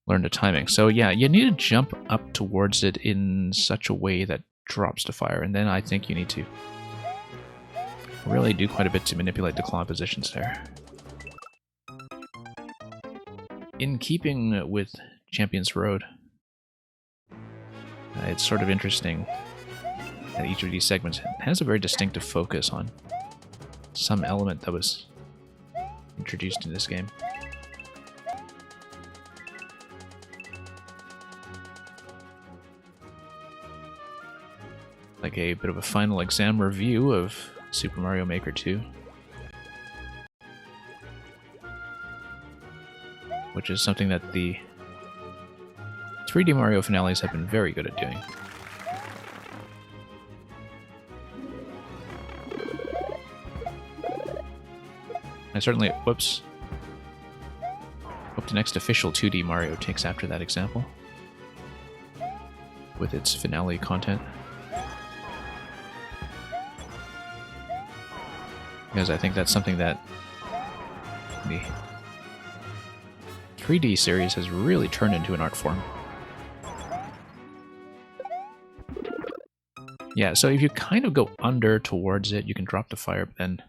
learn the timing. So yeah, you need to jump up towards it in such a way that drops the fire, and then I think you need to really do quite a bit to manipulate the claw positions there. In keeping with Champions Road, it's sort of interesting that each of these segments has a very distinctive focus on some element that was introduced in this game. Like a bit of a final exam review of Super Mario Maker 2. Which is something that the 3D Mario finales have been very good at doing. I certainly, whoops. Hope the next official 2D Mario takes after that example. With its finale content. Because I think that's something that the 3D series has really turned into an art form. Yeah, so if you kind of go under towards it, you can drop the fire, but then...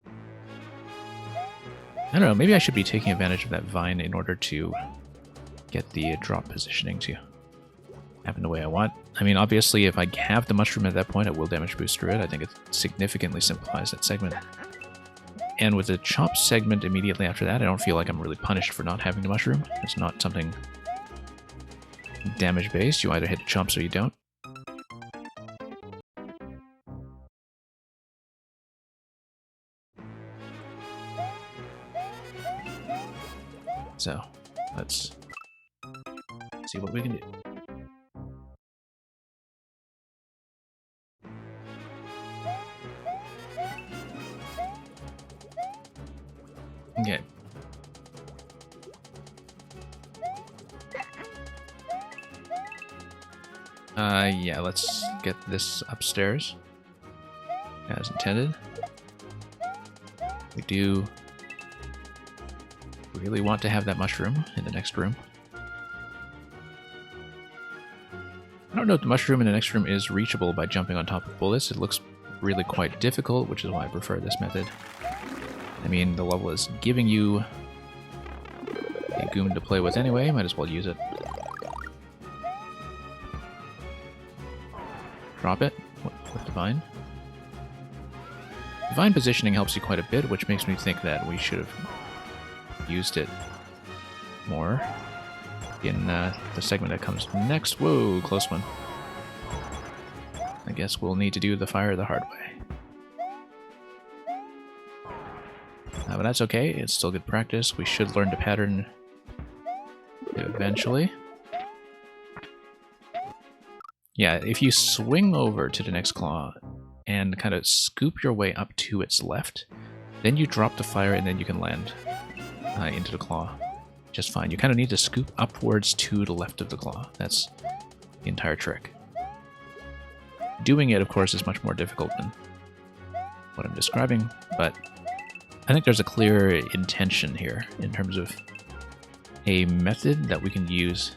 I don't know, maybe I should be taking advantage of that vine in order to get the drop positioning to happen the way I want. I mean, obviously, if I have the mushroom at that point, it will damage boost through it. I think it significantly simplifies that segment. And with the chop segment immediately after that, I don't feel like I'm really punished for not having the mushroom. It's not something damage-based. You either hit the chomps or you don't. So, let's see what we can do. Okay. Yeah, let's get this upstairs as intended. We do really want to have that mushroom in the next room. I don't know if the mushroom in the next room is reachable by jumping on top of bullets. It looks really quite difficult, which is why I prefer this method. I mean, the level is giving you a goom to play with anyway, might as well use it. Drop it with Divine. Divine positioning helps you quite a bit, which makes me think that we should have used it more in the segment that comes next. Whoa, close one. I guess we'll need to do the fire the hard way. But that's okay, it's still good practice. We should learn the pattern eventually. Yeah, if you swing over to the next claw and kind of scoop your way up to its left, then you drop the fire and then you can land into the claw just fine. You kind of need to scoop upwards to the left of the claw. That's the entire trick. Doing it, of course, is much more difficult than what I'm describing, but I think there's a clear intention here in terms of a method that we can use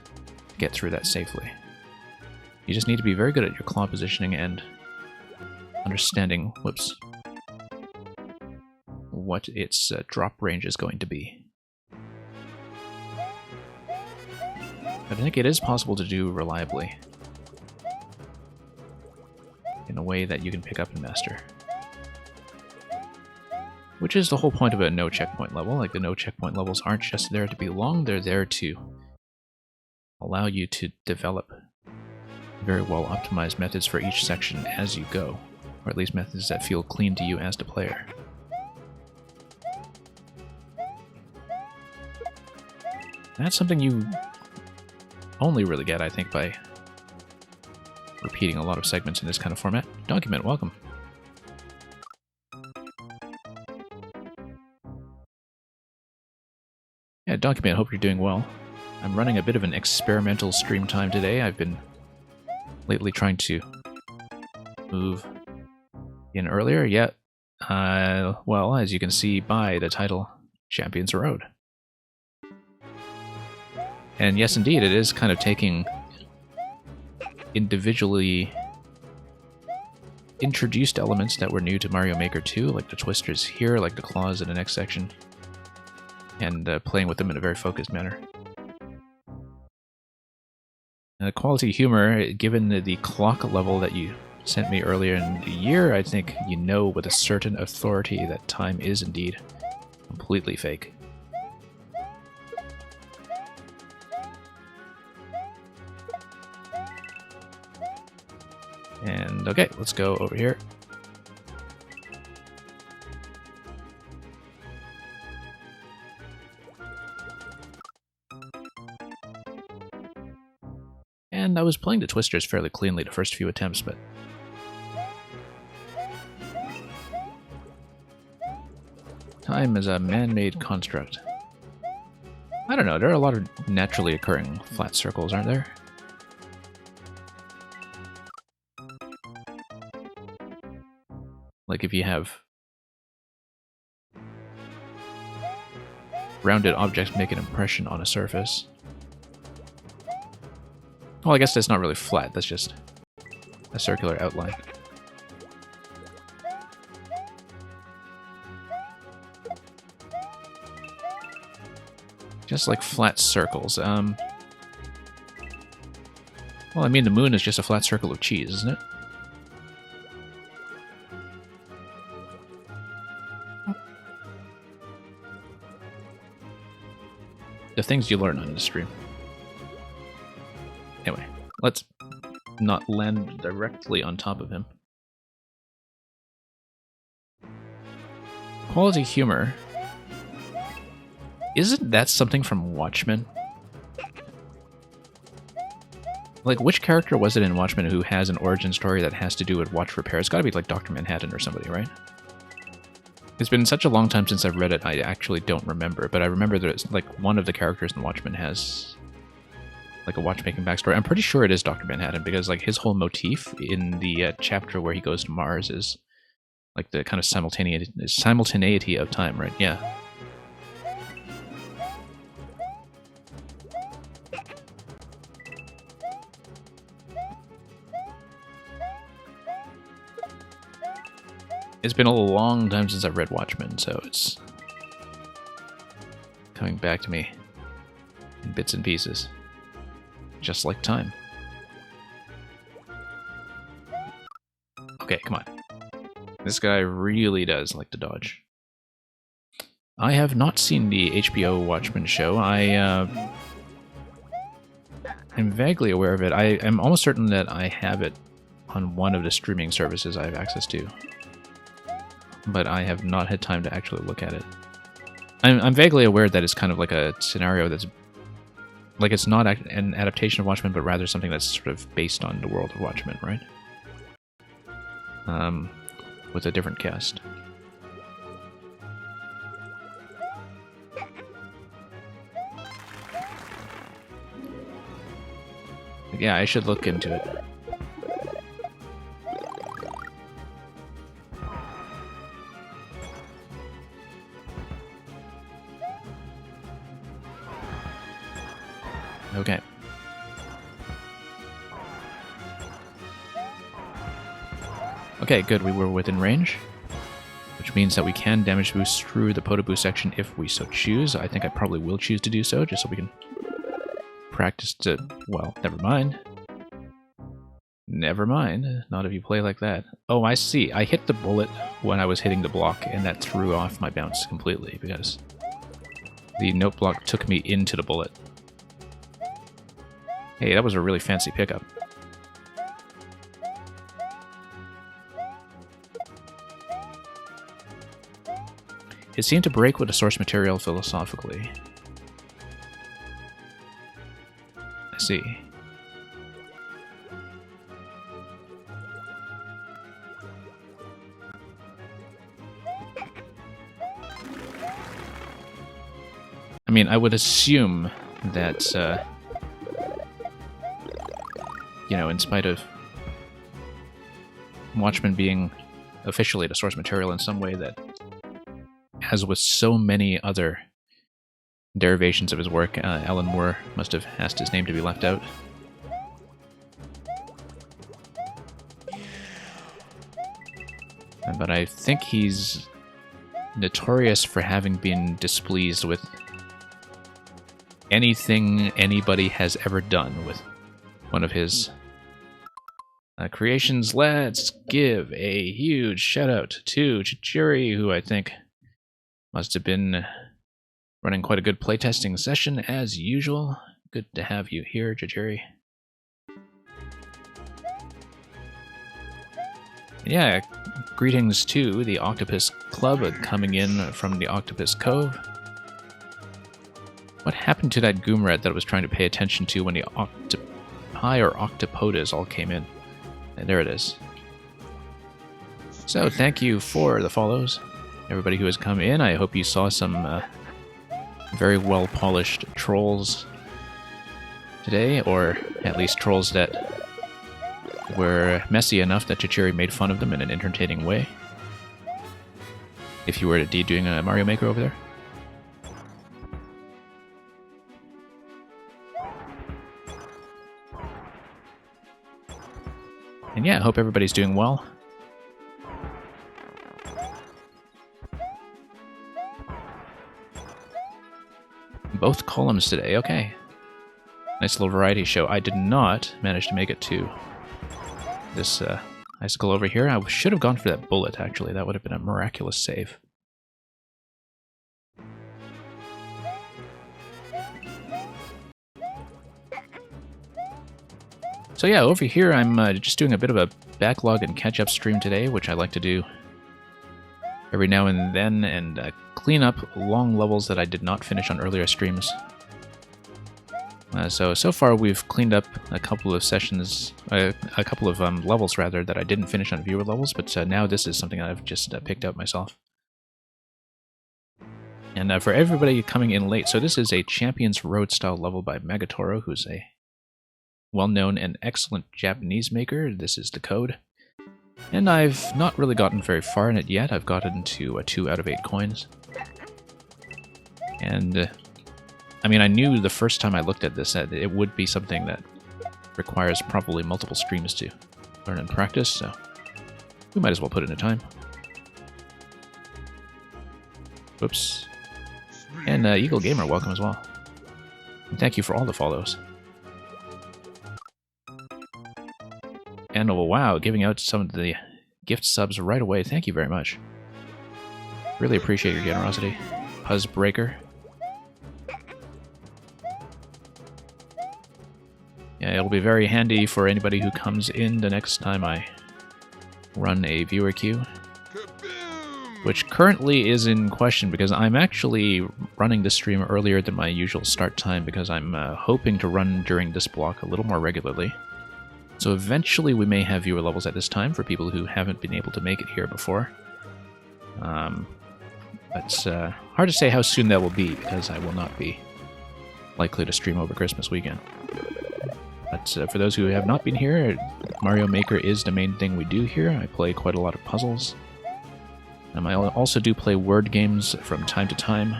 to get through that safely. You just need to be very good at your claw positioning and understanding, what its drop range is going to be. I think it is possible to do reliably in a way that you can pick up and master. Which is the whole point of a no checkpoint level. Like, the no checkpoint levels aren't just there to be long, they're there to allow you to develop very well optimized methods for each section as you go, or at least methods that feel clean to you as the player. That's something you only really get, I think, by repeating a lot of segments in this kind of format. Document, welcome. Yeah, Document, hope you're doing well. I'm running a bit of an experimental stream time today. I've been lately trying to move in earlier, yet, well, as you can see by the title, Champions Road. And yes, indeed, it is kind of taking individually introduced elements that were new to Mario Maker 2, like the twisters here, like the claws in the next section, and playing with them in a very focused manner. And the quality humor, given the clock level that you sent me earlier in the year, I think you know with a certain authority that time is indeed completely fake. And okay, let's go over here. And I was playing the twisters fairly cleanly the first few attempts, but time is a man-made construct. I don't know, there are a lot of naturally occurring flat circles, aren't there? Like if you have rounded objects make an impression on a surface. Well, I guess that's not really flat, that's just a circular outline. Just like flat circles. Well, I mean, the moon is just a flat circle of cheese, isn't it? The things you learn on the stream. Anyway, let's not land directly on top of him. Quality humor. Isn't that something from Watchmen? Like, which character was it in Watchmen who has an origin story that has to do with watch repair? It's gotta be like Dr. Manhattan or somebody, right? It's been such a long time since I've read it, I actually don't remember, but I remember that like one of the characters in Watchmen has like a watchmaking backstory. I'm pretty sure it is Dr. Manhattan, because like his whole motif in the chapter where he goes to Mars is like the kind of simultaneity of time, right? Yeah. It's been a long time since I've read Watchmen, so it's coming back to me in bits and pieces. Just like time. Okay, come on. This guy really does like to dodge. I have not seen the HBO Watchmen show. I'm vaguely aware of it. I am almost certain that I have it on one of the streaming services I have access to, but I have not had time to actually look at it. I'm vaguely aware that it's kind of like a scenario that's like it's not an adaptation of Watchmen, but rather something that's sort of based on the world of Watchmen, right? With a different cast. Yeah, I should look into it. Okay. Okay, good. We were within range, which means that we can damage boost through the Podoboo section if we so choose. I think I probably will choose to do so, just so we can practice to... Well, never mind. Never mind. Not if you play like that. Oh, I see. I hit the bullet when I was hitting the block, and that threw off my bounce completely, because the note block took me into the bullet. Hey, that was a really fancy pickup. It seemed to break with the source material philosophically. I see. I mean, I would assume that, you know, in spite of Watchmen being officially the source material in some way, that, as with so many other derivations of his work, Alan Moore must have asked his name to be left out. But I think he's notorious for having been displeased with anything anybody has ever done with one of his creations. Let's give a huge shout out to Chijiri, who I think must have been running quite a good playtesting session as usual. Good to have you here, Chijiri. Yeah, greetings to the Octopus Club coming in from the Octopus Cove. What happened to that Goomrat that I was trying to pay attention to when the Octopi or Octopodas all came in? And there it is. So, thank you for the follows, everybody who has come in. I hope you saw some very well-polished trolls today, or at least trolls that were messy enough that Chichiri made fun of them in an entertaining way. If you were indeed doing a Mario Maker over there. And yeah, I hope everybody's doing well. Both columns today, okay. Nice little variety show. I did not manage to make it to this icicle over here. I should have gone for that bullet, actually. That would have been a miraculous save. So yeah, over here I'm just doing a bit of a backlog and catch-up stream today, which I like to do every now and then, and clean up long levels that I did not finish on earlier streams. So far we've cleaned up a couple of sessions, a couple of levels rather, that I didn't finish on viewer levels, but now this is something I've just picked up myself. And for everybody coming in late, so this is a Champions Road style level by Megatoro, who's a well-known and excellent Japanese maker. This is the code. And I've not really gotten very far in it yet. I've gotten to 2 out of 8 coins. And I mean, I knew the first time I looked at this that it would be something that requires probably multiple streams to learn and practice, so we might as well put in the time. Oops. And Eagle Gamer, welcome as well. And thank you for all the follows. And oh, wow, giving out some of the gift subs right away. Thank you very much. Really appreciate your generosity. Puzzbreaker. Yeah, it'll be very handy for anybody who comes in the next time I run a viewer queue. Which currently is in question because I'm actually running this stream earlier than my usual start time because I'm hoping to run during this block a little more regularly. So eventually we may have viewer levels at this time for people who haven't been able to make it here before. But hard to say how soon that will be because I will not be likely to stream over Christmas weekend. But for those who have not been here, Mario Maker is the main thing we do here. I play quite a lot of puzzles. I also do play word games from time to time.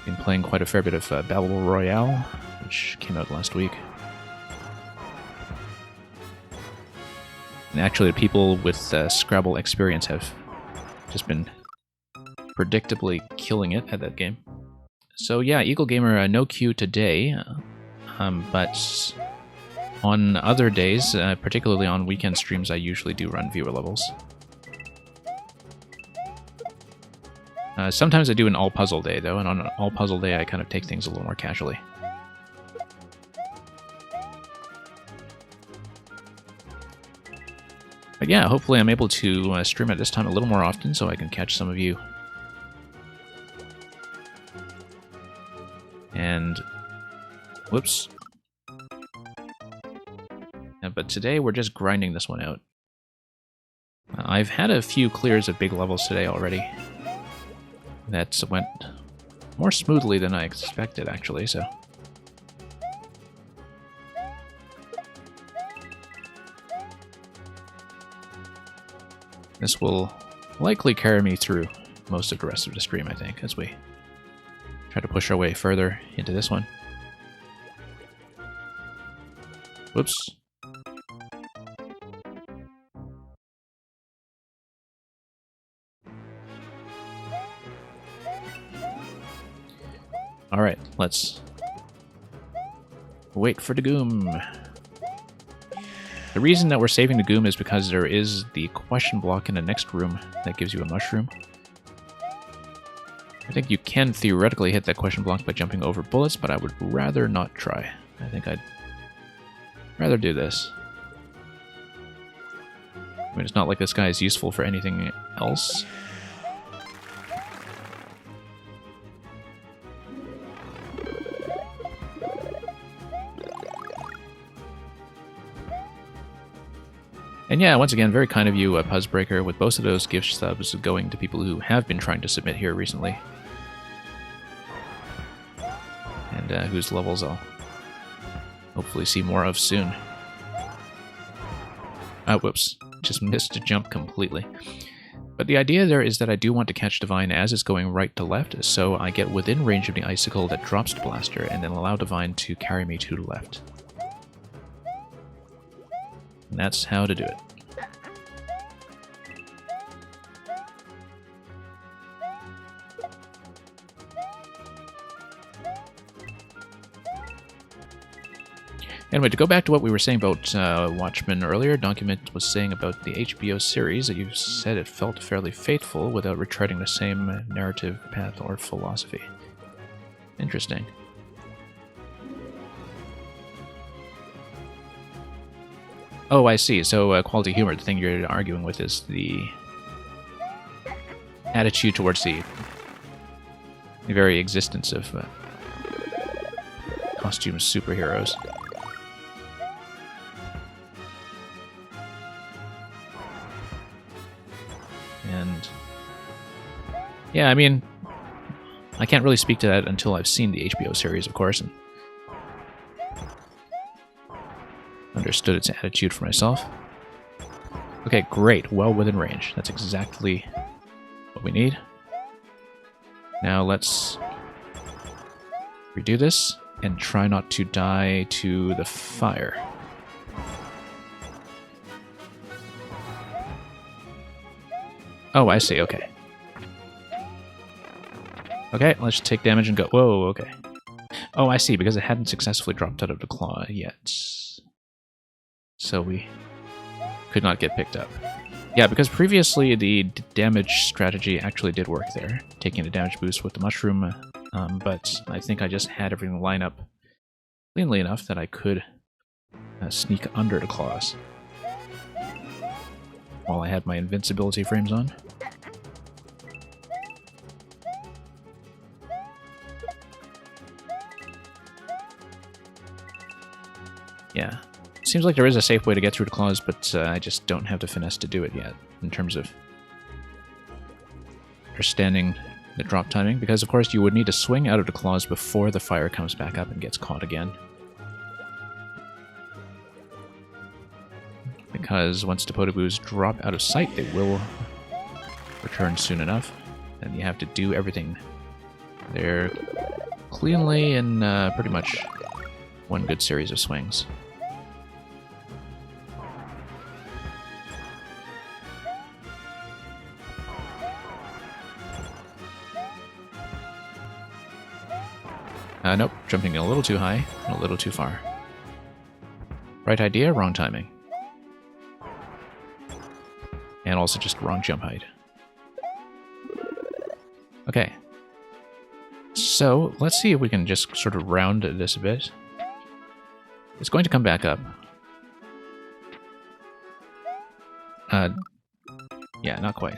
Been playing quite a fair bit of Battle Royale, which came out last week. And actually, the people with Scrabble experience have just been predictably killing it at that game. So yeah, Eagle Gamer, no queue today, but on other days, particularly on weekend streams, I usually do run viewer levels. Sometimes I do an all-puzzle day, though, and on an all-puzzle day I kind of take things a little more casually. But yeah, hopefully I'm able to stream at this time a little more often so I can catch some of you. And... whoops. But today we're just grinding this one out. I've had a few clears of big levels today already. That went more smoothly than I expected, actually, so... This will likely carry me through most of the rest of the stream, I think, as we try to push our way further into this one. Whoops. Alright, let's wait for the Goom. The reason that we're saving the Goom is because there is the question block in the next room that gives you a mushroom. I think you can theoretically hit that question block by jumping over bullets, but I would rather not try. I think I'd rather do this. I mean, it's not like this guy is useful for anything else. And yeah, once again, very kind of you, Puzzbreaker, with both of those gift subs going to people who have been trying to submit here recently. And whose levels I'll hopefully see more of soon. Whoops. Just missed a jump completely. But the idea there is that I do want to catch Divine as it's going right to left, so I get within range of the icicle that drops the blaster, and then allow Divine to carry me to the left. And that's how to do it. Anyway, to go back to what we were saying about Watchmen earlier, Document was saying about the HBO series that you said it felt fairly faithful without retreading the same narrative path or philosophy. Interesting. Oh, I see. So quality humor, the thing you're arguing with is the attitude towards the very existence of costume superheroes. And yeah, I mean, I can't really speak to that until I've seen the HBO series, of course, and understood its attitude for myself. Okay, great. Well within range. That's exactly what we need. Now let's redo this and try not to die to the fire. Oh, I see. Okay. Okay, let's take damage and go. Whoa, okay. Oh, I see. Because it hadn't successfully dropped out of the claw yet. So we could not get picked up. Yeah, because previously the damage strategy actually did work there, taking a damage boost with the mushroom, but I think I just had everything line up cleanly enough that I could sneak under the claws while I had my invincibility frames on. Yeah. Seems like there is a safe way to get through the claws, but I just don't have the finesse to do it yet, in terms of understanding the drop timing, because of course you would need to swing out of the claws before the fire comes back up and gets caught again. Because once the Podoboos drop out of sight, they will return soon enough, and you have to do everything there cleanly and pretty much one good series of swings. Nope, jumping a little too high, and a little too far. Right idea, wrong timing. And also just wrong jump height. Okay. So, let's see if we can just sort of round this a bit. It's going to come back up. Yeah, not quite.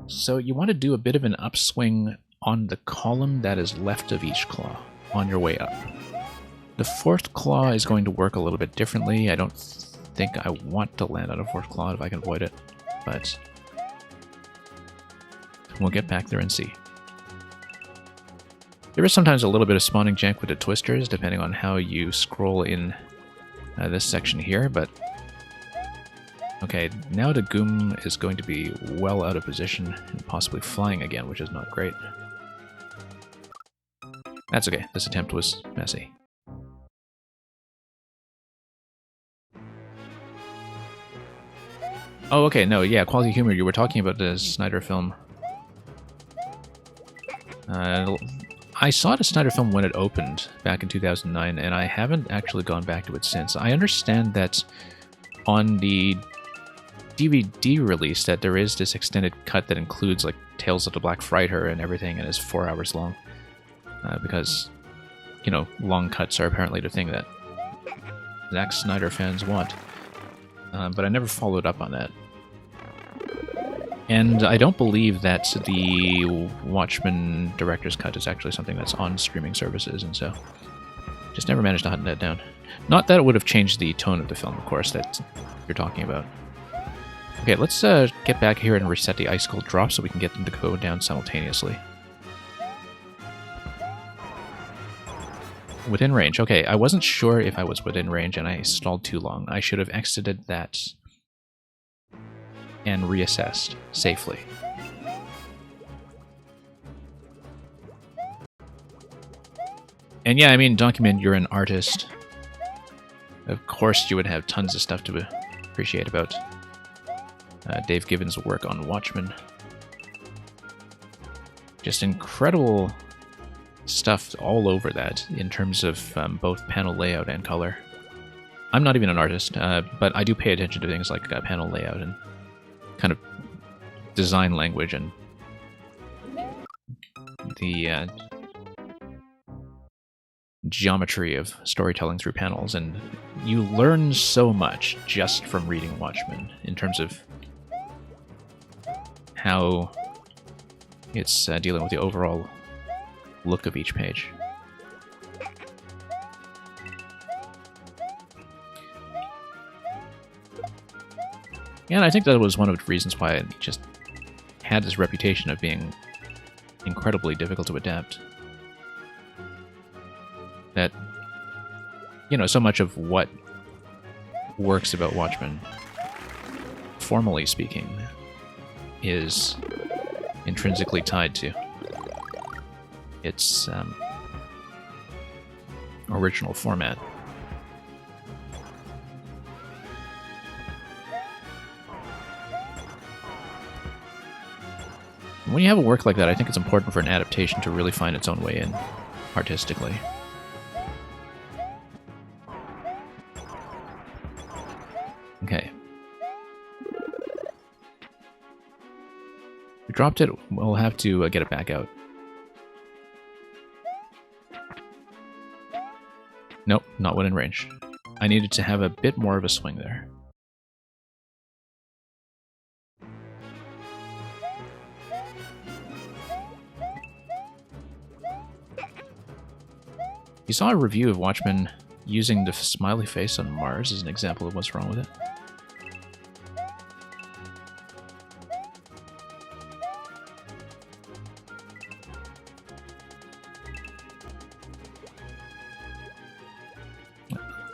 So you want to do a bit of an upswing on the column that is left of each claw on your way up. The fourth claw is going to work a little bit differently. I don't think I want to land on a fourth claw if I can avoid it, but we'll get back there and see. There is sometimes a little bit of spawning jank with the twisters, depending on how you scroll in this section here, but okay, now the Goom is going to be well out of position and possibly flying again, which is not great. That's okay, this attempt was messy. Oh, okay, no, yeah, Quality Humor, you were talking about the Snyder film. I saw the Snyder film when it opened back in 2009, and I haven't actually gone back to it since. I understand that on the DVD release that there is this extended cut that includes like Tales of the Black Frighter and everything, and is 4 hours long. Because, you know, long cuts are apparently the thing that Zack Snyder fans want. But I never followed up on that. And I don't believe that the Watchmen Director's Cut is actually something that's on streaming services, and so just never managed to hunt that down. Not that it would have changed the tone of the film, of course, that you're talking about. Okay, let's get back here and reset the icicle drop so we can get them to go down simultaneously. Within range. Okay, I wasn't sure if I was within range and I stalled too long. I should have exited that and reassessed safely. And yeah, I mean, Document, you're an artist. Of course you would have tons of stuff to appreciate about Dave Gibbons' work on Watchmen. Just incredible stuff all over that in terms of both panel layout and color. I'm not even an artist, but I do pay attention to things like panel layout and kind of design language and the geometry of storytelling through panels, and you learn so much just from reading Watchmen in terms of how it's dealing with the overall look of each page. And I think that was one of the reasons why it just had this reputation of being incredibly difficult to adapt. That, you know, so much of what works about Watchmen, formally speaking, is intrinsically tied to its original format. When you have a work like that, I think it's important for an adaptation to really find its own way in, artistically. Okay. We dropped it, we'll have to get it back out. Nope, not within range. I needed to have a bit more of a swing there. You saw a review of Watchmen using the smiley face on Mars as an example of what's wrong with it.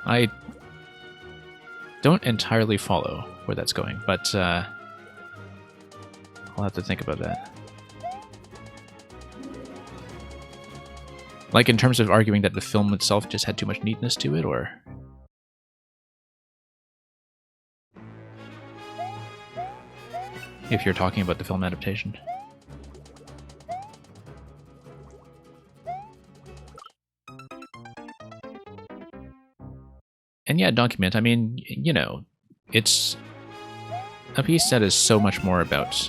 I don't entirely follow where that's going, but I'll have to think about that. Like in terms of arguing that the film itself just had too much neatness to it, or? If you're talking about the film adaptation. And yeah, Document, I mean, you know, it's a piece that is so much more about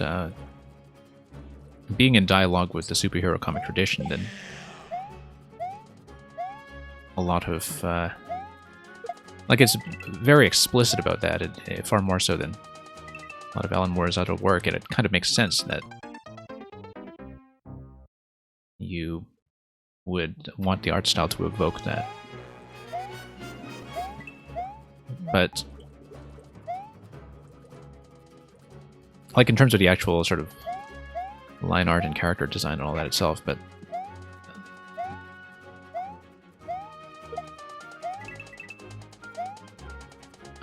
being in dialogue with the superhero comic tradition than a lot of... like, it's very explicit about that, far more so than a lot of Alan Moore's other work, and it kind of makes sense that you would want the art style to evoke that. But, like, in terms of the actual sort of line art and character design and all that itself, but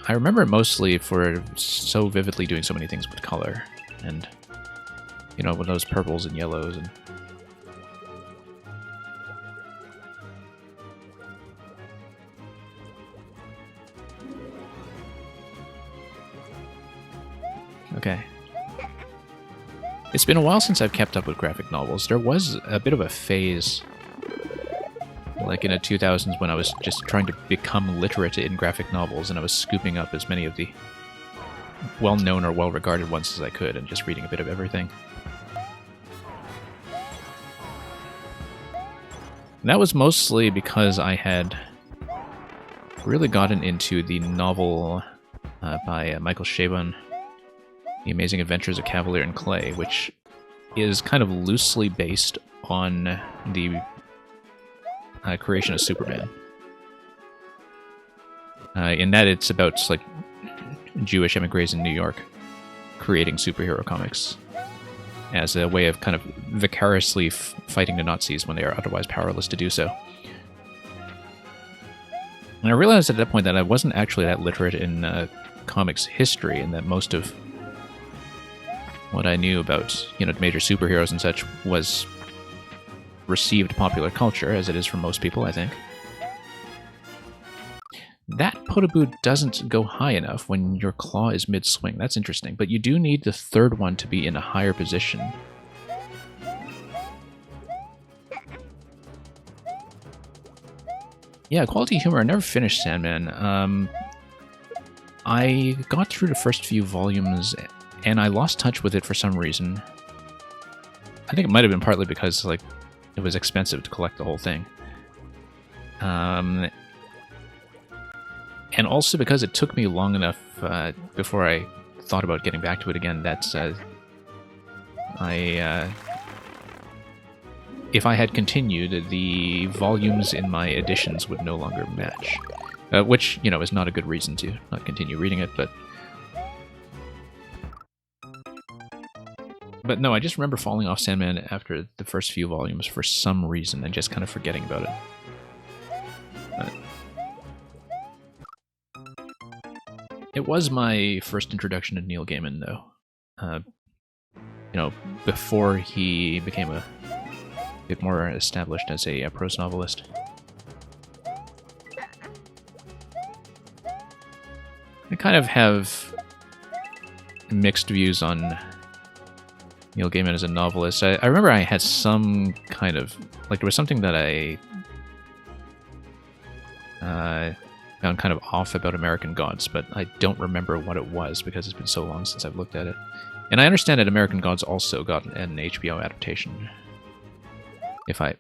I remember it mostly for so vividly doing so many things with color, and, you know, with those purples and yellows and... Okay. It's been a while since I've kept up with graphic novels. There was a bit of a phase, like in the 2000s, when I was just trying to become literate in graphic novels, and I was scooping up as many of the well-known or well-regarded ones as I could, and just reading a bit of everything. And that was mostly because I had really gotten into the novel by Michael Chabon, The Amazing Adventures of Kavalier and Clay, which is kind of loosely based on the creation of Superman. In that it's about, like, Jewish emigres in New York creating superhero comics as a way of kind of vicariously fighting the Nazis when they are otherwise powerless to do so. And I realized at that point that I wasn't actually that literate in comics history, and that most of what I knew about, you know, major superheroes and such was received popular culture, as it is for most people, I think. That Podoboo doesn't go high enough when your claw is mid-swing. That's interesting, but you do need the third one to be in a higher position. Yeah, quality humor. I never finished Sandman. I got through the first few volumes, and I lost touch with it for some reason. I think it might have been partly because, like, it was expensive to collect the whole thing. And also because it took me long enough before I thought about getting back to it again that if I had continued, the volumes in my editions would no longer match. Which, you know, is not a good reason to not continue reading it, but... But no, I just remember falling off Sandman after the first few volumes for some reason and just kind of forgetting about it. It was my first introduction to Neil Gaiman, though. You know, before he became a bit more established as a prose novelist. I kind of have mixed views on Neil Gaiman as a novelist. I remember I had some kind of... like, there was something that I found kind of off about American Gods, but I don't remember what it was because it's been so long since I've looked at it. And I understand that American Gods also got an HBO adaptation, if I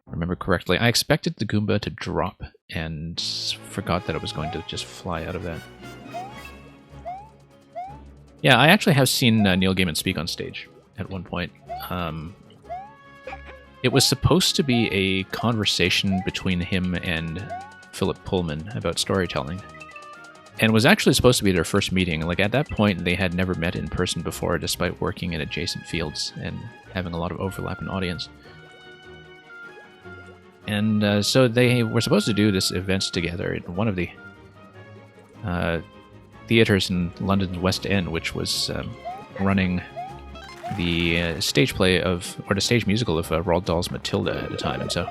remember correctly. I expected the Goomba to drop and forgot that it was going to just fly out of that. Yeah, I actually have seen Neil Gaiman speak on stage at one point. It was supposed to be a conversation between him and Philip Pullman about storytelling. And it was actually supposed to be their first meeting. Like, at that point, they had never met in person before, despite working in adjacent fields and having a lot of overlap in audience. And so they were supposed to do this event together in one of the theaters in London's West End, which was running the stage play of, or the stage musical of Roald Dahl's Matilda at the time, and so.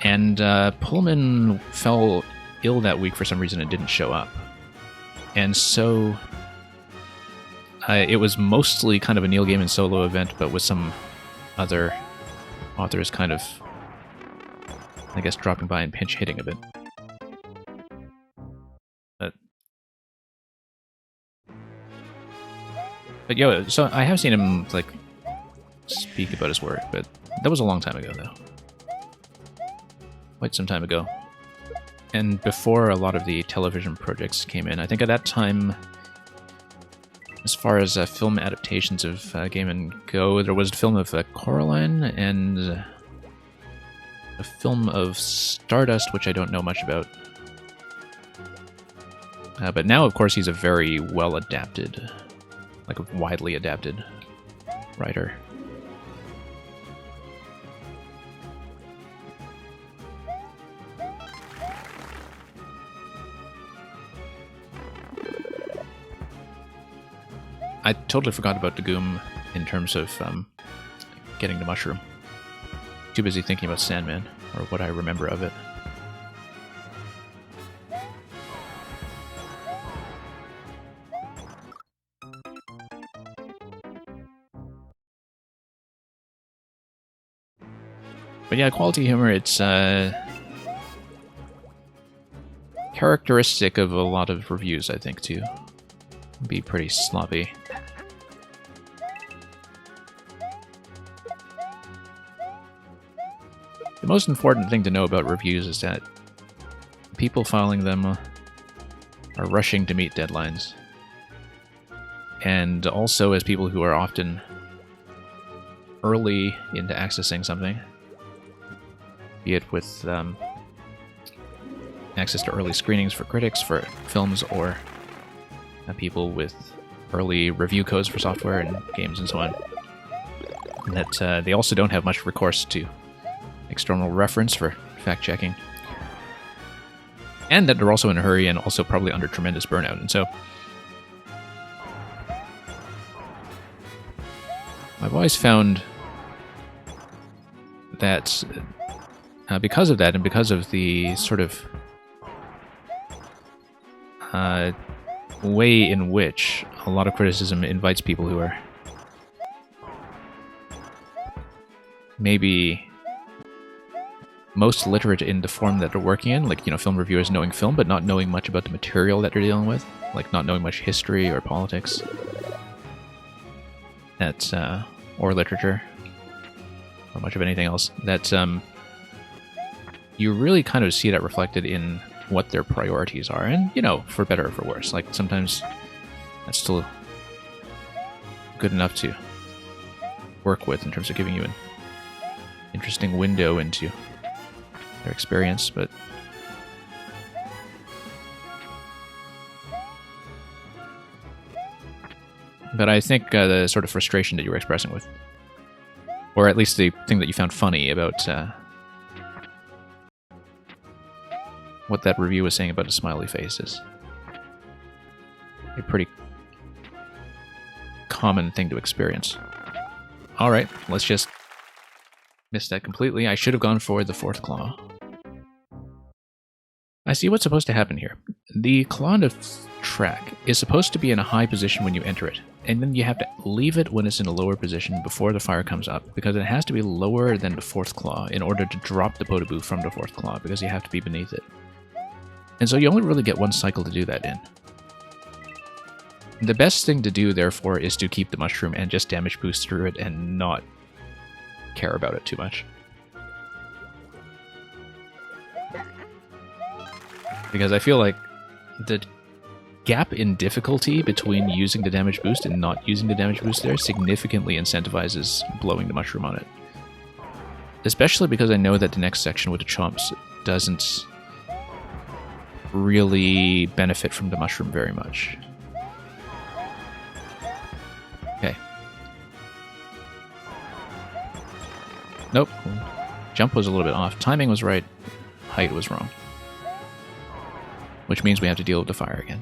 And Pullman fell ill that week for some reason and didn't show up. And so it was mostly kind of a Neil Gaiman solo event, but with some other authors kind of, I guess, dropping by and pinch hitting a bit. But yo, so I have seen him, like, speak about his work, but that was a long time ago, though. Quite some time ago. And before a lot of the television projects came in. I think at that time, as far as film adaptations of Gaiman go, there was a film of Coraline and a film of Stardust, which I don't know much about. But now, of course, he's a very well-adapted, like a widely adapted writer. I totally forgot about Dagoom in terms of getting the mushroom. Too busy thinking about Sandman, or what I remember of it. But yeah, quality humor, it's characteristic of a lot of reviews, I think, too. Be pretty sloppy. The most important thing to know about reviews is that people filing them are rushing to meet deadlines. And also as people who are often early into accessing something, be it with access to early screenings for critics for films, or people with early review codes for software and games and so on, and that they also don't have much recourse to external reference for fact-checking, and that they're also in a hurry and also probably under tremendous burnout. And so I've always found that because of that, and because of the sort of way in which a lot of criticism invites people who are maybe most literate in the form that they're working in, like, you know, film reviewers knowing film but not knowing much about the material that they're dealing with, like not knowing much history or politics, that's or literature or much of anything else, that you really kind of see that reflected in what their priorities are, and, you know, for better or for worse. Like, sometimes that's still good enough to work with in terms of giving you an interesting window into their experience, but I think the sort of frustration that you were expressing with, or at least the thing that you found funny about what that review was saying about a smiley face, is a pretty common thing to experience. Alright, let's just miss that completely. I should have gone for the fourth claw. I see what's supposed to happen here. The claw on the track is supposed to be in a high position when you enter it, and then you have to leave it when it's in a lower position before the fire comes up, because it has to be lower than the fourth claw in order to drop the Podoboo from the fourth claw, because you have to be beneath it. And so you only really get one cycle to do that in. The best thing to do, therefore, is to keep the mushroom and just damage boost through it and not care about it too much. Because I feel like the gap in difficulty between using the damage boost and not using the damage boost there significantly incentivizes blowing the mushroom on it. Especially because I know that the next section with the chomps doesn't really benefit from the mushroom very much. Okay. Nope. Jump was a little bit off. Timing was right. Height was wrong. Which means we have to deal with the fire again.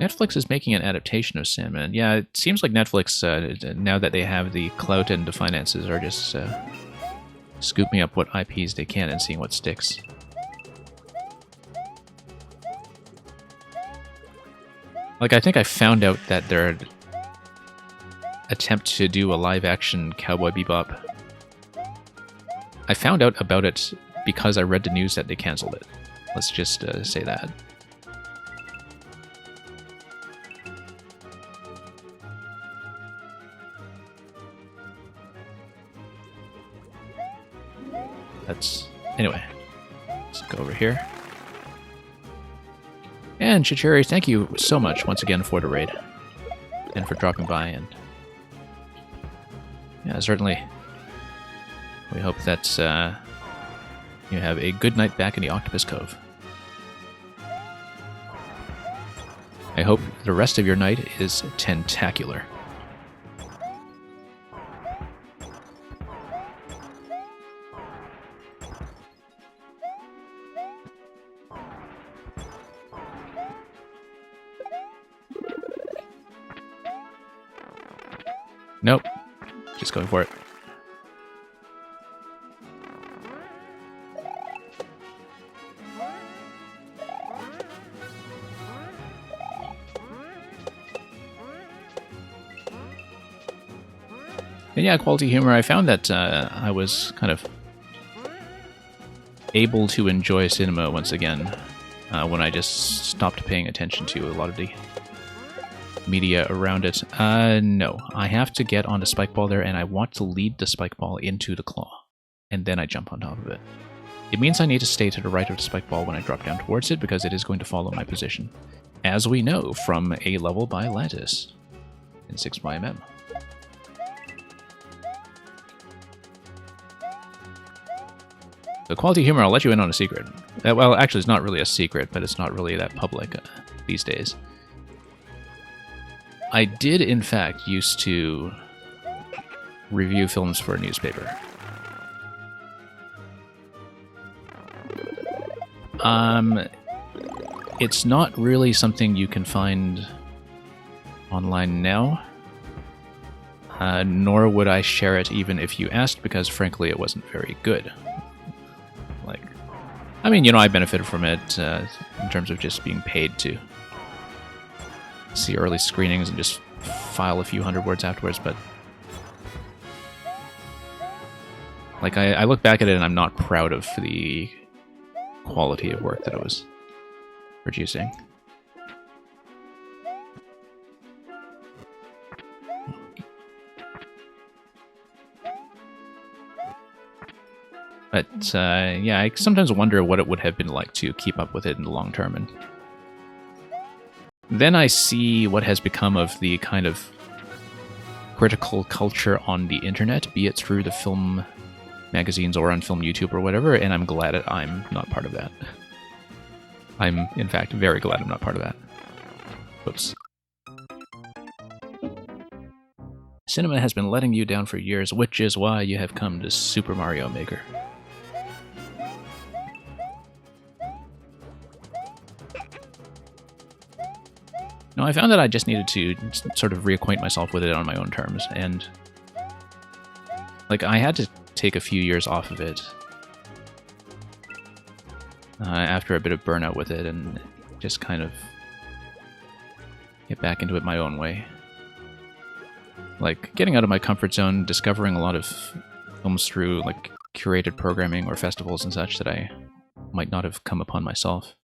Netflix is making an adaptation of Sandman. Yeah, it seems like Netflix, now that they have the clout and the finances, are just scooping up what IPs they can and seeing what sticks. Like, I think I found out that their attempt to do a live-action Cowboy Bebop, I found out about it because I read the news that they cancelled it. Let's just say that. Anyway, let's go over here. And Chichiri, thank you so much once again for the raid. And for dropping by, and yeah, certainly we hope that you have a good night back in the Octopus Cove. I hope the rest of your night is tentacular. Nope. Just going for it. And yeah, Quality Humor, I found that I was kind of able to enjoy cinema once again when I just stopped paying attention to a lot of the media around it. No, I have to get onto Spikeball there, and I want to lead the Spikeball into the claw, and then I jump on top of it. It means I need to stay to the right of the Spikeball when I drop down towards it, because it is going to follow my position, as we know from A Level by Atlantis in 6mm. So Quality Humor, I'll let you in on a secret. Well, actually, it's not really a secret, but it's not really that public these days. I did, in fact, used to review films for a newspaper. It's not really something you can find online now, nor would I share it even if you asked, because frankly it wasn't very good. Like, I mean, you know, I benefited from it in terms of just being paid to see early screenings and just file a few hundred words afterwards, but like I look back at it and I'm not proud of the quality of work that I was producing. But yeah, I sometimes wonder what it would have been like to keep up with it in the long term, and then I see what has become of the kind of critical culture on the internet, be it through the film magazines or on film YouTube or whatever, and I'm glad that I'm not part of that. I'm, in fact, very glad I'm not part of that. Whoops. Cinema has been letting you down for years, which is why you have come to Super Mario Maker. No, I found that I just needed to sort of reacquaint myself with it on my own terms, and like I had to take a few years off of it after a bit of burnout with it, and just kind of get back into it my own way. Like getting out of my comfort zone, discovering a lot of films through like curated programming or festivals and such that I might not have come upon myself.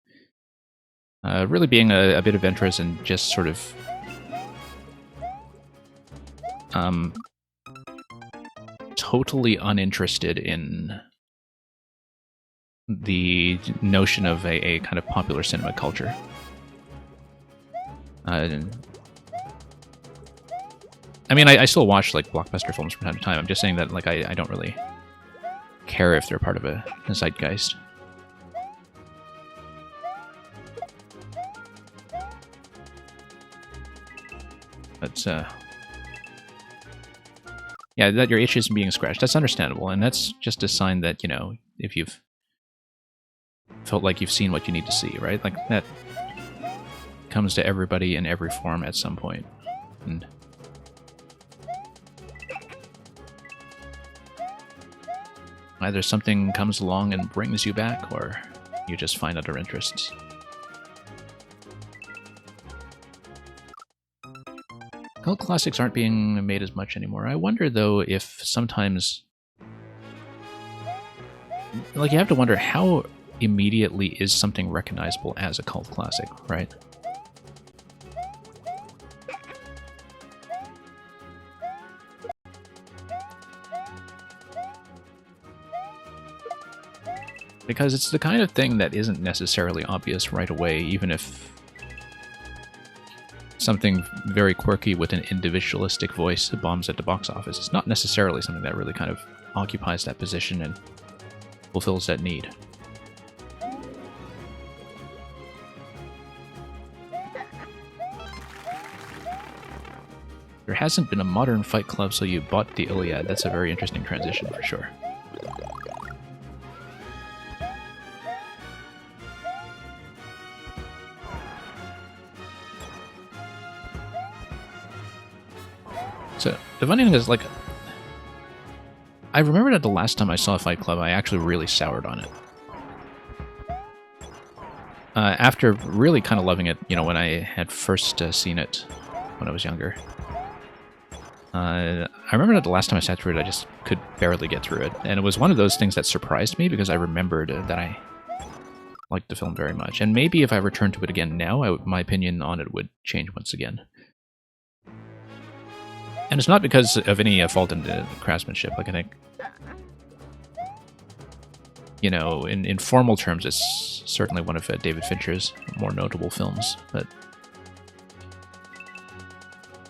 Really being a bit adventurous and just sort of totally uninterested in the notion of a kind of popular cinema culture. I mean, I still watch like blockbuster films from time to time. I'm just saying that like I don't really care if they're part of a zeitgeist. But yeah, that your itch isn't being scratched. That's understandable, and that's just a sign that, you know, if you've felt like you've seen what you need to see, right? Like that. comes to everybody in every form at some point. And either something comes along and brings you back, or you just find other interests. Cult classics aren't being made as much anymore. I wonder, though, if sometimes... Like, you have to wonder how immediately is something recognizable as a cult classic, right? Because it's the kind of thing that isn't necessarily obvious right away, even if something very quirky with an individualistic voice bombs at the box office. It's not necessarily something that really kind of occupies that position and fulfills that need. There hasn't been a modern Fight Club, so you bought the Iliad. That's a very interesting transition for sure. So, the funny thing is, like, I remember that the last time I saw Fight Club, I actually really soured on it. After really kind of loving it, you know, when I had first seen it when I was younger. I remember that the last time I sat through it, I just could barely get through it. And it was one of those things that surprised me, because I remembered that I liked the film very much. And maybe if I returned to it again now, my opinion on it would change once again. And it's not because of any fault in the craftsmanship. Like, I think, you know, in formal terms, it's certainly one of David Fincher's more notable films. But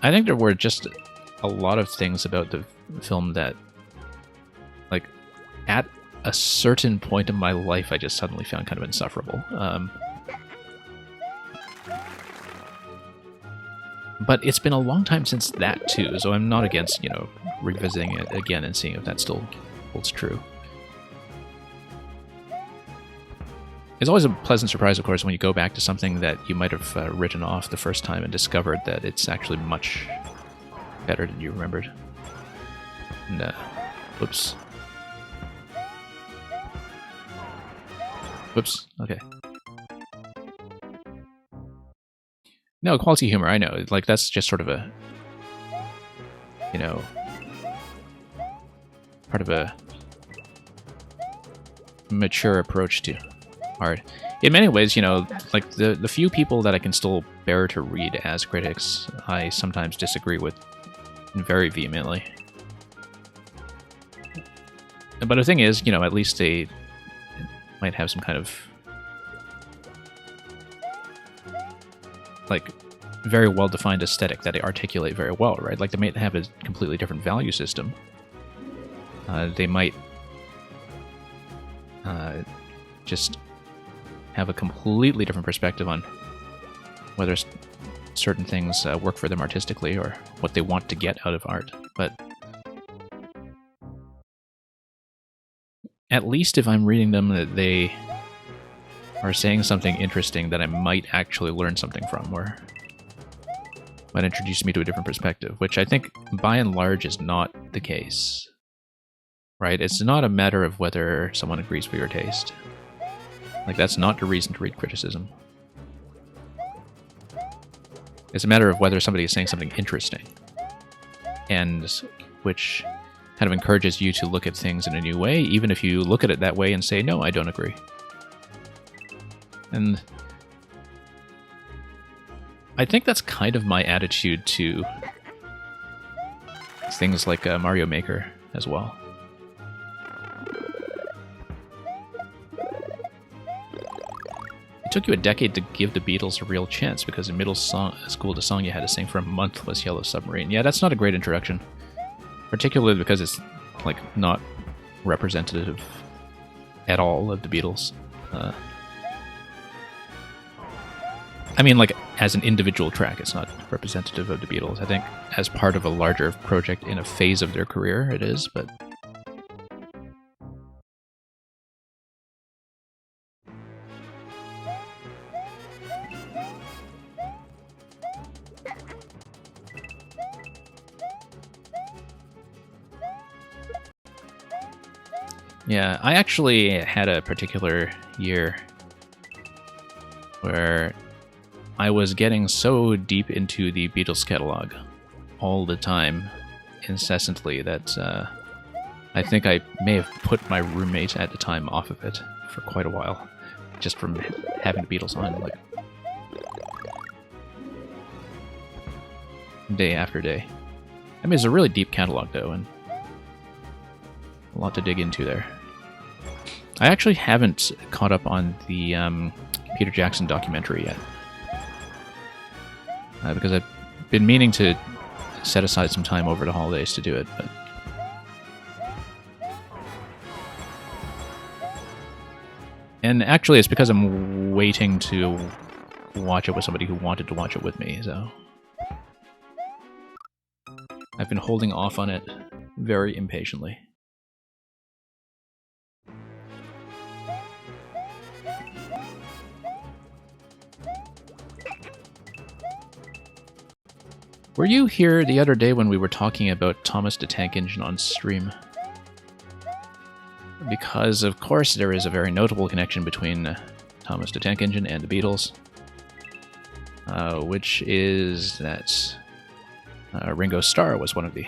I think there were just a lot of things about the film that, like, at a certain point in my life, I just suddenly found kind of insufferable. But it's been a long time since that, too, so I'm not against, you know, revisiting it again and seeing if that still holds true. It's always a pleasant surprise, of course, when you go back to something that you might have written off the first time and discovered that it's actually much better than you remembered. And, whoops. Whoops, okay. No, quality humor, I know. Like, that's just sort of a, you know, part of a mature approach to art. In many ways, you know, like, the few people that I can still bear to read as critics, I sometimes disagree with very vehemently. But the thing is, you know, at least they might have some kind of, like, very well-defined aesthetic that they articulate very well, right? Like, they might have a completely different value system. They might just have a completely different perspective on whether certain things work for them artistically or what they want to get out of art. But at least if I'm reading them, that they are saying something interesting that I might actually learn something from, or might introduce me to a different perspective, which I think, by and large, is not the case. Right? It's not a matter of whether someone agrees with your taste. Like, that's not the reason to read criticism. It's a matter of whether somebody is saying something interesting, and which kind of encourages you to look at things in a new way, even if you look at it that way and say, no, I don't agree. And I think that's kind of my attitude to things like Mario Maker as well. It took you a decade to give the Beatles a real chance, because in middle school the song you had to sing for a month was Yellow Submarine. Yeah, that's not a great introduction. Particularly because it's, like, not representative at all of the Beatles. I mean, like, as an individual track, it's not representative of the Beatles. I think as part of a larger project in a phase of their career, it is, but... Yeah, I actually had a particular year where I was getting so deep into the Beatles catalog all the time, incessantly, that I think I may have put my roommate at the time off of it for quite a while, just from having the Beatles on, like, day after day. I mean, it's a really deep catalog, though, and a lot to dig into there. I actually haven't caught up on the Peter Jackson documentary yet, because I've been meaning to set aside some time over the holidays to do it, but and actually it's because I'm waiting to watch it with somebody who wanted to watch it with me, so I've been holding off on it very impatiently. Were you here the other day when we were talking about Thomas the Tank Engine on stream? Because, of course, there is a very notable connection between Thomas the Tank Engine and the Beatles, which is that Ringo Starr was one of the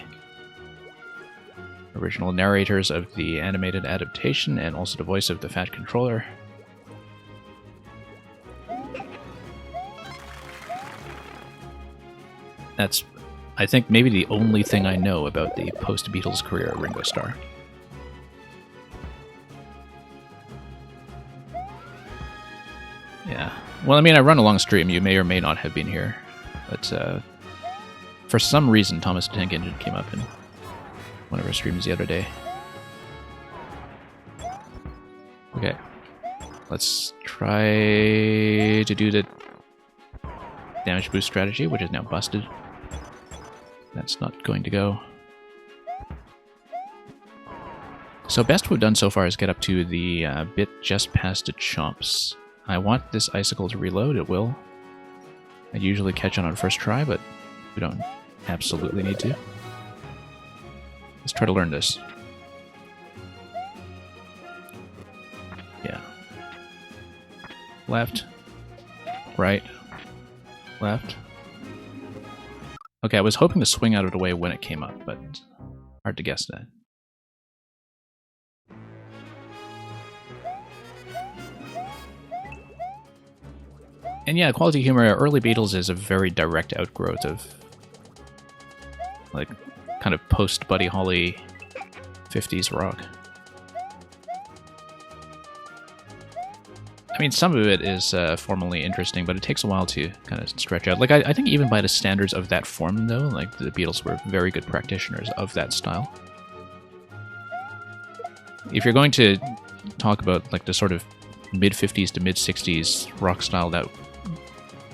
original narrators of the animated adaptation and also the voice of the Fat Controller. That's, I think, maybe the only thing I know about the post-Beatles career of Ringo Starr. Yeah. Well, I mean, I run a long stream. You may or may not have been here. But for some reason, Thomas the Tank Engine came up in one of our streams the other day. Okay. Let's try to do the damage boost strategy, which is now busted. That's not going to go. So best we've done so far is get up to the bit just past the chomps. I want this icicle to reload. It will. I usually catch it on first try, but we don't absolutely need to. Let's try to learn this. Yeah. Left. Right. Left. Okay, I was hoping to swing out of the way when it came up, but hard to guess that. And yeah, Quality Humor, early Beatles is a very direct outgrowth of, like, kind of post-Buddy Holly 50s rock. I mean, some of it is formally interesting, but it takes a while to kind of stretch out. Like, I think even by the standards of that form, though, like, the Beatles were very good practitioners of that style. If you're going to talk about, like, the sort of mid-50s to mid-60s rock style that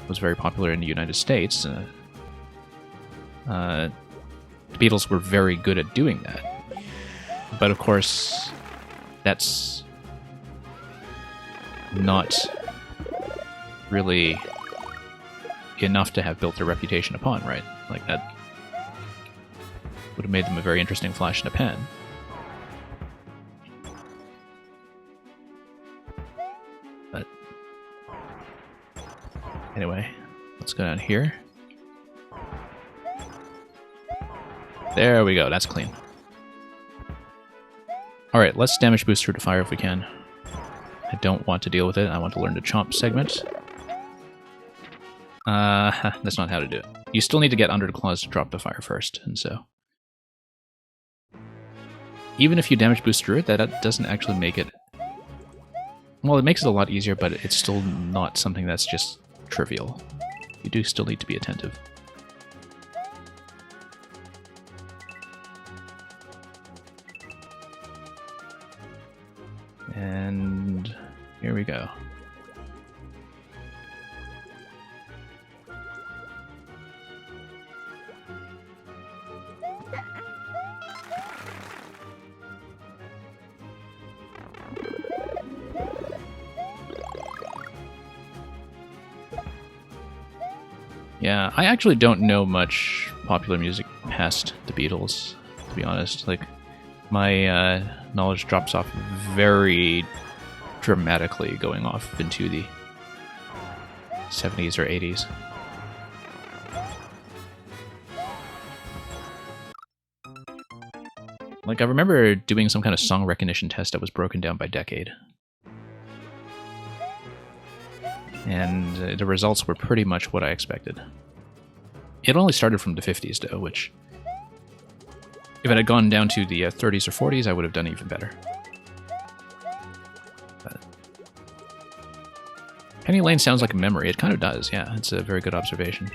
was very popular in the United States, the Beatles were very good at doing that. But, of course, that's not really enough to have built their reputation upon, right? Like, that would have made them a very interesting flash in the pan. But anyway, let's go down here. There we go, that's clean. Alright, let's damage boost through the fire if we can. I don't want to deal with it. I want to learn the chomp segment. That's not how to do it. You still need to get under the claws to drop the fire first, and so... Even if you damage boost through it, that doesn't actually make it... Well, it makes it a lot easier, but it's still not something that's just trivial. You do still need to be attentive. And here we go. Yeah, I actually don't know much popular music past the Beatles, to be honest. Like, My knowledge drops off very dramatically going off into the 70s or 80s. Like, I remember doing some kind of song recognition test that was broken down by decade. And the results were pretty much what I expected. It only started from the 50s, though, which... if it had gone down to the 30s or 40s, I would have done even better. But Penny Lane sounds like a memory. It kind of does, yeah. It's a very good observation.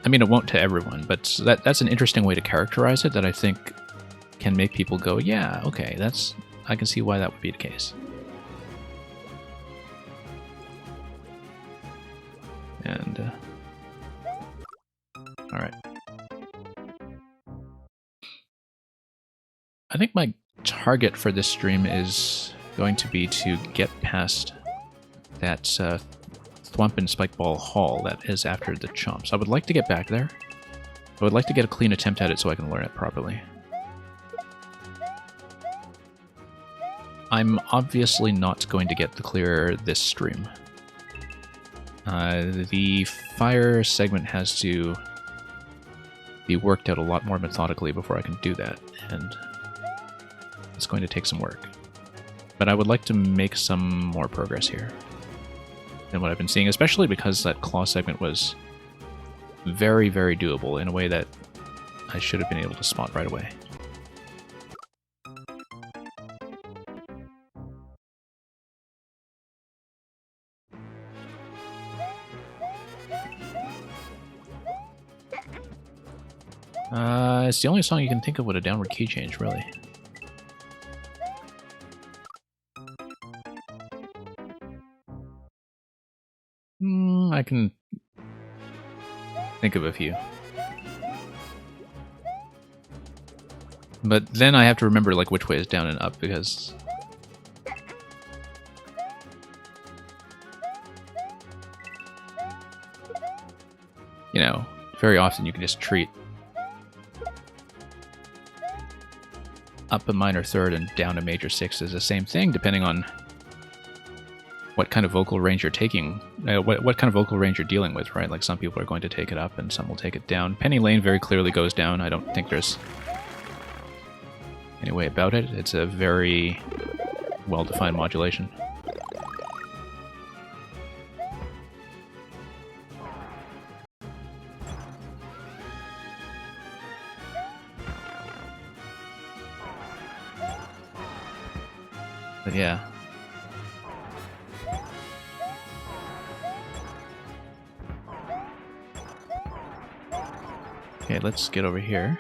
I mean, it won't to everyone, but that's an interesting way to characterize it that I think can make people go, yeah, okay, I can see why that would be the case. And, alright. I think my target for this stream is going to be to get past that Thwompen Spikeball Hall that is after the Chomps. I would like to get back there. I would like to get a clean attempt at it so I can learn it properly. I'm obviously not going to get to clear this stream. The fire segment has to be worked out a lot more methodically before I can do that, and it's going to take some work. But I would like to make some more progress here than what I've been seeing, especially because that claw segment was very, very doable in a way that I should have been able to spot right away. It's the only song you can think of with a downward key change, really. I can think of a few. But then I have to remember like which way is down and up, because you know, very often you can just treat up a minor third and down a major sixth as the same thing, depending on what kind of vocal range you're taking, what kind of vocal range you're dealing with, right? Like, some people are going to take it up and some will take it down. Penny Lane very clearly goes down. I don't think there's any way about it. It's a very well-defined modulation. But yeah. Okay, let's get over here.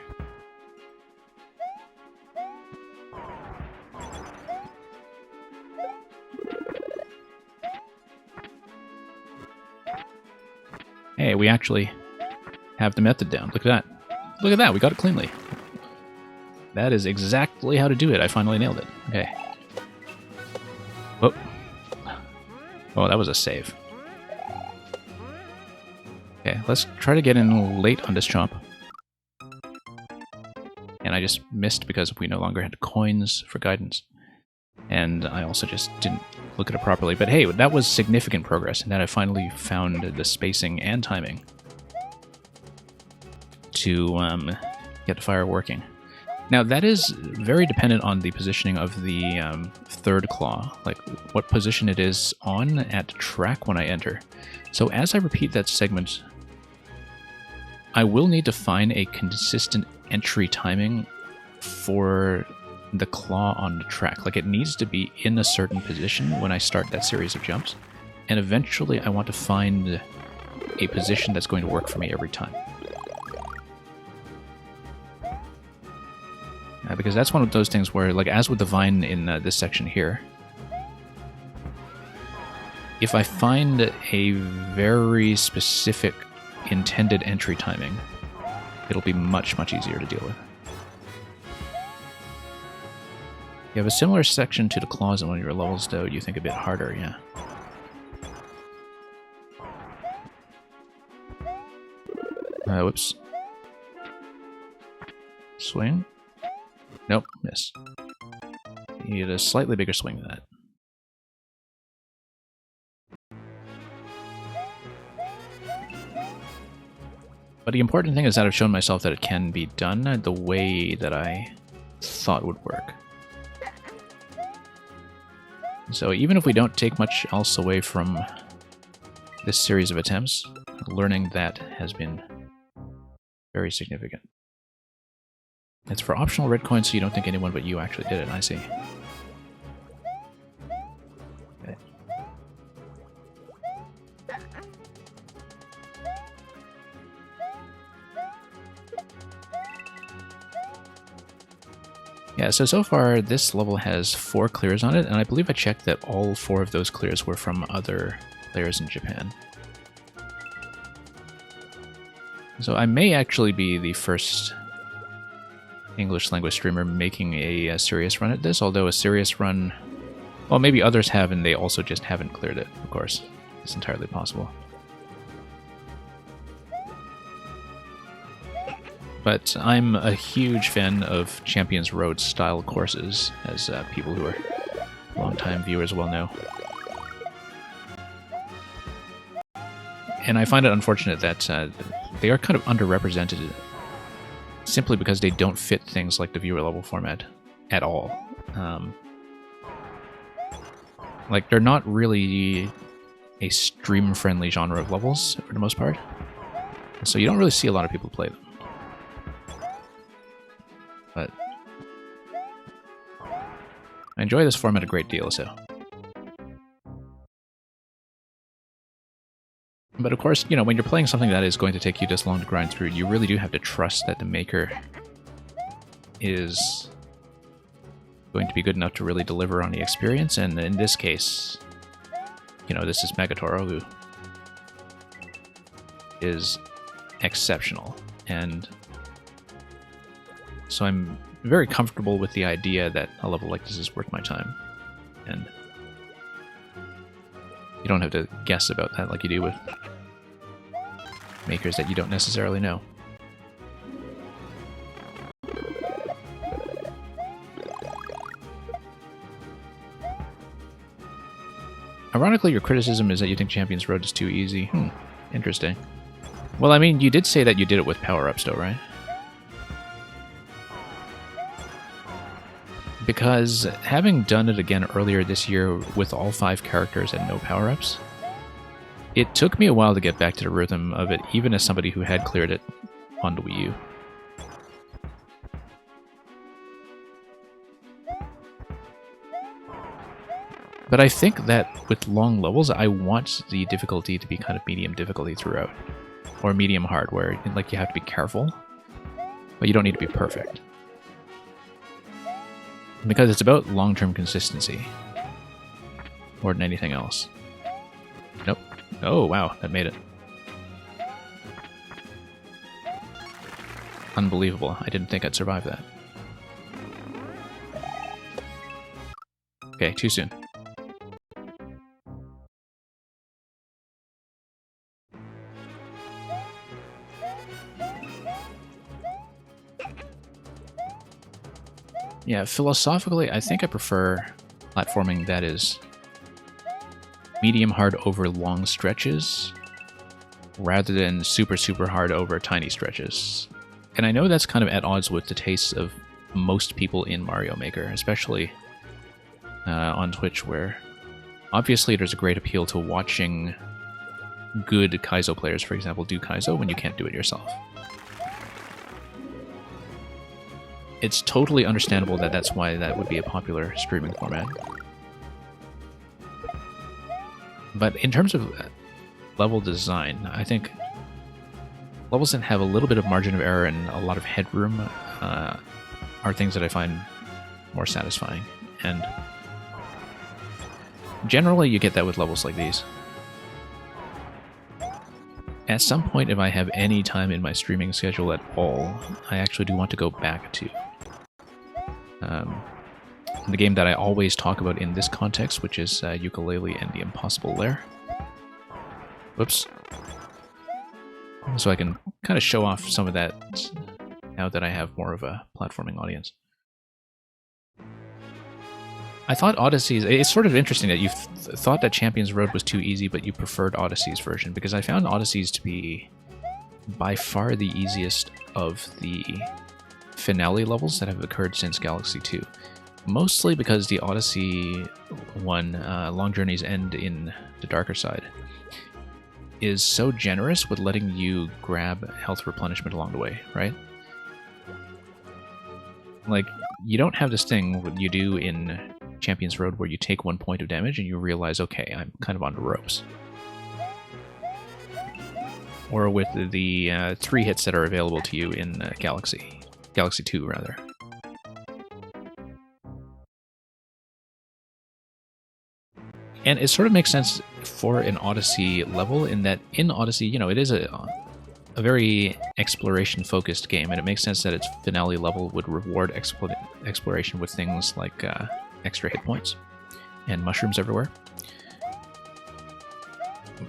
Hey, we actually have the method down. Look at that. Look at that, we got it cleanly. That is exactly how to do it. I finally nailed it. Okay. Whoop. Oh, that was a save. Okay, let's try to get in late on this chomp. And I just missed because we no longer had coins for guidance. And I also just didn't look at it properly. But hey, that was significant progress, and that I finally found the spacing and timing to get the fire working. Now, that is very dependent on the positioning of the third claw, like what position it is on at track when I enter. So as I repeat that segment, I will need to find a consistent entry timing for the claw on the track. Like, it needs to be in a certain position when I start that series of jumps, and eventually I want to find a position that's going to work for me every time. Because that's one of those things where, like, as with the vine in this section here, if I find a very specific intended entry timing, it'll be much, much easier to deal with. You have a similar section to the claws in one of your levels, though you think a bit harder, yeah. Whoops. Swing. Nope, miss. You need a slightly bigger swing than that. But the important thing is that I've shown myself that it can be done the way that I thought would work. So even if we don't take much else away from this series of attempts, learning that has been very significant. It's for optional red coins, so you don't think anyone but you actually did it, I see. Okay. Yeah, so far this level has 4 clears on it, and I believe I checked that all 4 of those clears were from other players in Japan. So I may actually be the first English language streamer making a serious run at this, although a serious run... Well, maybe others have and they also just haven't cleared it, of course. It's entirely possible. But I'm a huge fan of Champions Road style courses, as people who are long-time viewers well know. And I find it unfortunate that they are kind of underrepresented simply because they don't fit things like the viewer level format at all. Like, they're not really a stream-friendly genre of levels, for the most part. So you don't really see a lot of people play them. But I enjoy this format a great deal, so. But of course, you know, when you're playing something that is going to take you this long to grind through, you really do have to trust that the maker is going to be good enough to really deliver on the experience, and in this case, you know, this is Megatoro, who is exceptional, and so I'm very comfortable with the idea that a level like this is worth my time, and you don't have to guess about that like you do with makers that you don't necessarily know. Ironically, your criticism is that you think Champions Road is too easy. Interesting. Well, I mean, you did say that you did it with power-ups, though, right? Because having done it again earlier this year with all 5 characters and no power-ups, it took me a while to get back to the rhythm of it, even as somebody who had cleared it on the Wii U. But I think that with long levels, I want the difficulty to be kind of medium difficulty throughout. Or medium hard, where like you have to be careful, but you don't need to be perfect. Because it's about long-term consistency, more than anything else. Nope. Oh, wow, that made it. Unbelievable. I didn't think I'd survive that. Okay, too soon. Yeah, philosophically, I think I prefer platforming that is medium hard over long stretches, rather than super, super hard over tiny stretches. And I know that's kind of at odds with the tastes of most people in Mario Maker, especially on Twitch, where obviously there's a great appeal to watching good Kaizo players, for example, do Kaizo when you can't do it yourself. It's totally understandable that that's why that would be a popular streaming format. But in terms of level design, I think levels that have a little bit of margin of error and a lot of headroom are things that I find more satisfying. And generally you get that with levels like these. At some point, if I have any time in my streaming schedule at all, I actually do want to go back to the game that I always talk about in this context, which is Yooka-Laylee and the Impossible Lair. Whoops. so I can kind of show off some of that now that I have more of a platforming audience. I thought Odyssey's... It's sort of interesting that you thought that Champions Road was too easy, but you preferred Odyssey's version, because I found Odyssey's to be by far the easiest of the finale levels that have occurred since Galaxy 2. Mostly because the Odyssey one, Long Journey's End in the Darker Side, is so generous with letting you grab health replenishment along the way, right? Like, you don't have this thing what you do in Champions Road where you take 1 point of damage and you realize, okay, I'm kind of on the ropes. Or with the 3 hits that are available to you in Galaxy 2, rather. And it sort of makes sense for an Odyssey level in that in Odyssey, you know, it is a very exploration-focused game, and it makes sense that its finale level would reward exploration with things like extra hit points and mushrooms everywhere.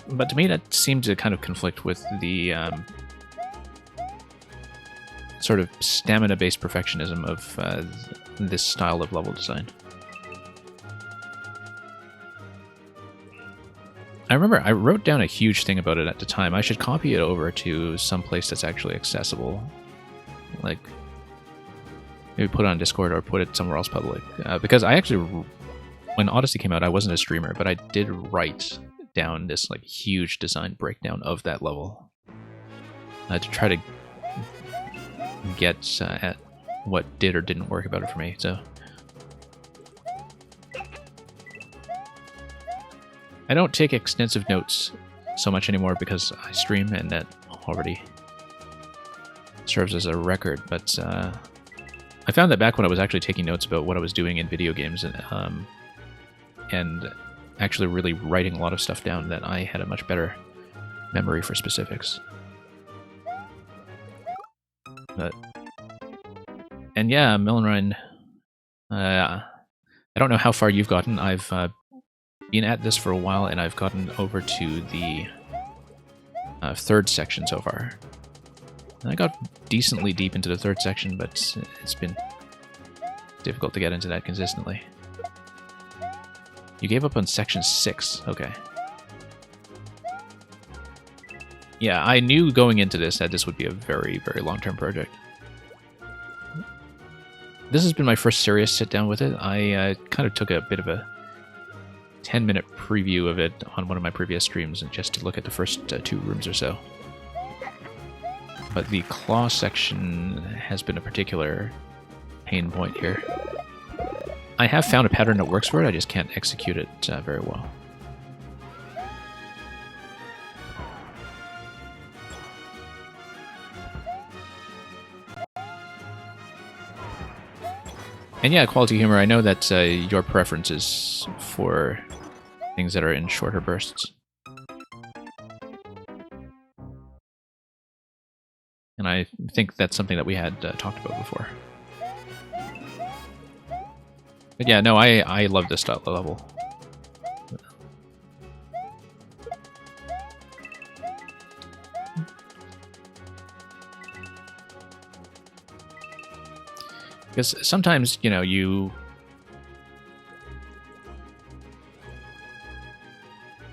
But to me, that seemed to kind of conflict with the sort of stamina-based perfectionism of this style of level design. I remember I wrote down a huge thing about it at the time. I should copy it over to some place that's actually accessible. Like, maybe put it on Discord or put it somewhere else public. Because I actually, when Odyssey came out, I wasn't a streamer, but I did write down this like huge design breakdown of that level to try to get at what did or didn't work about it for me. So I don't take extensive notes so much anymore because I stream, and that already serves as a record. But I found that back when I was actually taking notes about what I was doing in video games and actually really writing a lot of stuff down, that I had a much better memory for specifics. And yeah, Millenrine, I don't know how far you've gotten. I've been at this for a while, and I've gotten over to the 3rd section so far. And I got decently deep into the 3rd section, but it's been difficult to get into that consistently. You gave up on section 6, okay. Yeah, I knew going into this that this would be a very, very long-term project. This has been my first serious sit-down with it. I kind of took a bit of a 10-minute preview of it on one of my previous streams, and just to look at the first 2 rooms or so. But the claw section has been a particular pain point here. I have found a pattern that works for it, I just can't execute it very well. And yeah, Quality Humor, I know that your preference is for things that are in shorter bursts. And I think that's something that we had talked about before. But yeah, no, I love this style of level. Because sometimes, you know, you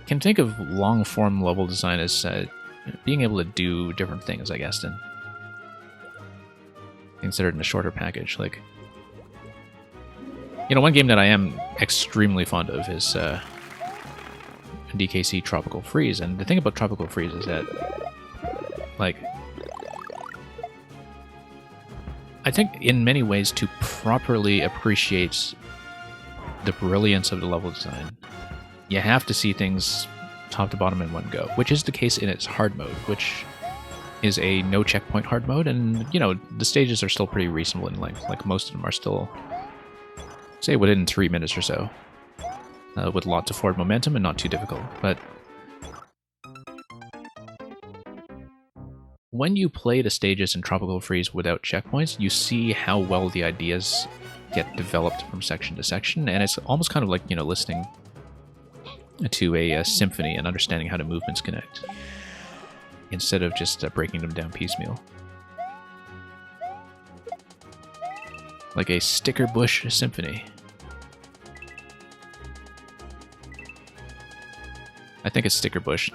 can think of long-form level design as being able to do different things, I guess, than considered in a shorter package. Like, you know, one game that I am extremely fond of is DKC Tropical Freeze, and the thing about Tropical Freeze is that, like, I think in many ways to properly appreciate the brilliance of the level design, you have to see things top to bottom in one go, which is the case in its hard mode, which is a no checkpoint hard mode, and, you know, the stages are still pretty reasonable in length. Like, most of them are still, say, within 3 minutes or so, with lots of forward momentum and not too difficult. But when you play the stages in Tropical Freeze without checkpoints, you see how well the ideas get developed from section to section, and it's almost kind of like, you know, listening to a symphony and understanding how the movements connect. instead of just breaking them down piecemeal. Like a sticker bush symphony. I think it's sticker bush.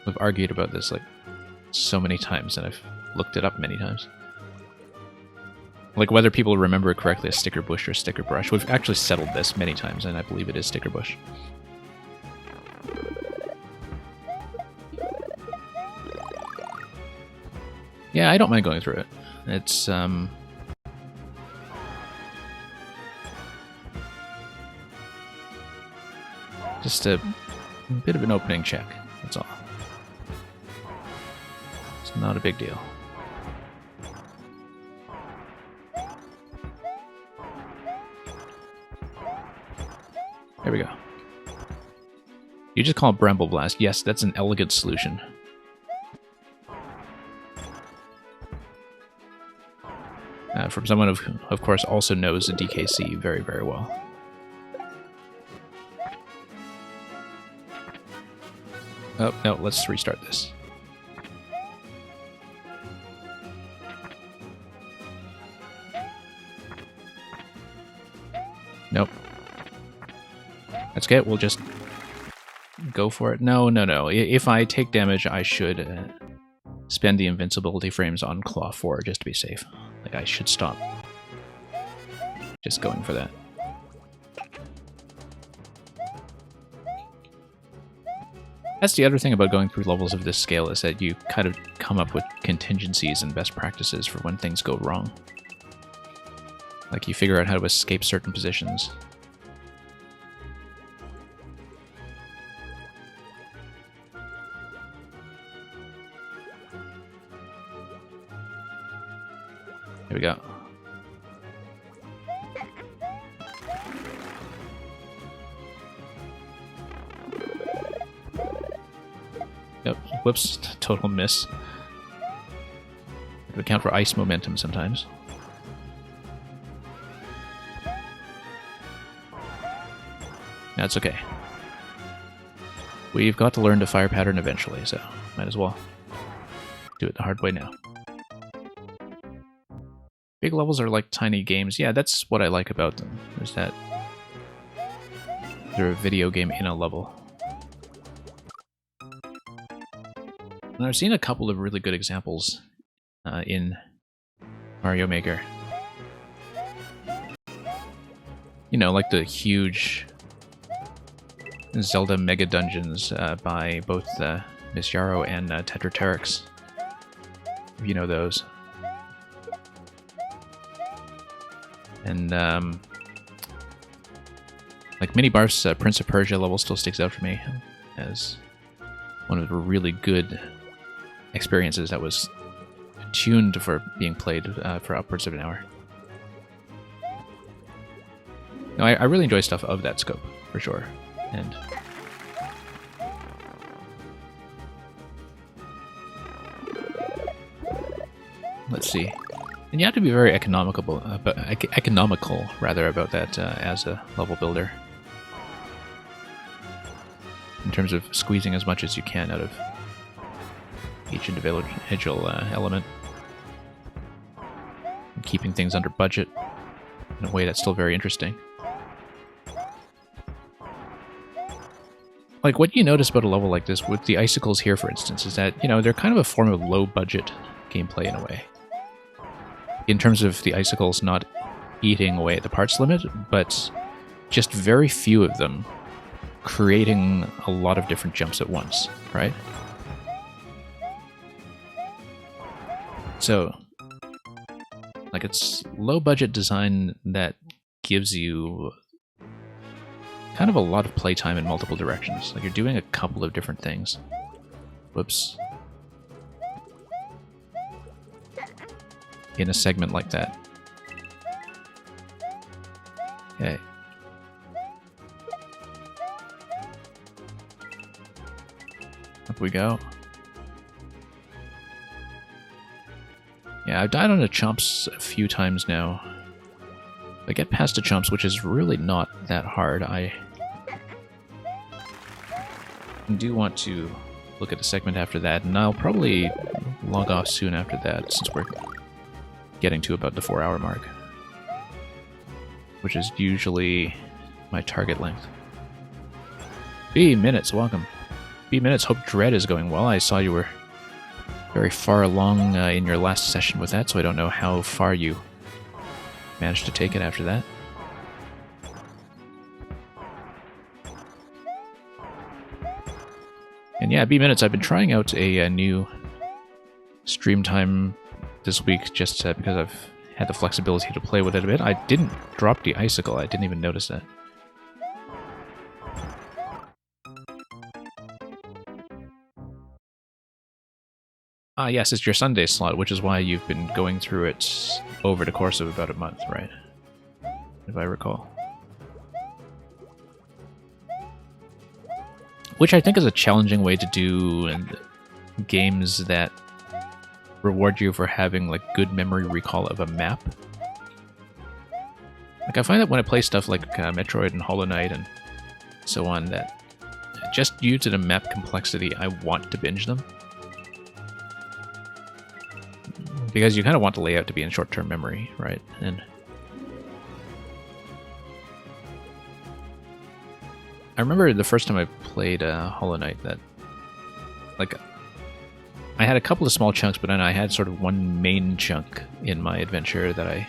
We've argued about this like so many times, and I've looked it up many times. Like whether people remember it correctly as sticker bush or sticker brush. We've actually settled this many times, and I believe it is sticker bush. Yeah, I don't mind going through it. It's just a bit of an opening check, that's all. It's not a big deal. There we go. You just call it Bramble Blast. Yes, that's an elegant solution. From someone who, of course, also knows the DKC very, very well. Oh, no, let's restart this. Nope. That's okay, we'll just go for it. No. If I take damage, I should spend the invincibility frames on Claw 4 just to be safe. Like, I should stop just going for that. That's the other thing about going through levels of this scale, is that you kind of come up with contingencies and best practices for when things go wrong. Like, you figure out how to escape certain positions. Here we go. Yep, whoops, total miss. To account for ice momentum sometimes. That's okay. We've got to learn to fire pattern eventually, so might as well do it the hard way now. Big levels are like tiny games. Yeah, that's what I like about them, is that they're a video game in a level. And I've seen a couple of really good examples in Mario Maker. You know, like the huge Zelda Mega Dungeons by both Miss Yarrow and Tetraterix. If you know those. And, like, Mini Barf's Prince of Persia level still sticks out for me as one of the really good experiences that was tuned for being played for upwards of an hour. No, I really enjoy stuff of that scope, for sure. And let's see. And you have to be very economical about that as a level builder, in terms of squeezing as much as you can out of each individual element, and keeping things under budget in a way that's still very interesting. Like, what you notice about a level like this with the icicles here, for instance, is that, you know, they're kind of a form of low-budget gameplay in a way. In terms of the icicles not eating away at the parts limit, but just very few of them creating a lot of different jumps at once, right? So, like, it's low-budget design that gives you kind of a lot of playtime in multiple directions. Like, you're doing a couple of different things. Whoops. In a segment like that. Okay. Up we go. Yeah, I've died on the chomps a few times now. If I get past the chomps, which is really not that hard, I do want to look at a segment after that, and I'll probably log off soon after that, since we're getting to about the 4-hour mark, which is usually my target length. B Minutes, welcome. B Minutes, hope Dread is going well. I saw you were very far along in your last session with that, so I don't know how far you managed to take it after that. And yeah, B Minutes, I've been trying out a new stream time this week just because I've had the flexibility to play with it a bit. I didn't drop the icicle, I didn't even notice that. Ah, yes, it's your Sunday slot, which is why you've been going through it over the course of about a month, right? If I recall. Which I think is a challenging way to do games that reward you for having like good memory recall of a map. Like I find that when I play stuff like Metroid and Hollow Knight and so on, that just due to the map complexity, I want to binge them. Because you kind of want the layout to be in short-term memory, right? And I remember the first time I played Hollow Knight that, like, I had a couple of small chunks, but then I had sort of one main chunk in my adventure that I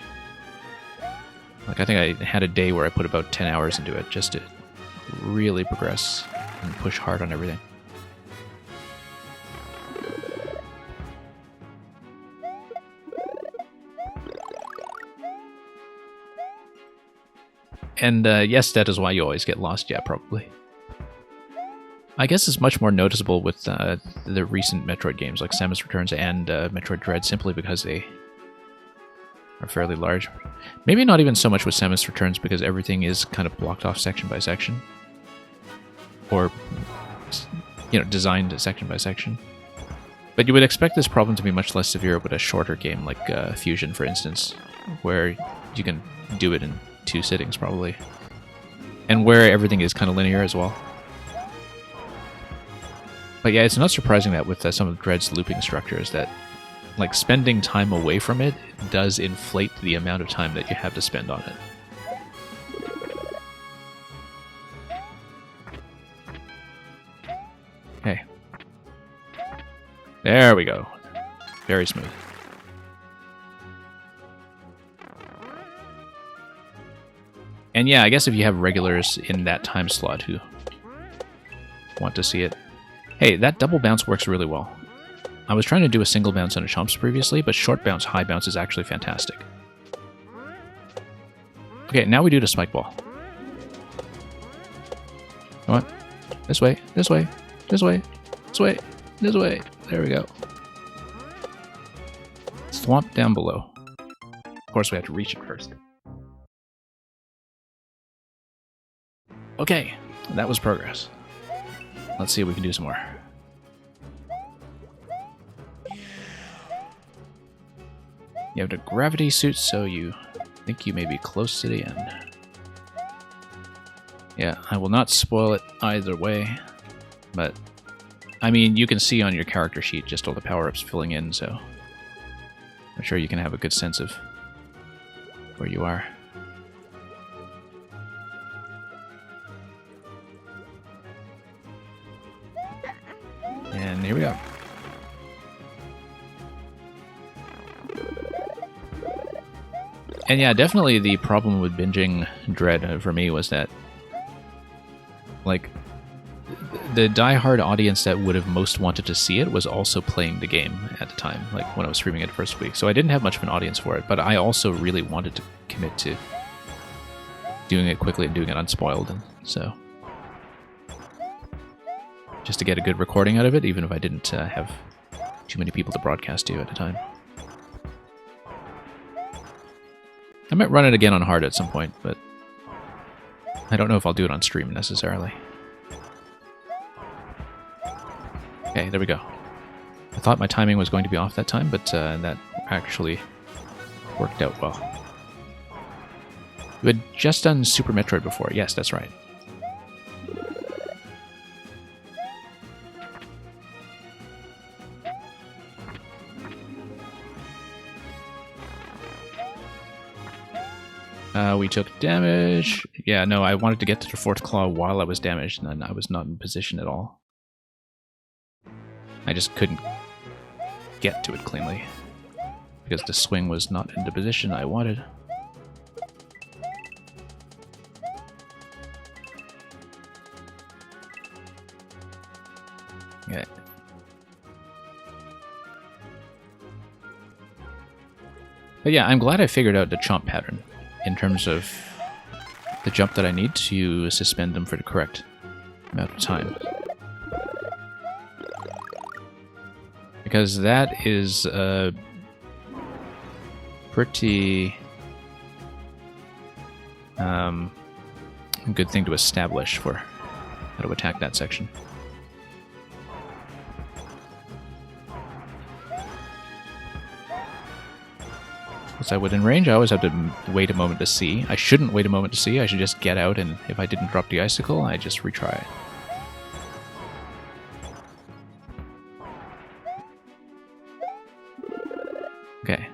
think I had a day where I put about 10 hours into it just to really progress and push hard on everything. And yes, that is why you always get lost, yeah, probably. I guess it's much more noticeable with the recent Metroid games like Samus Returns and Metroid Dread, simply because they are fairly large. Maybe not even so much with Samus Returns, because everything is kind of blocked off section by section. Or, you know, designed section by section. But you would expect this problem to be much less severe with a shorter game like Fusion, for instance, where you can do it in 2 sittings, probably. And where everything is kind of linear as well. But yeah, it's not surprising that with some of Dread's looping structures that, like, spending time away from it does inflate the amount of time that you have to spend on it. Okay. There we go. Very smooth. And yeah, I guess if you have regulars in that time slot who want to see it. Hey, that double bounce works really well. I was trying to do a single bounce on a Chomps previously, but short bounce, high bounce is actually fantastic. Okay, now we do the spike ball. Come on. This way, this way, this way, this way, this way. There we go. Swamp down below. Of course, we have to reach it first. Okay, that was progress. Let's see if we can do some more. You have the gravity suit, so you think you may be close to the end. Yeah, I will not spoil it either way, but I mean, you can see on your character sheet just all the power-ups filling in, so I'm sure you can have a good sense of where you are. And here we go. And yeah, definitely the problem with binging Dread for me was that, like, the die-hard audience that would have most wanted to see it was also playing the game at the time, like when I was streaming it the first week. So I didn't have much of an audience for it, but I also really wanted to commit to doing it quickly and doing it unspoiled, and so just to get a good recording out of it, even if I didn't have too many people to broadcast to at the time. I might run it again on hard at some point, but I don't know if I'll do it on stream necessarily. Okay, there we go. I thought my timing was going to be off that time, but that actually worked out well. You had just done Super Metroid before. Yes, that's right. We took damage. Yeah, no, I wanted to get to the fourth claw while I was damaged, and I was not in position at all. I just couldn't get to it cleanly because the swing was not in the position I wanted. Yeah. But yeah, I'm glad I figured out the chomp pattern in terms of the jump that I need to suspend them for the correct amount of time. Because that is a pretty good thing to establish for how to attack that section. As I would in range, I always have to wait a moment to see. I shouldn't wait a moment to see, I should just get out, and if I didn't drop the icicle, I just retry it. Okay.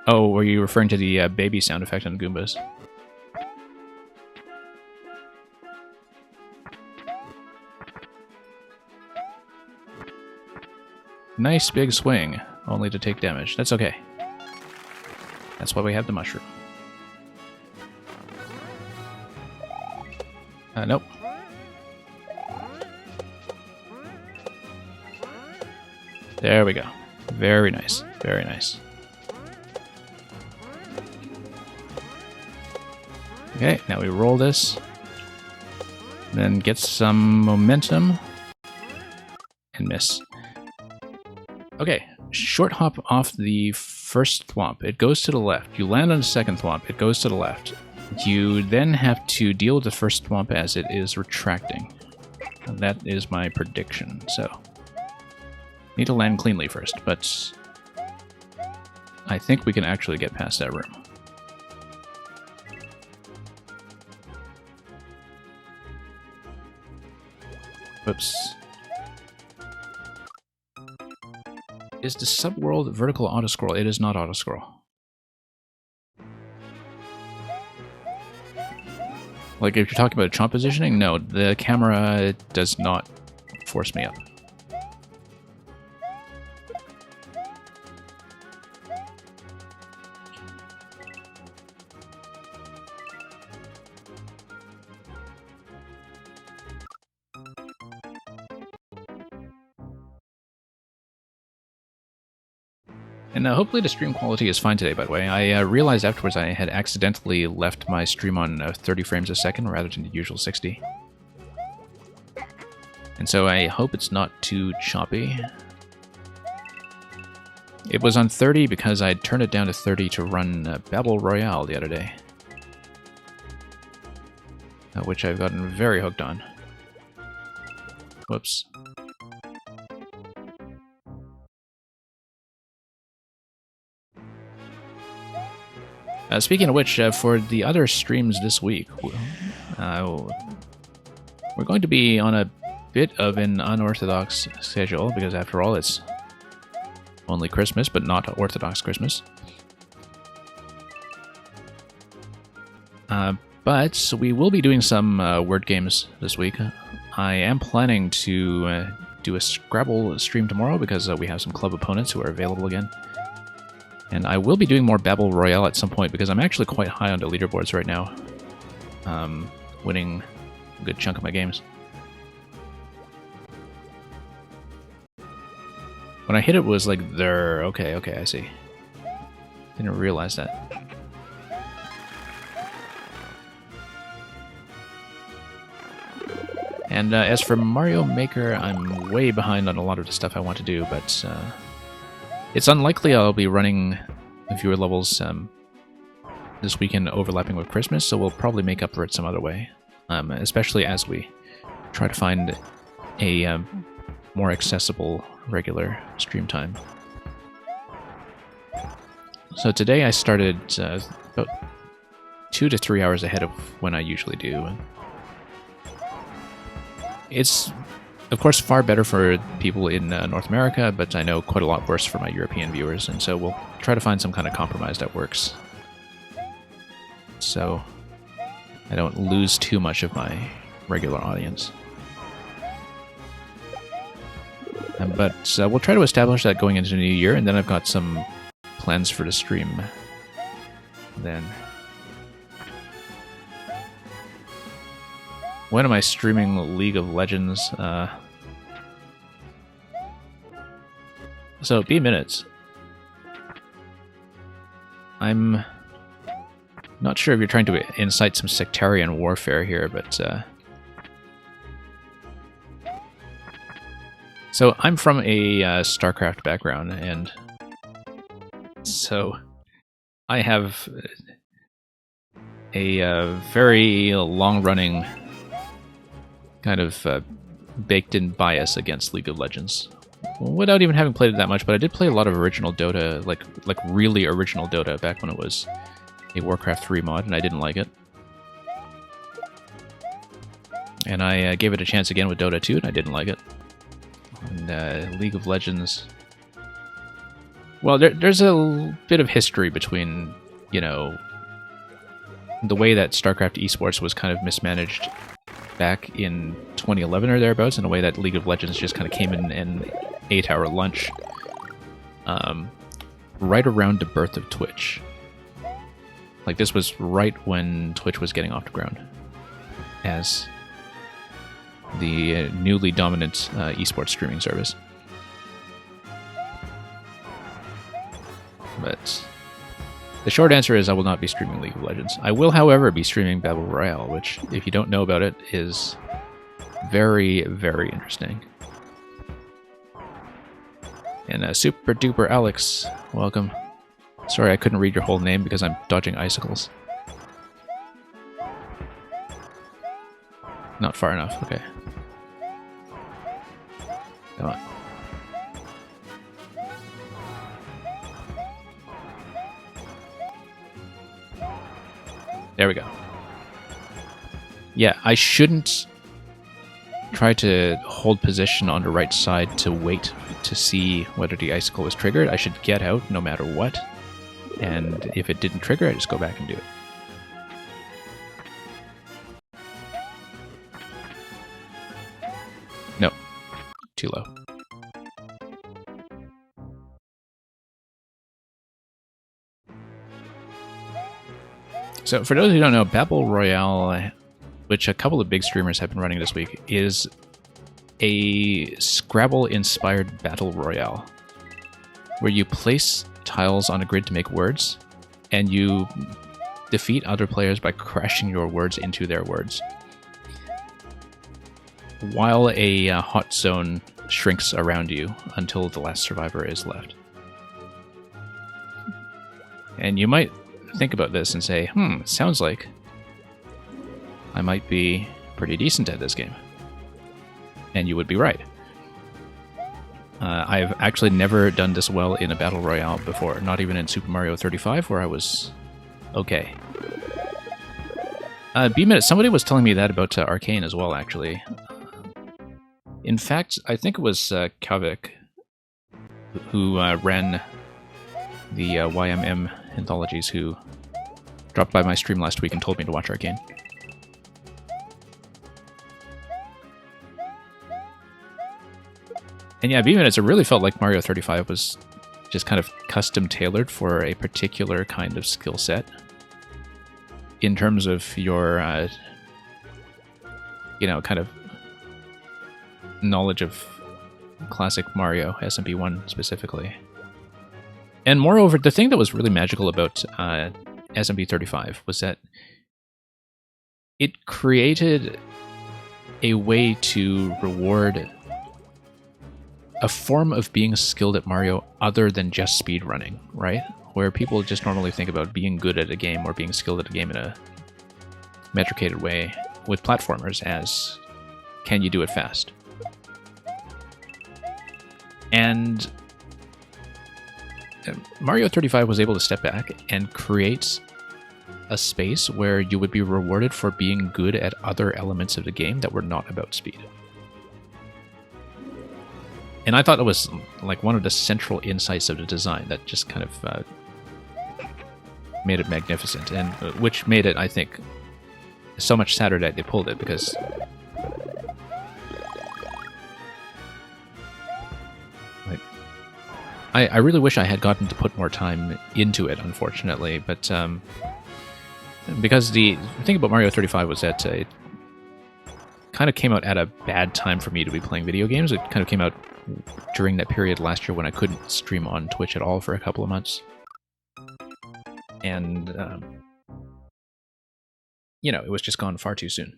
Oh, were you referring to the baby sound effect on Goombas? Nice big swing, only to take damage. That's okay. That's why we have the mushroom. Nope. There we go. Very nice. Very nice. Okay, now we roll this. Then get some momentum. And miss. Okay, short hop off the first thwomp. It goes to the left. You land on the second thwomp. It goes to the left. You then have to deal with the first thwomp as it is retracting. And that is my prediction, so... Need to land cleanly first, but... I think we can actually get past that room. Whoops. Is the subworld vertical autoscroll? It is not autoscroll. Like, if you're talking about chomp positioning, no, the camera does not force me up. And hopefully the stream quality is fine today, by the way. I realized afterwards I had accidentally left my stream on 30 frames a second rather than the usual 60. And so I hope it's not too choppy. It was on 30 because I turned it down to 30 to run Battle Royale the other day. Which I've gotten very hooked on. Whoops. Speaking of which, for the other streams this week, we're going to be on a bit of an unorthodox schedule, because after all, it's only Christmas, but not Orthodox Christmas. But we will be doing some word games this week. I am planning to do a Scrabble stream tomorrow, because we have some club opponents who are available again. And I will be doing more Battle Royale at some point, because I'm actually quite high on the leaderboards right now. Winning a good chunk of my games. When I hit it was like, there. Okay, I see. Didn't realize that. And as for Mario Maker, I'm way behind on a lot of the stuff I want to do, but... it's unlikely I'll be running fewer levels this weekend overlapping with Christmas, so we'll probably make up for it some other way. Especially as we try to find a more accessible regular stream time. So today I started about 2 to 3 hours ahead of when I usually do. It's... of course, far better for people in North America, but I know quite a lot worse for my European viewers, and so we'll try to find some kind of compromise that works. so I don't lose too much of my regular audience. But we'll try to establish that going into the new year, and then I've got some plans for the stream then. When am I streaming League of Legends? So, B-Minutes. I'm not sure if you're trying to incite some sectarian warfare here, but... So, I'm from a StarCraft background, and so I have a very long-running kind of baked-in bias against League of Legends. Without even having played it that much, but I did play a lot of original Dota, like really original Dota, back when it was a Warcraft 3 mod, and I didn't like it. And I gave it a chance again with Dota 2, and I didn't like it. And League of Legends... Well, there's a bit of history between, you know, the way that StarCraft esports was kind of mismanaged back in 2011 or thereabouts, in a way that League of Legends just kind of came in and ate our lunch. Right around the birth of Twitch. Like, this was right when Twitch was getting off the ground as the newly dominant esports streaming service. But the short answer is I will not be streaming League of Legends. I will, however, be streaming Battle Royale, which, if you don't know about it, is very, very interesting. And Super Duper Alex, welcome. Sorry I couldn't read your whole name because I'm dodging icicles. Not far enough, okay. Come on. There we go. Yeah, I shouldn't try to hold position on the right side to wait to see whether the icicle was triggered. I should get out no matter what. And if it didn't trigger, I just go back and do it. No. Too low. So for those who don't know, Battle Royale, which a couple of big streamers have been running this week, is a Scrabble-inspired Battle Royale, where you place tiles on a grid to make words, and you defeat other players by crashing your words into their words, while a hot zone shrinks around you until the last survivor is left. And you might think about this and say, sounds like I might be pretty decent at this game. And you would be right. I've actually never done this well in a Battle Royale before, not even in Super Mario 35, where I was okay. B-Minute, somebody was telling me that about Arcane as well, actually. In fact, I think it was Kavik who ran the YMM anthologies, who dropped by my stream last week and told me to watch Arcane. And yeah, B-Minutes, it really felt like Mario 35 was just kind of custom tailored for a particular kind of skill set in terms of your, you know, kind of knowledge of classic Mario, SMP1 specifically. And moreover, the thing that was really magical about SMP 35 was that it created a way to reward a form of being skilled at Mario other than just speedrunning, right? Where people just normally think about being good at a game or being skilled at a game in a metricated way with platformers as, can you do it fast? And Mario 35 was able to step back and create a space where you would be rewarded for being good at other elements of the game that were not about speed. And I thought it was like one of the central insights of the design that just kind of made it magnificent, and which made it, I think, so much sadder that they pulled it, because like, I really wish I had gotten to put more time into it, unfortunately, but because the thing about Mario 35 was that it kind of came out at a bad time for me to be playing video games. It kind of came out during that period last year when I couldn't stream on Twitch at all for a couple of months. And, you know, it was just gone far too soon.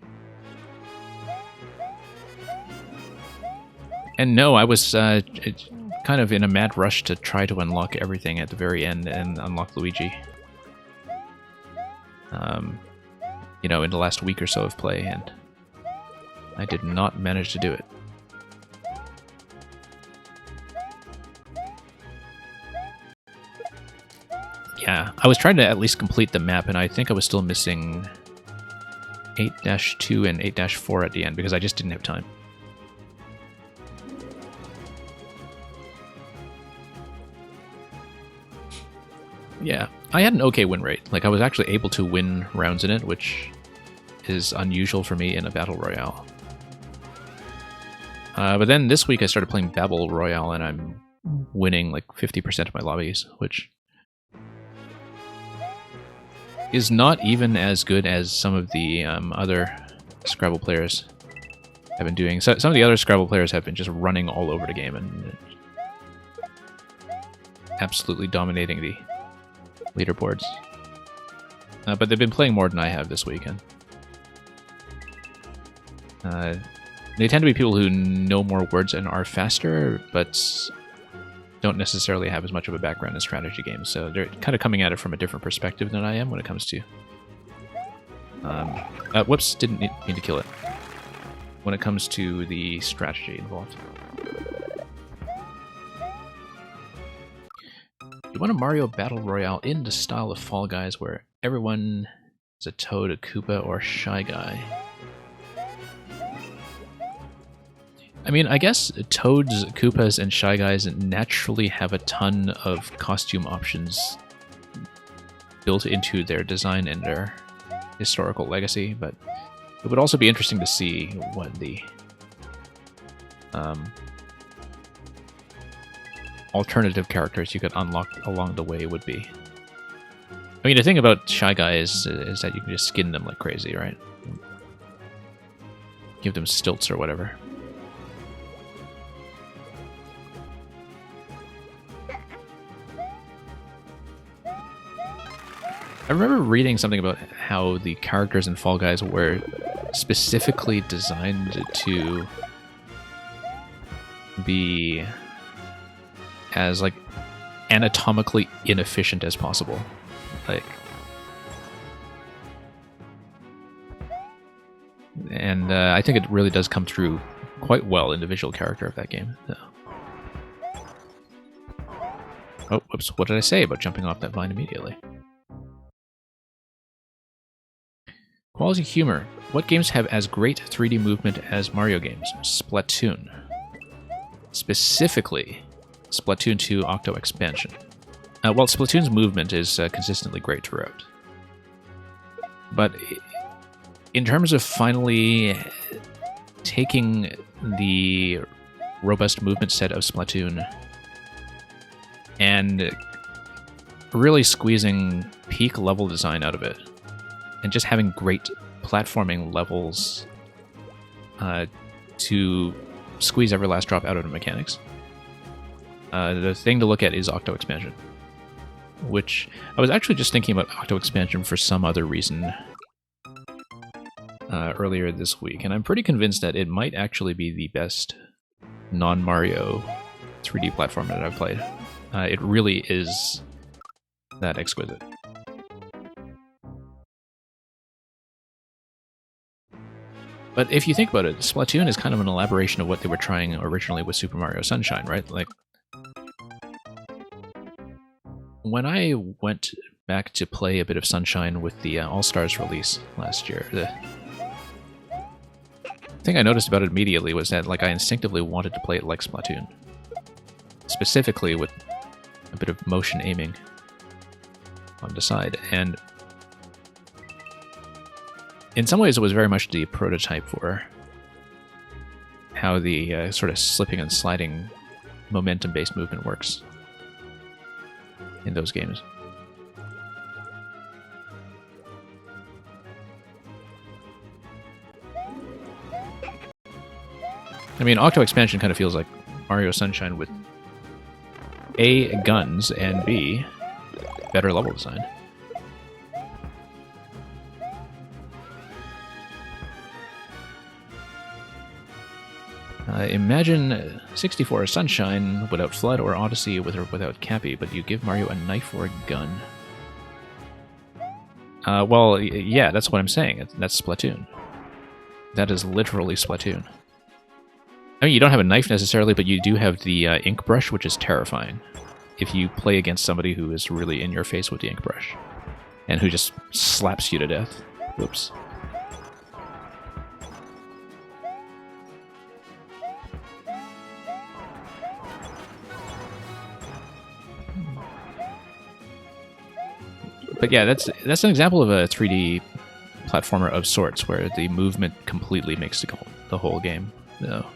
And no, I was kind of in a mad rush to try to unlock everything at the very end and unlock Luigi. You know, in the last week or so of play, and I did not manage to do it. Yeah, I was trying to at least complete the map, and I think I was still missing 8-2 and 8-4 at the end, because I just didn't have time. Yeah, I had an okay win rate. Like, I was actually able to win rounds in it, which is unusual for me in a Battle Royale. But then this week I started playing Babel Royale, and I'm winning like 50% of my lobbies, which is not even as good as some of the other Scrabble players have been doing. So some of the other Scrabble players have been just running all over the game and absolutely dominating the leaderboards. But they've been playing more than I have this weekend. They tend to be people who know more words and are faster, but don't necessarily have as much of a background in strategy games. So they're kind of coming at it from a different perspective than I am when it comes to... whoops, didn't mean to kill it. When it comes to the strategy involved. You want a Mario Battle Royale in the style of Fall Guys, where everyone is a Toad, a Koopa, or Shy Guy. I mean, I guess Toads, Koopas, and Shy Guys naturally have a ton of costume options built into their design and their historical legacy, but it would also be interesting to see what the alternative characters you could unlock along the way would be. I mean, the thing about Shy Guys is that you can just skin them like crazy, right? Give them stilts or whatever. I remember reading something about how the characters in Fall Guys were specifically designed to be as, like, anatomically inefficient as possible. Like, and I think it really does come through quite well in the visual character of that game. So. Oh, whoops, what did I say about jumping off that vine immediately? Quality humor. What games have as great 3D movement as Mario games? Splatoon. Specifically, Splatoon 2 Octo Expansion. Well, Splatoon's movement is consistently great throughout. But in terms of finally taking the robust movement set of Splatoon and really squeezing peak level design out of it, and just having great platforming levels to squeeze every last drop out of the mechanics. The thing to look at is Octo Expansion, which I was actually just thinking about Octo Expansion for some other reason earlier this week, and I'm pretty convinced that it might actually be the best non-Mario 3D platformer that I've played. It really is that exquisite. But if you think about it, Splatoon is kind of an elaboration of what they were trying originally with Super Mario Sunshine, right? Like, when I went back to play a bit of Sunshine with the All-Stars release last year, the thing I noticed about it immediately was that, like, I instinctively wanted to play it like Splatoon. Specifically with a bit of motion aiming. on the side. And in some ways, it was very much the prototype for how the sort of slipping and sliding momentum-based movement works in those games. I mean, Octo Expansion kind of feels like Mario Sunshine with A, guns, and B, better level design. Imagine 64 Sunshine without Flood or Odyssey with or without Cappy, but you give Mario a knife or a gun. Well, yeah, that's what I'm saying. That's Splatoon. That is literally Splatoon. I mean, you don't have a knife necessarily, but you do have the ink brush, which is terrifying. If you play against somebody who is really in your face with the ink brush, and who just slaps you to death. Whoops. But yeah, that's an example of a 3D platformer of sorts, where the movement completely makes the whole game. No.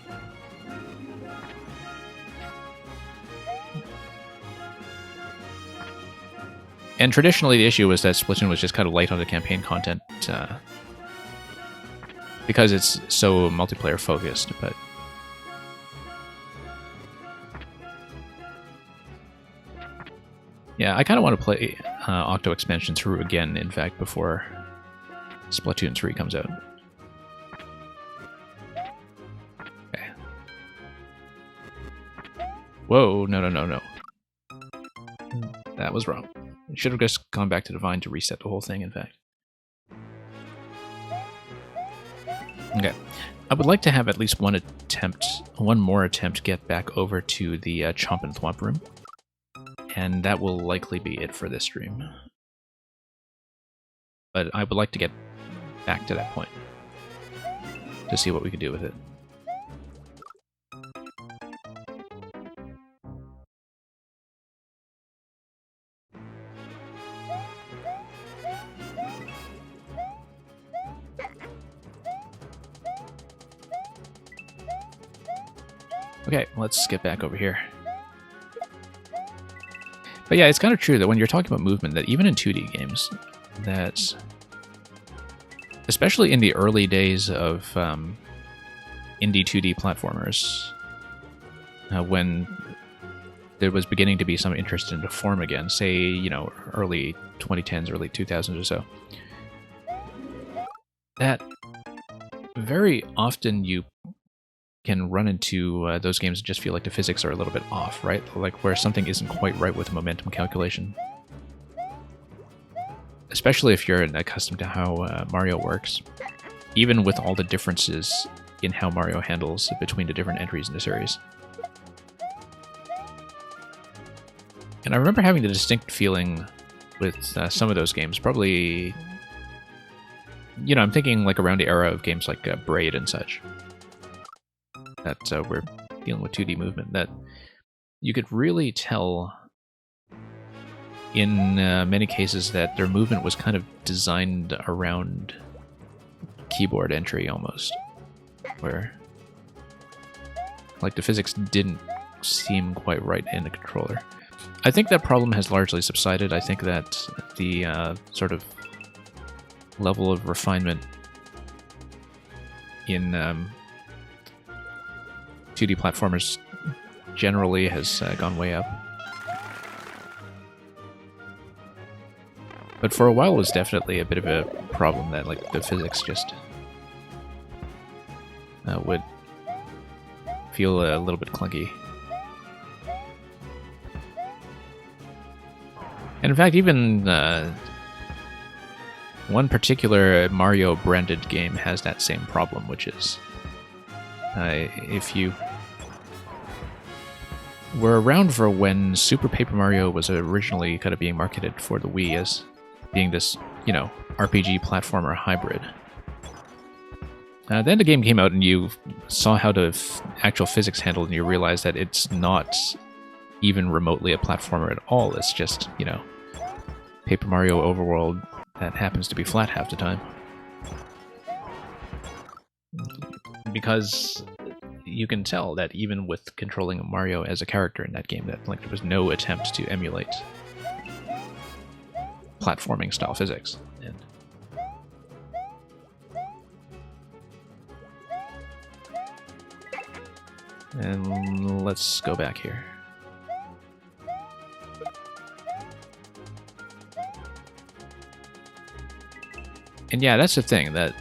And traditionally, the issue was that Splatoon was just kind of light on the campaign content because it's so multiplayer focused. But yeah, I kind of want to play Octo Expansion through again, in fact, before Splatoon 3 comes out. Okay. Whoa, no. That was wrong. I should have just gone back to Divine to reset the whole thing, in fact. Okay. I would like to have at least one more attempt get back over to the Chomp and Thwomp room. And that will likely be it for this stream. But I would like to get back to that point to see what we can do with it. Okay, let's get back over here. But yeah, it's kind of true that when you're talking about movement, that even in 2D games, that especially in the early days of indie 2D platformers, when there was beginning to be some interest in the form again, say, you know, early 2010s, early 2000s or so, that very often you can run into those games that just feel like the physics are a little bit off, right? Like where something isn't quite right with the momentum calculation. Especially if you're accustomed to how Mario works. Even with all the differences in how Mario handles between the different entries in the series. And I remember having the distinct feeling with some of those games, probably, you know, I'm thinking like around the era of games like Braid and such, that we're dealing with 2D movement, that you could really tell in many cases that their movement was kind of designed around keyboard entry almost, where like the physics didn't seem quite right in the controller. I think that problem has largely subsided. I think that the sort of level of refinement in 2D platformers generally has gone way up. But for a while it was definitely a bit of a problem that like the physics just would feel a little bit clunky. And in fact, even one particular Mario branded game has that same problem, which is if you were around for when Super Paper Mario was originally kind of being marketed for the Wii as being this, you know, RPG platformer hybrid. Then the game came out and you saw how the actual physics handled, and you realized that it's not even remotely a platformer at all. It's just, you know, Paper Mario overworld that happens to be flat half the time. Because you can tell that even with controlling Mario as a character in that game, that like there was no attempt to emulate platforming style physics. And let's go back here. And yeah, that's the thing, that,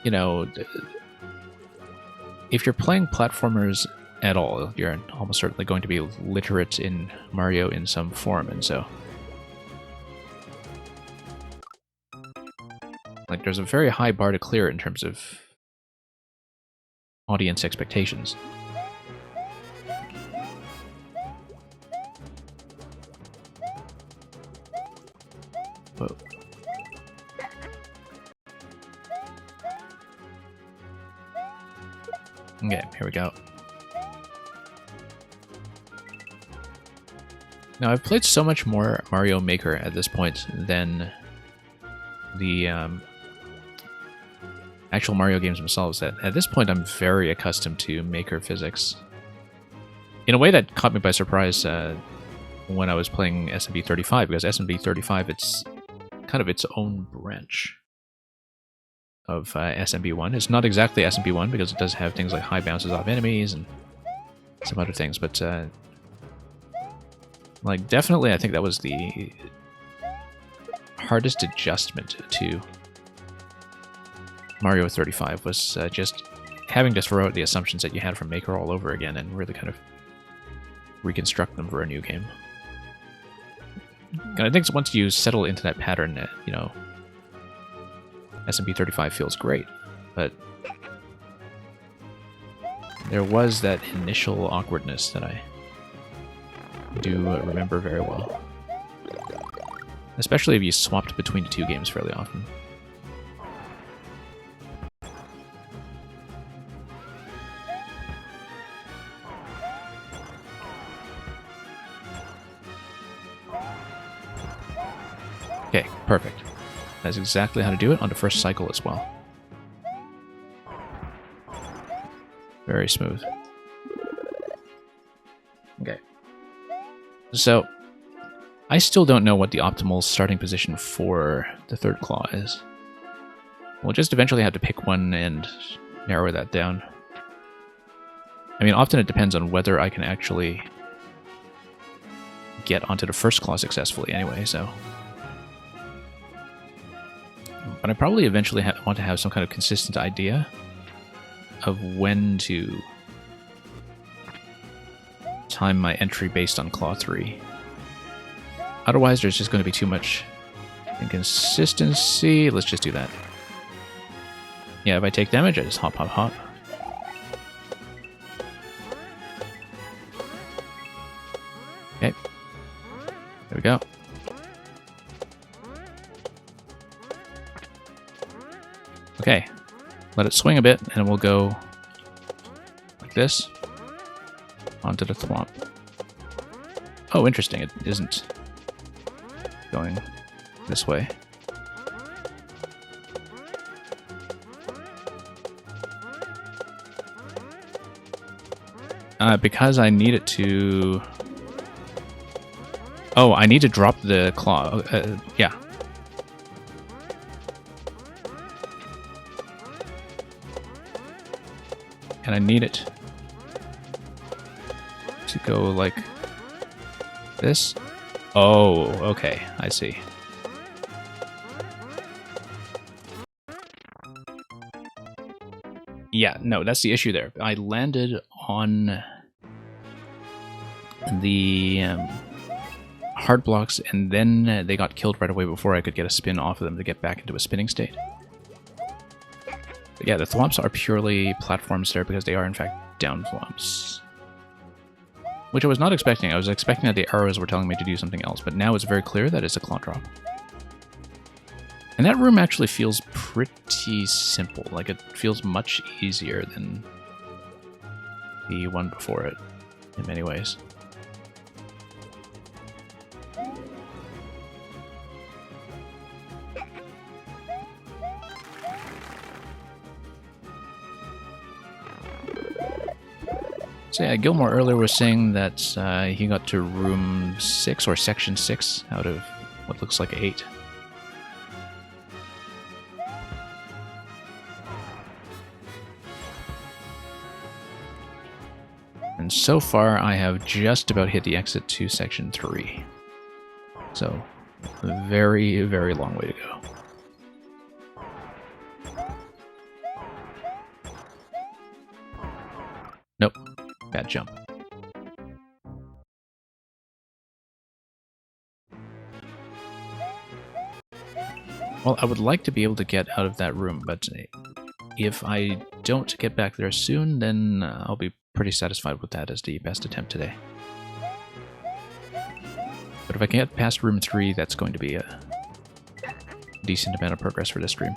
you know, if you're playing platformers at all, you're almost certainly going to be literate in Mario in some form, and so like there's a very high bar to clear in terms of audience expectations. Whoa. Okay, here we go. Now, I've played so much more Mario Maker at this point than the actual Mario games themselves, that at this point I'm very accustomed to Maker physics. In a way that caught me by surprise when I was playing SMB 35, because SMB 35, it's kind of its own branch of SMB1. It's not exactly SMB1 because it does have things like high bounces off enemies and some other things, but like definitely I think that was the hardest adjustment to Mario 35, was just having to throw out the assumptions that you had from Maker all over again and really kind of reconstruct them for a new game. And I think once you settle into that pattern, you know, SMB 35 feels great, but there was that initial awkwardness that I do remember very well. Especially if you swapped between the two games fairly often. Okay, perfect. That's exactly how to do it on the first cycle as well. Very smooth. Okay. So, I still don't know what the optimal starting position for the third claw is. We'll just eventually have to pick one and narrow that down. I mean, often it depends on whether I can actually get onto the first claw successfully anyway, so... But I probably eventually want to have some kind of consistent idea of when to time my entry based on Claw 3. Otherwise, there's just going to be too much inconsistency. Let's just do that. Yeah, if I take damage, I just hop, hop, hop. Okay. There we go. Okay, let it swing a bit, and we'll go like this onto the thwomp. Oh, interesting, it isn't going this way. Because I need it to... Oh, I need to drop the claw. Yeah. And I need it to go like this. Oh, okay, I see. Yeah, no, that's the issue there. I landed on the hard blocks, and then they got killed right away before I could get a spin off of them to get back into a spinning state. But yeah, the thwomps are purely platforms there because they are in fact down thwomps. Which I was not expecting. I was expecting that the arrows were telling me to do something else, but now it's very clear that it's a claw drop. And that room actually feels pretty simple. Like, it feels much easier than the one before it, in many ways. So yeah, Gilmore earlier was saying that he got to room 6 or section 6 out of what looks like 8. And so far I have just about hit the exit to section 3. So, a very, very long way to go. Nope. Bad jump. Well, I would like to be able to get out of that room, but if I don't get back there soon, then I'll be pretty satisfied with that as the best attempt today. But if I can get past room 3, that's going to be a decent amount of progress for this stream.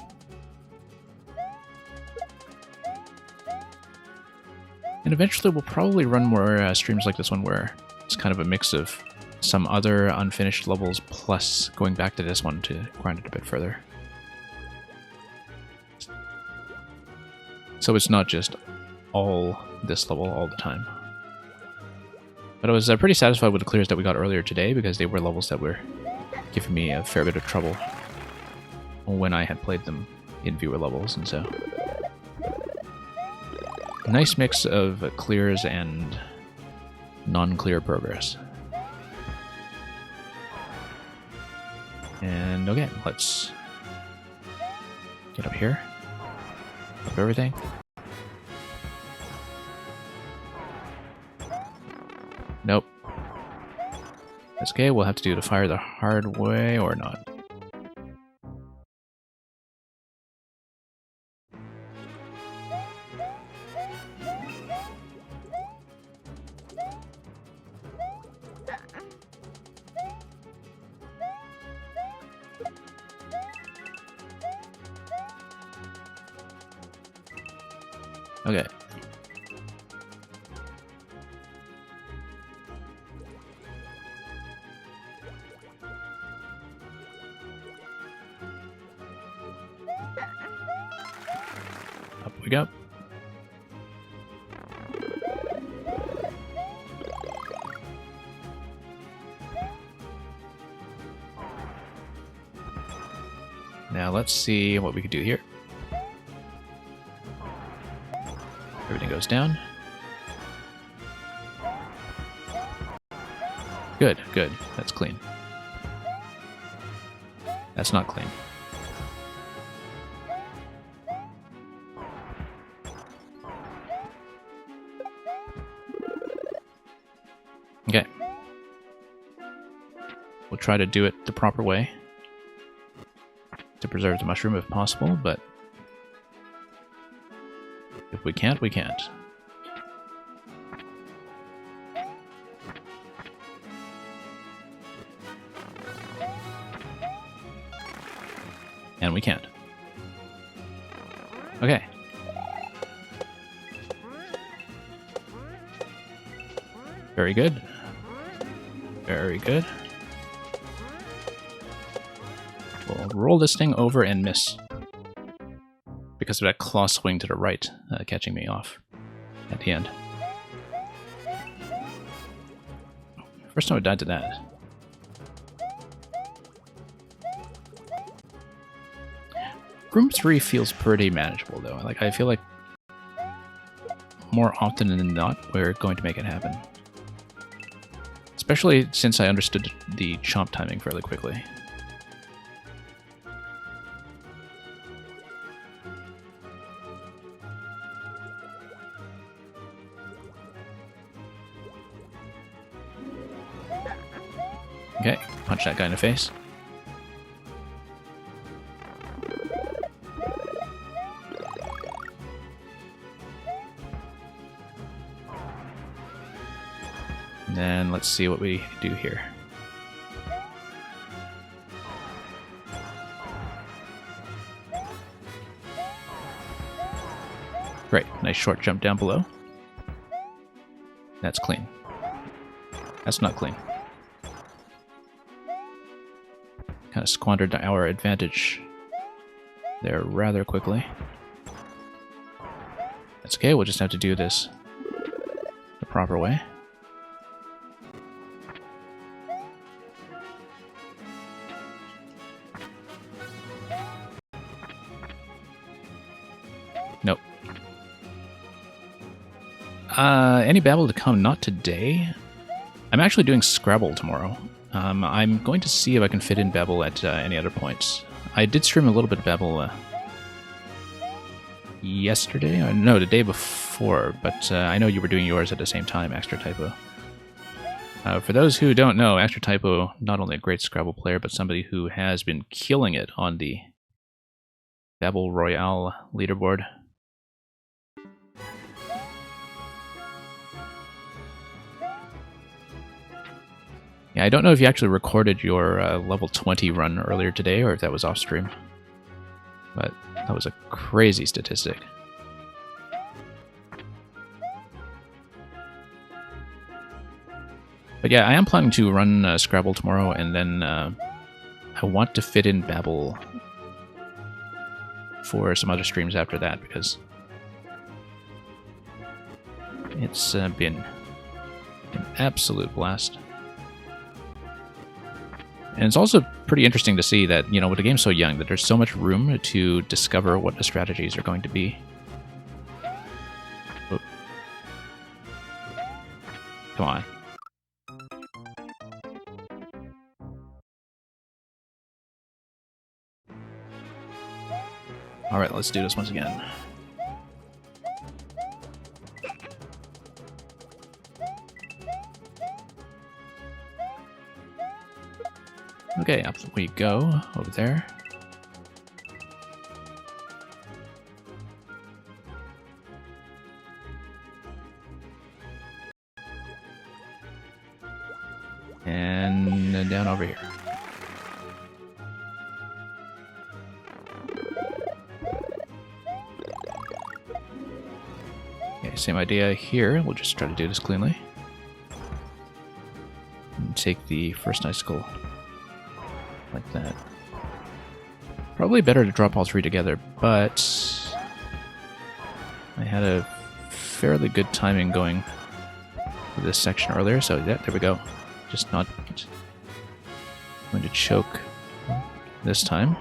And eventually we'll probably run more streams like this one where it's kind of a mix of some other unfinished levels plus going back to this one to grind it a bit further. So it's not just all this level all the time. But I was pretty satisfied with the clears that we got earlier today because they were levels that were giving me a fair bit of trouble when I had played them in viewer levels, and so... Nice mix of clears and non-clear progress. And okay, let's get up here. Up everything. Nope. That's okay, we'll have to do the fire the hard way or not. Okay. Up we go. Now let's see what we can do here. Everything goes down. Good, good. That's clean. That's not clean. Okay. We'll try to do it the proper way to preserve the mushroom if possible, but if we can't, we can't. And we can't. Okay. Very good. Very good. We'll roll this thing over and miss. Because of that claw swing to the right, catching me off at the end. First time I died to that. Room 3 feels pretty manageable though. Like, I feel like more often than not, we're going to make it happen. Especially since I understood the chomp timing fairly quickly. Okay, punch that guy in the face. And then let's see what we do here. Great, nice short jump down below. That's clean. That's not clean. Kind of squandered our advantage there rather quickly. That's okay, we'll just have to do this the proper way. Nope. Any Babble to come? Not today. I'm actually doing Scrabble tomorrow. I'm going to see if I can fit in Babble at any other points. I did stream a little bit of Babble yesterday, or no, the day before, but I know you were doing yours at the same time, Extra Typo. For those who don't know, Extra Typo, not only a great Scrabble player, but somebody who has been killing it on the Babble Royale leaderboard. Yeah, I don't know if you actually recorded your level 20 run earlier today, or if that was off stream. But that was a crazy statistic. But yeah, I am planning to run Scrabble tomorrow, and then I want to fit in Babble for some other streams after that, because it's been an absolute blast. And it's also pretty interesting to see that, you know, with the game so young, that there's so much room to discover what the strategies are going to be. Oop. Come on. Alright, let's do this once again. Okay, up we go, over there. And then down over here. Okay, same idea here. We'll just try to do this cleanly. And take the first icicle like that. Probably better to drop all three together, but I had a fairly good timing going for this section earlier, so yeah, there we go. Just not going to choke this time.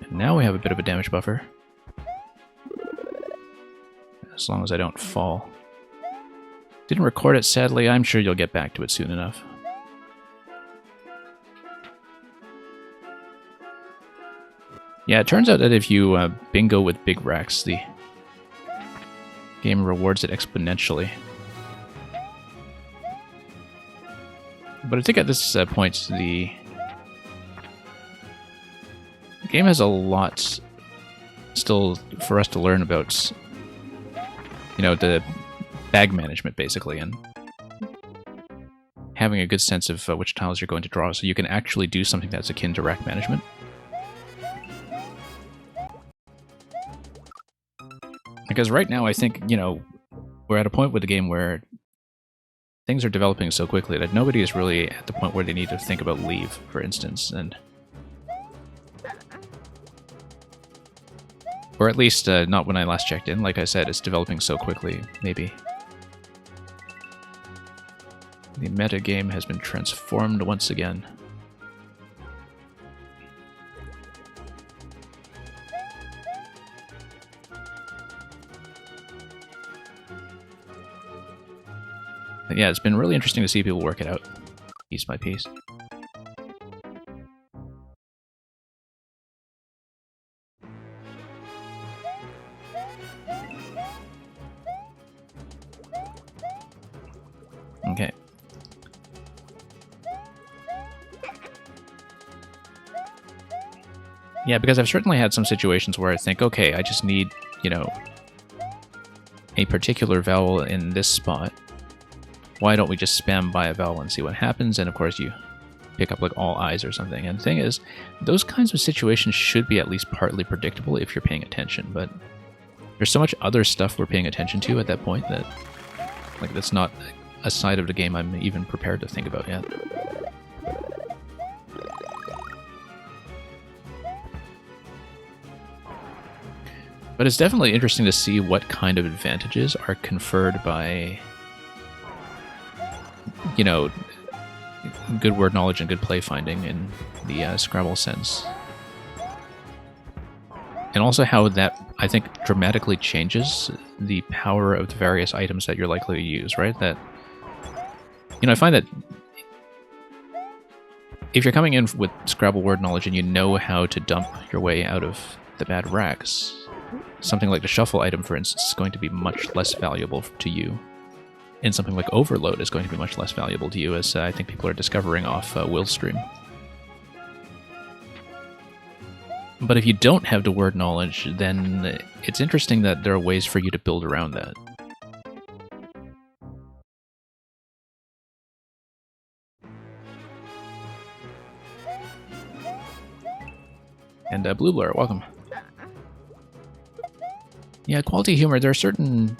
And now we have a bit of a damage buffer. As long as I don't fall. Didn't record it, sadly. I'm sure you'll get back to it soon enough. Yeah, it turns out that if you bingo with big racks, the game rewards it exponentially. But I think at this point, the game has a lot still for us to learn about, you know, the bag management, basically, and having a good sense of which tiles you're going to draw, so you can actually do something that's akin to rack management. Because right now, I think, you know, we're at a point with the game where things are developing so quickly that nobody is really at the point where they need to think about leave, for instance, and or at least not when I last checked in. Like I said, it's developing so quickly. Maybe the meta game has been transformed once again. But yeah, it's been really interesting to see people work it out, piece by piece. Okay. Yeah, because I've certainly had some situations where I think, okay, I just need, you know, a particular vowel in this spot. Why don't we just spam by a vowel and see what happens? And of course you pick up like all eyes or something. And the thing is, those kinds of situations should be at least partly predictable if you're paying attention, but there's so much other stuff we're paying attention to at that point that, like, that's not a side of the game I'm even prepared to think about yet. But it's definitely interesting to see what kind of advantages are conferred by, you know, good word knowledge and good play finding in the Scrabble sense. And also how that, I think, dramatically changes the power of the various items that you're likely to use, right? That, you know, I find that if you're coming in with Scrabble word knowledge and you know how to dump your way out of the bad racks, something like the shuffle item, for instance, is going to be much less valuable to you. And something like Overload is going to be much less valuable to you, as I think people are discovering off Will's stream. But if you don't have the word knowledge, then it's interesting that there are ways for you to build around that. And Blue Blur, welcome. Yeah, quality humor, there are certain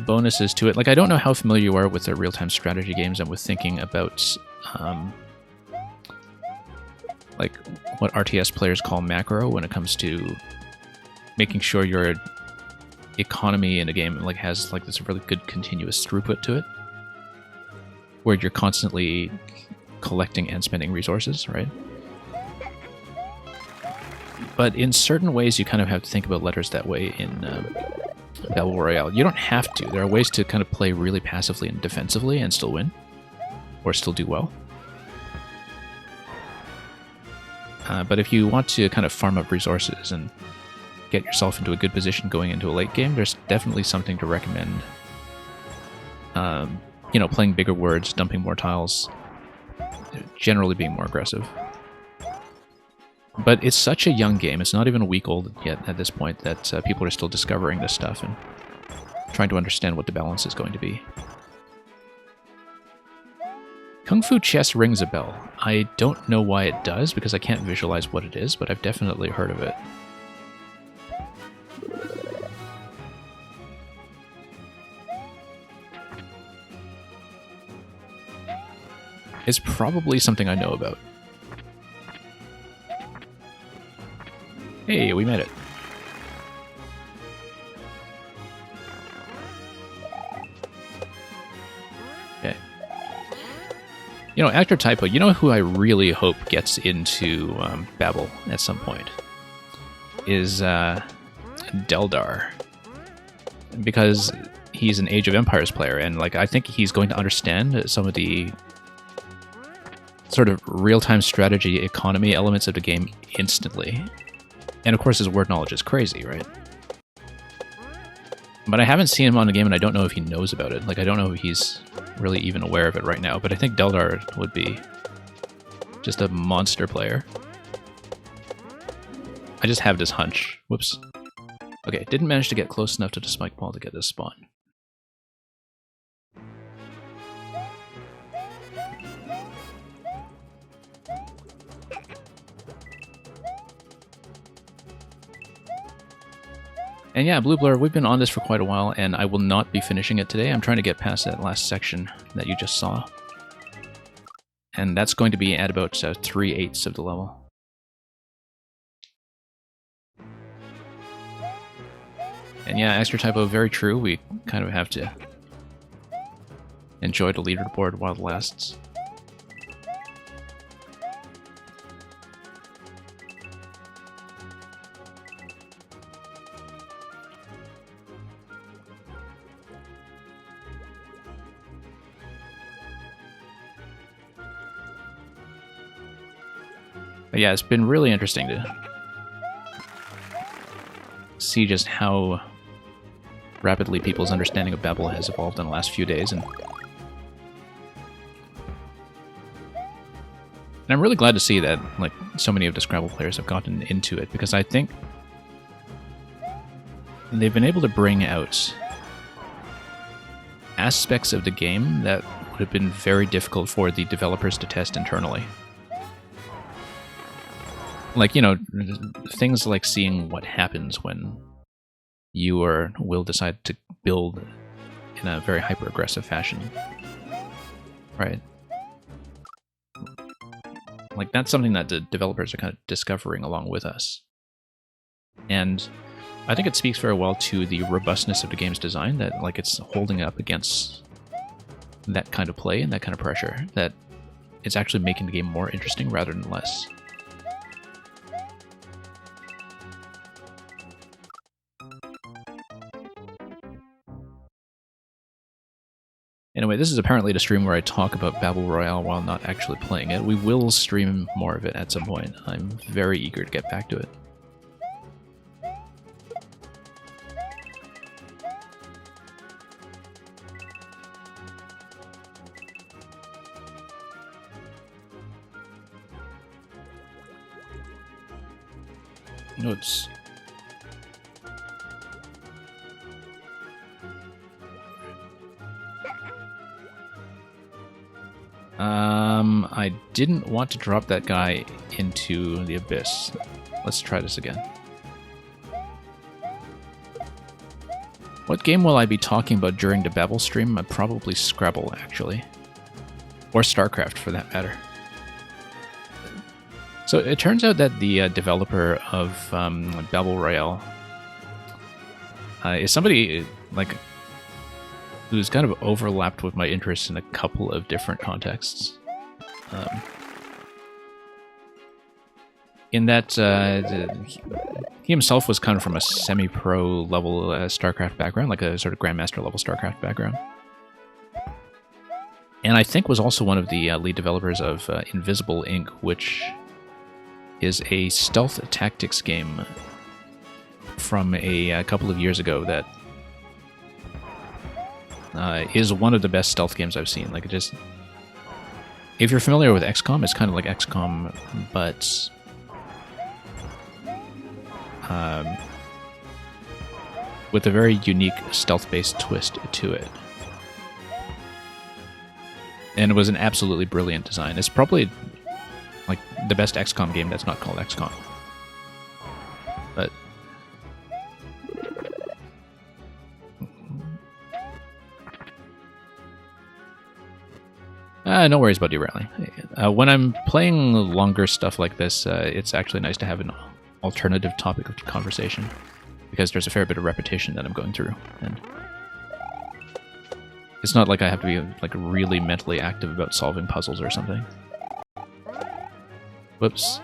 bonuses to it. Like, I don't know how familiar you are with the real-time strategy games and with thinking about like what RTS players call macro when it comes to making sure your economy in a game like has like this really good continuous throughput to it, where you're constantly collecting and spending resources, right? But in certain ways, you kind of have to think about letters that way in Battle Royale. You don't have to. There are ways to kind of play really passively and defensively and still win, or still do well. But if you want to kind of farm up resources and get yourself into a good position going into a late game, there's definitely something to recommend. You know, playing bigger words, dumping more tiles, generally being more aggressive. But it's such a young game, it's not even a week old yet at this point, that people are still discovering this stuff and trying to understand what the balance is going to be. Kung Fu Chess rings a bell. I don't know why it does, because I can't visualize what it is, but I've definitely heard of it. It's probably something I know about. Hey, we made it. Okay. You know, Actor Typo, you know who I really hope gets into Babel at some point? Is Deldar. Because he's an Age of Empires player, and like I think he's going to understand some of the sort of real-time strategy economy elements of the game instantly. And of course his word knowledge is crazy, right? But I haven't seen him on the game, and I don't know if he knows about it. Like, I don't know if he's really even aware of it right now, but I think Deldar would be just a monster player. I just have this hunch. Whoops. Okay, didn't manage to get close enough to the spike ball to get this spawn. And yeah, Blue Blur, we've been on this for quite a while, and I will not be finishing it today. I'm trying to get past that last section that you just saw. And that's going to be at about 3/8 of the level. And yeah, Extra Typo, very true. We kind of have to enjoy the leaderboard while it lasts. But yeah, it's been really interesting to see just how rapidly people's understanding of Babel has evolved in the last few days, and I'm really glad to see that like so many of the Scrabble players have gotten into it, because I think they've been able to bring out aspects of the game that would have been very difficult for the developers to test internally. Like, you know, things like seeing what happens when you or Will decide to build in a very hyper-aggressive fashion. Right? Like, that's something that the developers are kind of discovering along with us. And I think it speaks very well to the robustness of the game's design, that like it's holding up against that kind of play and that kind of pressure, that it's actually making the game more interesting rather than less. Anyway, this is apparently the stream where I talk about Battle Royale while not actually playing it. We will stream more of it at some point. I'm very eager to get back to it. Notes. I didn't want to drop that guy into the abyss. Let's try this again. What game will I be talking about during the Babel stream? Probably Scrabble, actually. Or StarCraft, for that matter. So it turns out that the developer of Babel Royale is somebody like who's kind of overlapped with my interests in a couple of different contexts. In that he himself was kind of from a semi-pro level StarCraft background, like a sort of Grandmaster level StarCraft background. And I think was also one of the lead developers of Invisible Inc., which is a stealth tactics game from a couple of years ago that is one of the best stealth games I've seen. Like, it just... If you're familiar with XCOM, it's kind of like XCOM, but... with a very unique stealth-based twist to it. And it was an absolutely brilliant design. It's probably like the best XCOM game that's not called XCOM. But no worries about derailing. When I'm playing longer stuff like this, it's actually nice to have an alternative topic of conversation, because there's a fair bit of repetition that I'm going through, and it's not like I have to be like really mentally active about solving puzzles or something. Whoops.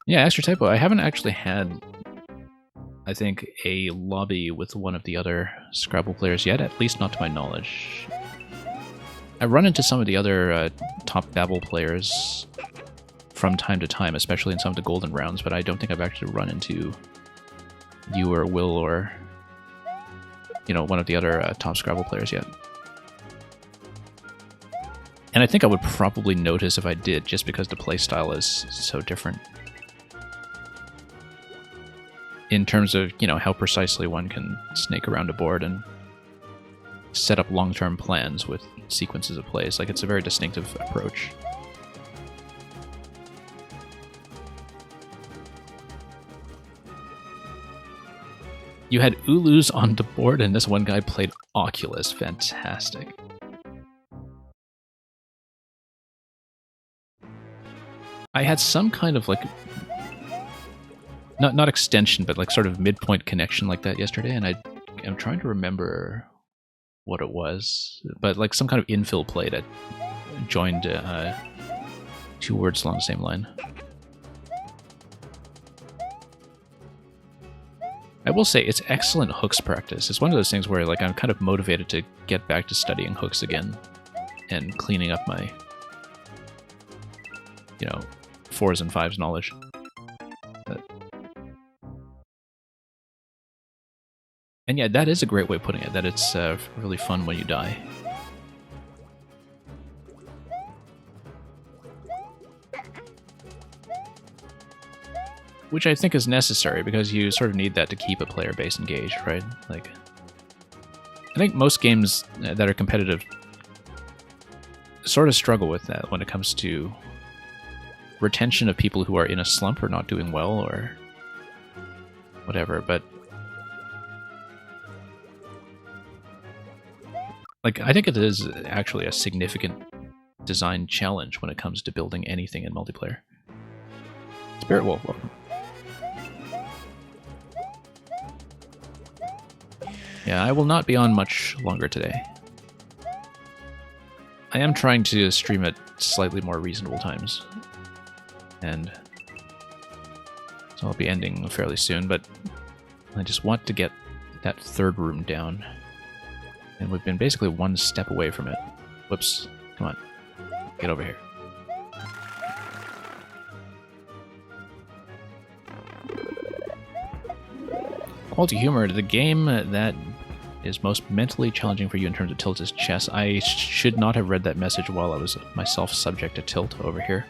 Yeah, extra typo. I haven't actually had, I think, a lobby with one of the other Scrabble players yet, at least not to my knowledge. I run into some of the other top Babel players from time to time, especially in some of the golden rounds, but I don't think I've actually run into you or Will or, you know, one of the other top Scrabble players yet. And I think I would probably notice if I did, just because the playstyle is so different. In terms of, you know, how precisely one can snake around a board and set up long-term plans with sequences of plays. Like, it's a very distinctive approach. You had Ulus on the board, and this one guy played Oculus. Fantastic. I had some kind of, like, not extension, but like sort of midpoint connection like that yesterday, and I'm trying to remember what it was, but like some kind of infill play that joined two words along the same line. I will say it's excellent hooks practice. It's one of those things where like I'm kind of motivated to get back to studying hooks again and cleaning up my, you know, 4s and 5s knowledge. But... And yeah, that is a great way of putting it, that it's really fun when you die. Which I think is necessary, because you sort of need that to keep a player base engaged, right? Like, I think most games that are competitive sort of struggle with that when it comes to retention of people who are in a slump or not doing well or whatever, but like, I think it is actually a significant design challenge when it comes to building anything in multiplayer. Spirit Wolf, welcome. Yeah, I will not be on much longer today. I am trying to stream at slightly more reasonable times. And so I'll be ending fairly soon, but I just want to get that third room down. And we've been basically one step away from it. Whoops. Come on. Get over here. Quality Humor, the game that is most mentally challenging for you in terms of tilt is chess. I should not have read that message while I was myself subject to tilt over here.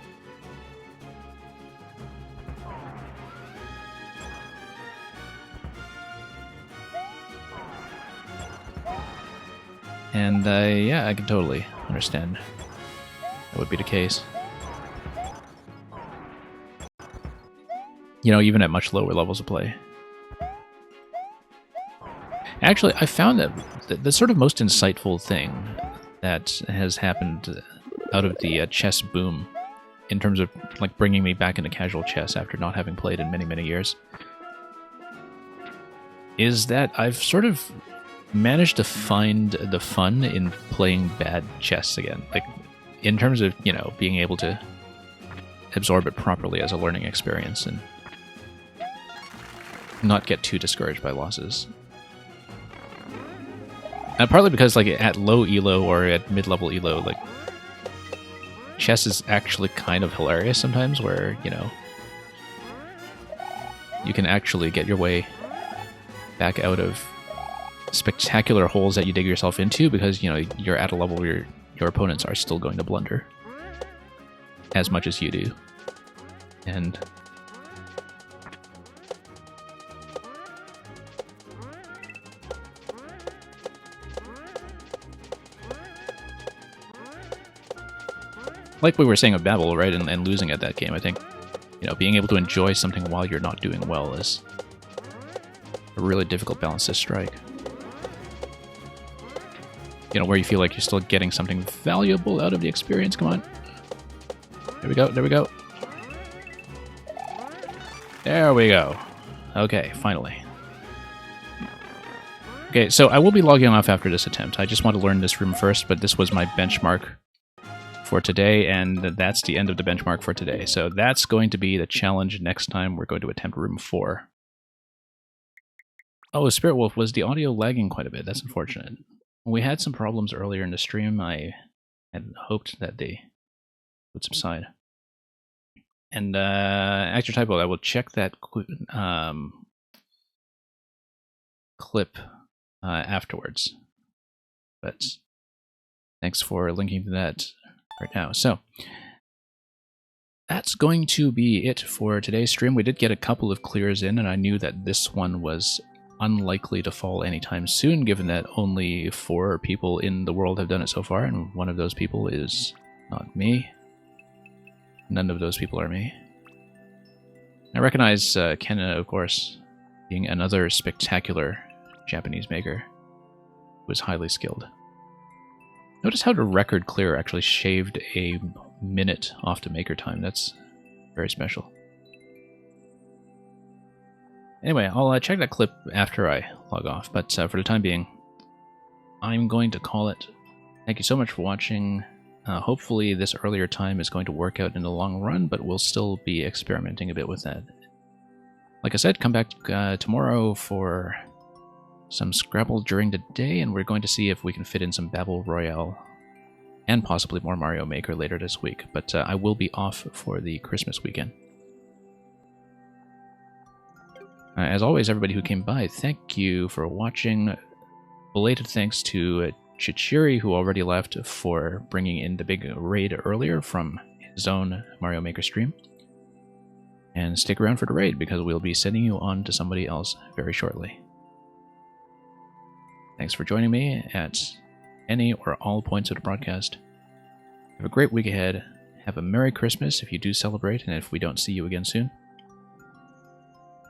And yeah, I can totally understand that would be the case. You know, even at much lower levels of play. Actually, I found that the sort of most insightful thing that has happened out of the chess boom, in terms of like bringing me back into casual chess after not having played in many, many years, is that I've sort of managed to find the fun in playing bad chess again. Like, in terms of, you know, being able to absorb it properly as a learning experience and not get too discouraged by losses. And partly because, like, at low elo or at mid-level elo, like, chess is actually kind of hilarious sometimes, where, you know, you can actually get your way back out of spectacular holes that you dig yourself into because, you know, you're at a level where your opponents are still going to blunder as much as you do. And like we were saying of Babel, right, and losing at that game, I think, you know, being able to enjoy something while you're not doing well is a really difficult balance to strike. You know, where you feel like you're still getting something valuable out of the experience. Come on. There we go, there we go. There we go. Okay, finally. Okay, so I will be logging off after this attempt. I just want to learn this room first, but this was my benchmark for today, and that's the end of the benchmark for today. So that's going to be the challenge next time. We're going to attempt room 4. Oh, Spirit Wolf, was the audio lagging quite a bit? That's unfortunate. We had some problems earlier in the stream. I had hoped that they would subside. And Actor Typo, I will check that clip afterwards. But thanks for linking to that right now. So that's going to be it for today's stream. We did get a couple of clears in, and I knew that this one was unlikely to fall anytime soon, given that only 4 people in the world have done it so far, and one of those people is not me. None of those people are me. I recognize Kenna, of course, being another spectacular Japanese maker who is highly skilled. Notice how the record clear actually shaved a minute off the maker time. That's very special. Anyway, I'll check that clip after I log off, but for the time being, I'm going to call it. Thank you so much for watching. Hopefully this earlier time is going to work out in the long run, but we'll still be experimenting a bit with that. Like I said, come back tomorrow for some Scrabble during the day, and we're going to see if we can fit in some Babel Royale and possibly more Mario Maker later this week, but I will be off for the Christmas weekend. As always, everybody who came by, thank you for watching. Belated thanks to Chichiri, who already left, for bringing in the big raid earlier from his own Mario Maker stream. And stick around for the raid, because we'll be sending you on to somebody else very shortly. Thanks for joining me at any or all points of the broadcast. Have a great week ahead. Have a Merry Christmas if you do celebrate, and if we don't see you again soon.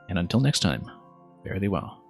And until next time, fare thee well.